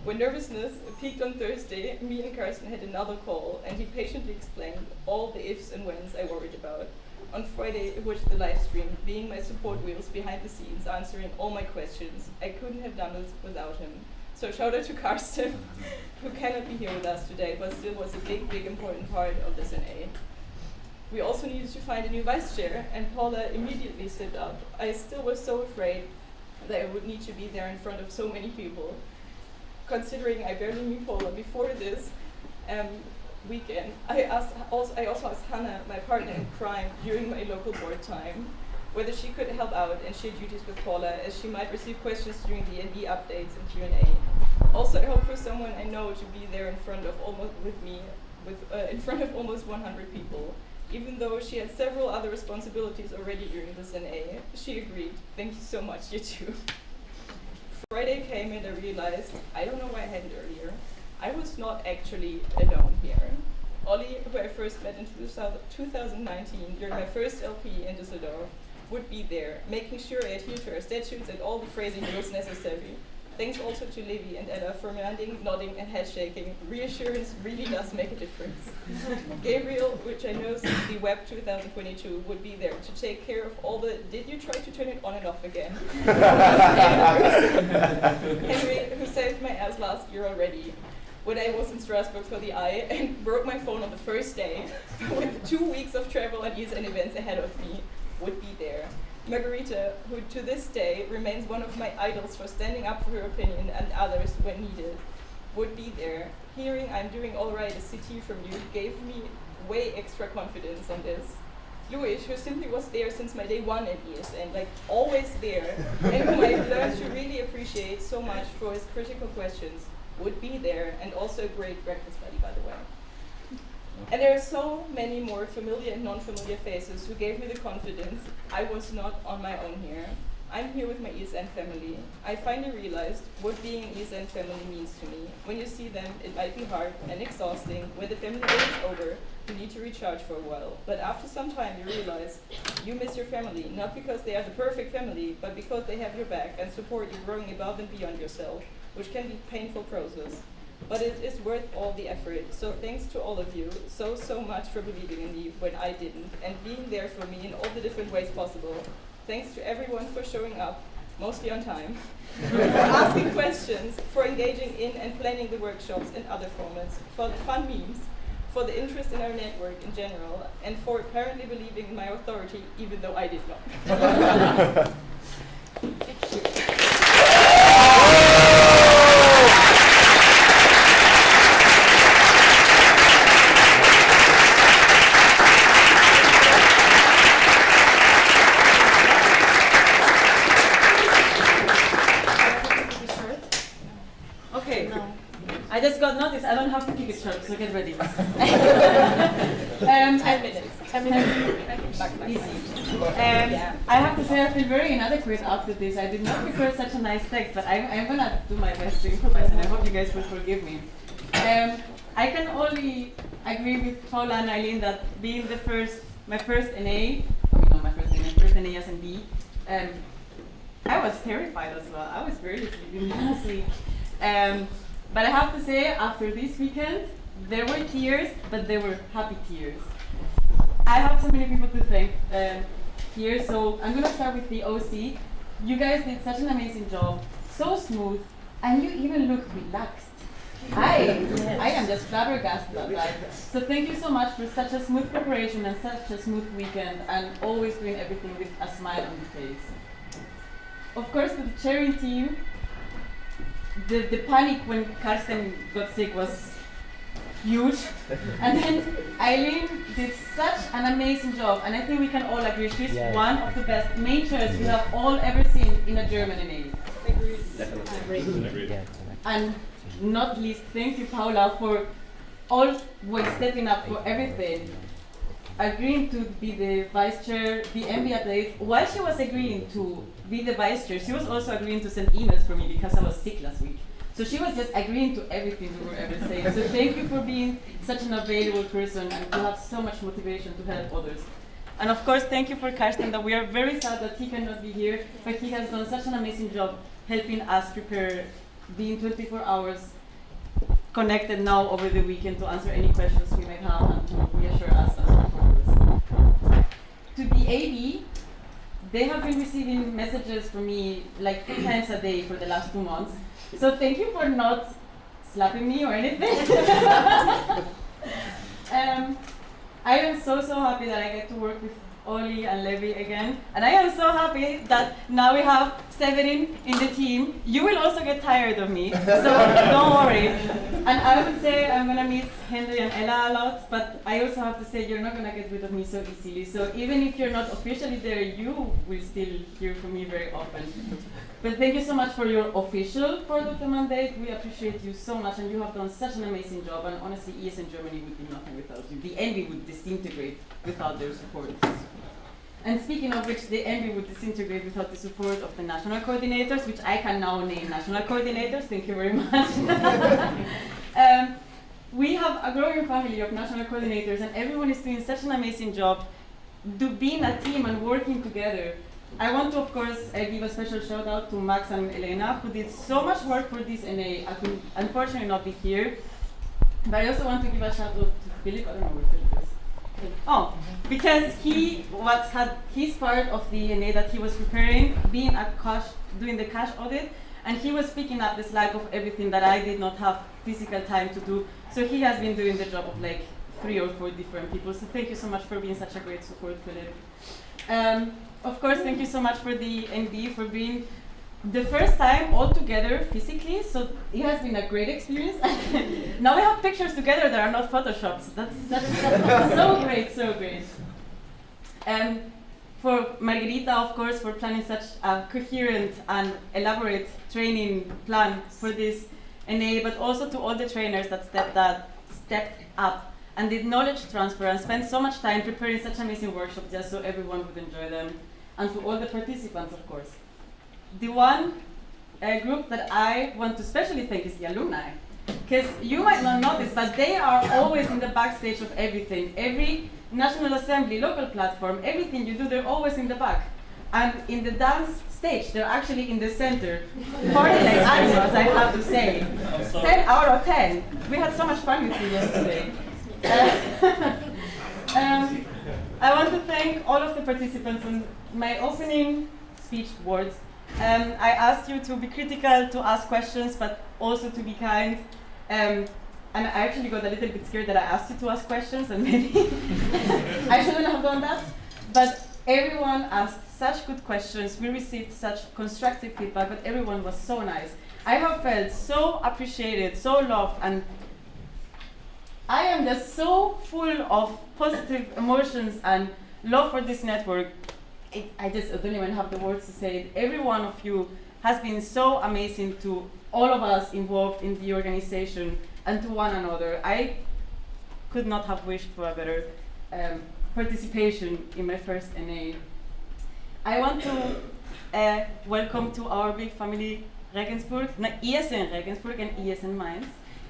When nervousness peaked on Thursday, me and Karsten had another call and he patiently explained all the ifs and whens I worried about. On Friday, it was the live stream, being my support wheels behind the scenes, answering all my questions. I couldn't have done this without him. So shout out to Karsten, who cannot be here with us today, but still was a big important part of this NA. We also needed to find a new vice chair, and Paula immediately stepped up. I still was so afraid that I would need to be there in front of so many people. Considering I barely knew Paula before this weekend, I also asked Hannah, my partner in crime, during my local board time, whether she could help out and share duties with Paula, as she might receive questions during the ND updates and Q&A. Also, I hope for someone I know to be there in front of in front of almost 100 people. Even though she had several other responsibilities already during this NA, she agreed. Thank you so much, you too. Friday came and I realized, I don't know why I hadn't earlier, I was not actually alone here. Ollie, who I first met in 2019 during my first LP in Düsseldorf, would be there, making sure I adhere to our statutes and all the phrasing rules necessary. Thanks also to Levi and Ella for nodding and head shaking. Reassurance really does make a difference. Gabriel, which I know since the Web 2022, would be there to take care of all the did you try to turn it on and off again? Henry, who saved my ass last year already when I was in Strasbourg for the I and broke my phone on the first day with 2 weeks of travel and ESN events ahead of me, would be there. Margarita, who to this day remains one of my idols for standing up for her opinion and others when needed, would be there. Hearing I'm doing all right as CT from you gave me way extra confidence on this. Luis, who simply was there since my day one at ESN, like always there, and whom I've learned to really appreciate so much for his critical questions, would be there, and also a great breakfast buddy, by the way. And there are so many more familiar and non-familiar faces who gave me the confidence I was not on my own here. I'm here with my ESN family. I finally realized what being an ESN family means to me. When you see them, it might be hard and exhausting. When the family day is over, you need to recharge for a while. But after some time, you realize you miss your family, not because they are the perfect family, but because they have your back and support you growing above and beyond yourself, which can be a painful process. But it is worth all the effort. So thanks to all of you so much for believing in me when I didn't, and being there for me in all the different ways possible. Thanks to everyone for showing up mostly on time, for asking questions, for engaging in and planning the workshops and other formats, for the fun memes, for the interest in our network in general, and for apparently believing in my authority, even though I did not. Okay. I just got noticed. I don't have to keep it short, so get ready. 10 minutes. 10 minutes. Easy. I have to say I feel very inadequate after this. I did not prepare such a nice text, but I'm gonna do my best to improvise, and I hope you guys will forgive me. I can only agree with Paula and Eileen that being my first NA as an B, I was terrified as well. I was barely sleeping last week. But I have to say, after this weekend, there were tears, but they were happy tears. I have so many people to thank here, so I'm going to start with the OC. You guys did such an amazing job, so smooth, and you even look relaxed. I am just flabbergasted at that. So thank you so much for such a smooth preparation and such a smooth weekend, and always doing everything with a smile on your face. Of course, to the chairing team, the panic when Karsten got sick was huge. And then Eileen did such an amazing job, and I think we can all agree she's one of the best main chairs we have all ever seen in a German NA. Agreed. And not least, thank you, Paula, for always stepping up for everything. Agreeing to be the vice chair, the MB update. While she was agreeing to be the vice chair, she was also agreeing to send emails for me because I was sick last week. So she was just agreeing to everything we were ever saying. So thank you for being such an available person, and you have so much motivation to help others. And of course, thank you for Karsten, that we are very sad that he cannot be here, but he has done such an amazing job helping us prepare, being 24 hours connected now over the weekend to answer any questions we might have and to reassure us as supporters. To the AB, they have been receiving messages from me like 3 times a day for the last 2 months. So thank you for not slapping me or anything. I am so happy that I get to work with Oli and Levi again. And I am so happy that now we have Severin in the team. You will also get tired of me, so don't worry. And I would say I'm gonna miss Henry and Ella a lot, but I also have to say you're not gonna get rid of me so easily. So even if you're not officially there, you will still hear from me very often. But thank you so much for your official part of the mandate. We appreciate you so much, and you have done such an amazing job. And honestly, ESN Germany would be nothing without you. The envy would disintegrate without their support. And speaking of which, the envy would disintegrate without the support of the national coordinators, which I can now name national coordinators. Thank you very much. We have a growing family of national coordinators, and everyone is doing such an amazing job being a team and working together. I want to, of course, give a special shout out to Max and Elena, who did so much work for this NA. I could unfortunately not be here. But I also want to give a shout out to Philip. I don't know where Philip is. Oh, because he had his part of the NA that he was preparing, being doing the cash audit, and he was picking up the slack of everything that I did not have physical time to do. So he has been doing the job of like 3 or 4 different people. So thank you so much for being such a great support, Philip. Of course, thank you so much for the NB for being the first time all together physically. So it has been a great experience. Now we have pictures together that are not photoshopped. So that's so great, so great. For Margarita, of course, for planning such a coherent and elaborate training plan for this NA, but also to all the trainers that stepped up and did knowledge transfer and spent so much time preparing such amazing workshops just so everyone would enjoy them. And to all the participants, of course. The one group that I want to especially thank is the alumni. Because you might not notice, but they are always in the backstage of everything. Every National Assembly, local platform, everything you do, they're always in the back. And in the dance stage, they're actually in the center. Party like animals, I have to say. 10 out of 10. We had so much fun with you yesterday. I want to thank all of the participants. In my opening speech words, I asked you to be critical, to ask questions, but also to be kind. And I actually got a little bit scared that I asked you to ask questions, and maybe I shouldn't have done that. But everyone asked such good questions. We received such constructive feedback, but everyone was so nice. I have felt so appreciated, so loved, and I am just so full of positive emotions and love for this network. I don't even have the words to say it. Every one of you has been so amazing to all of us involved in the organization and to one another. I could not have wished for a better participation in my first NA. I want to welcome to our big family Regensburg, ESN Regensburg and ESN Mainz.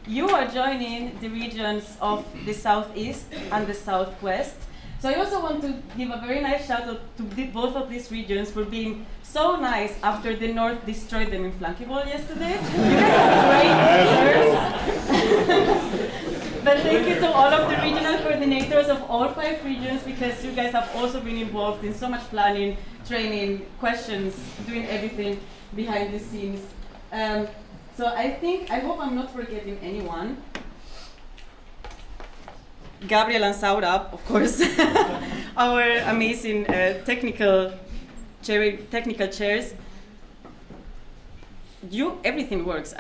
You are joining the regions of the southeast and the southwest. So I also want to give a very nice shout out to both of these regions for being so nice after the north destroyed them in flunkyball yesterday. You guys are great leaders. But thank you to all of the regional coordinators of all 5 regions, because you guys have also been involved in so much planning, training, questions, doing everything behind the scenes. So I hope I'm not forgetting anyone. Gabriel and Saurab, of course, our amazing technical chairs. Everything works.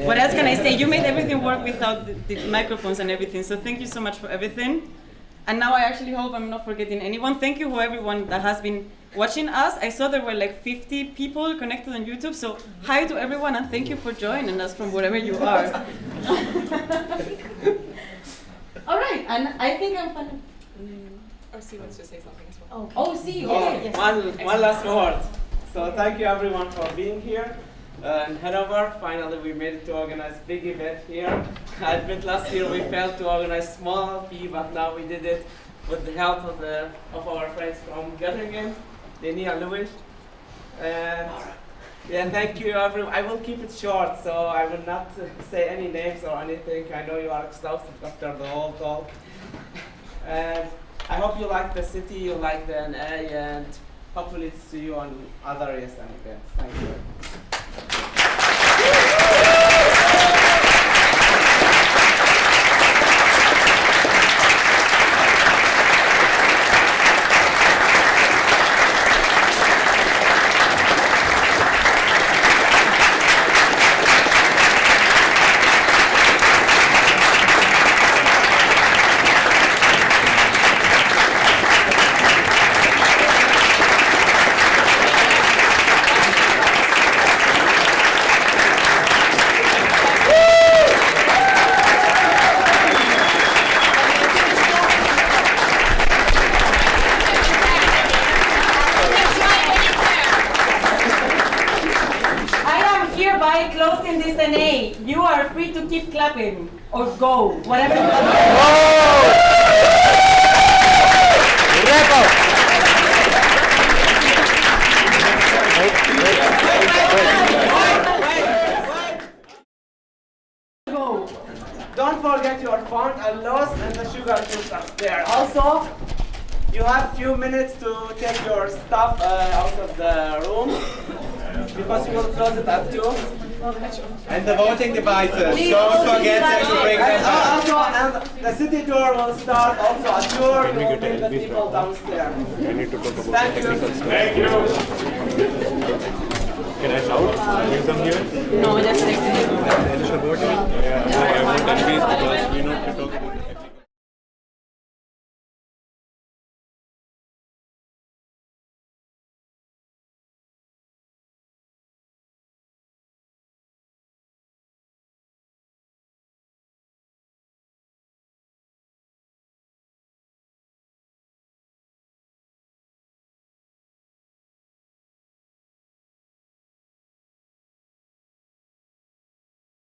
What else can I say? You made everything work without the microphones and everything. So thank you so much for everything. And now I actually hope I'm not forgetting anyone. Thank you for everyone that has been watching us. I saw there were like 50 people connected on YouTube. So hi to everyone and thank you for joining us from wherever you are. All right, and I think I'm fun. OC wants to say something as well. Oh, OC, yes. One last word. So thank you everyone for being here. In Hannover, finally we made it to organize big event here. I admit last year we failed to organize small P, but now we did it with the help of our friends from Göttingen, Denny and Louis. And yeah, thank you everyone. I will keep it short, so I will not say any names or anything. I know you are exhausted after the whole talk. And I hope you like the city, you like the NA, and hopefully see you on other ESN events. Thank you. Closing this NA, you are free to keep clapping or go, whatever you want. Go. Don't forget your font and loss and the sugar cubes upstairs. Also, you have few minutes to take your stuff out of the room because we will close it at 2. And the voting devices, Please don't forget to bring them back. and the city tour will start also at 2. You will bring the people downstairs. We need to talk about Thank the you. technical stuff. Thank you. Can I shout? Bring them here?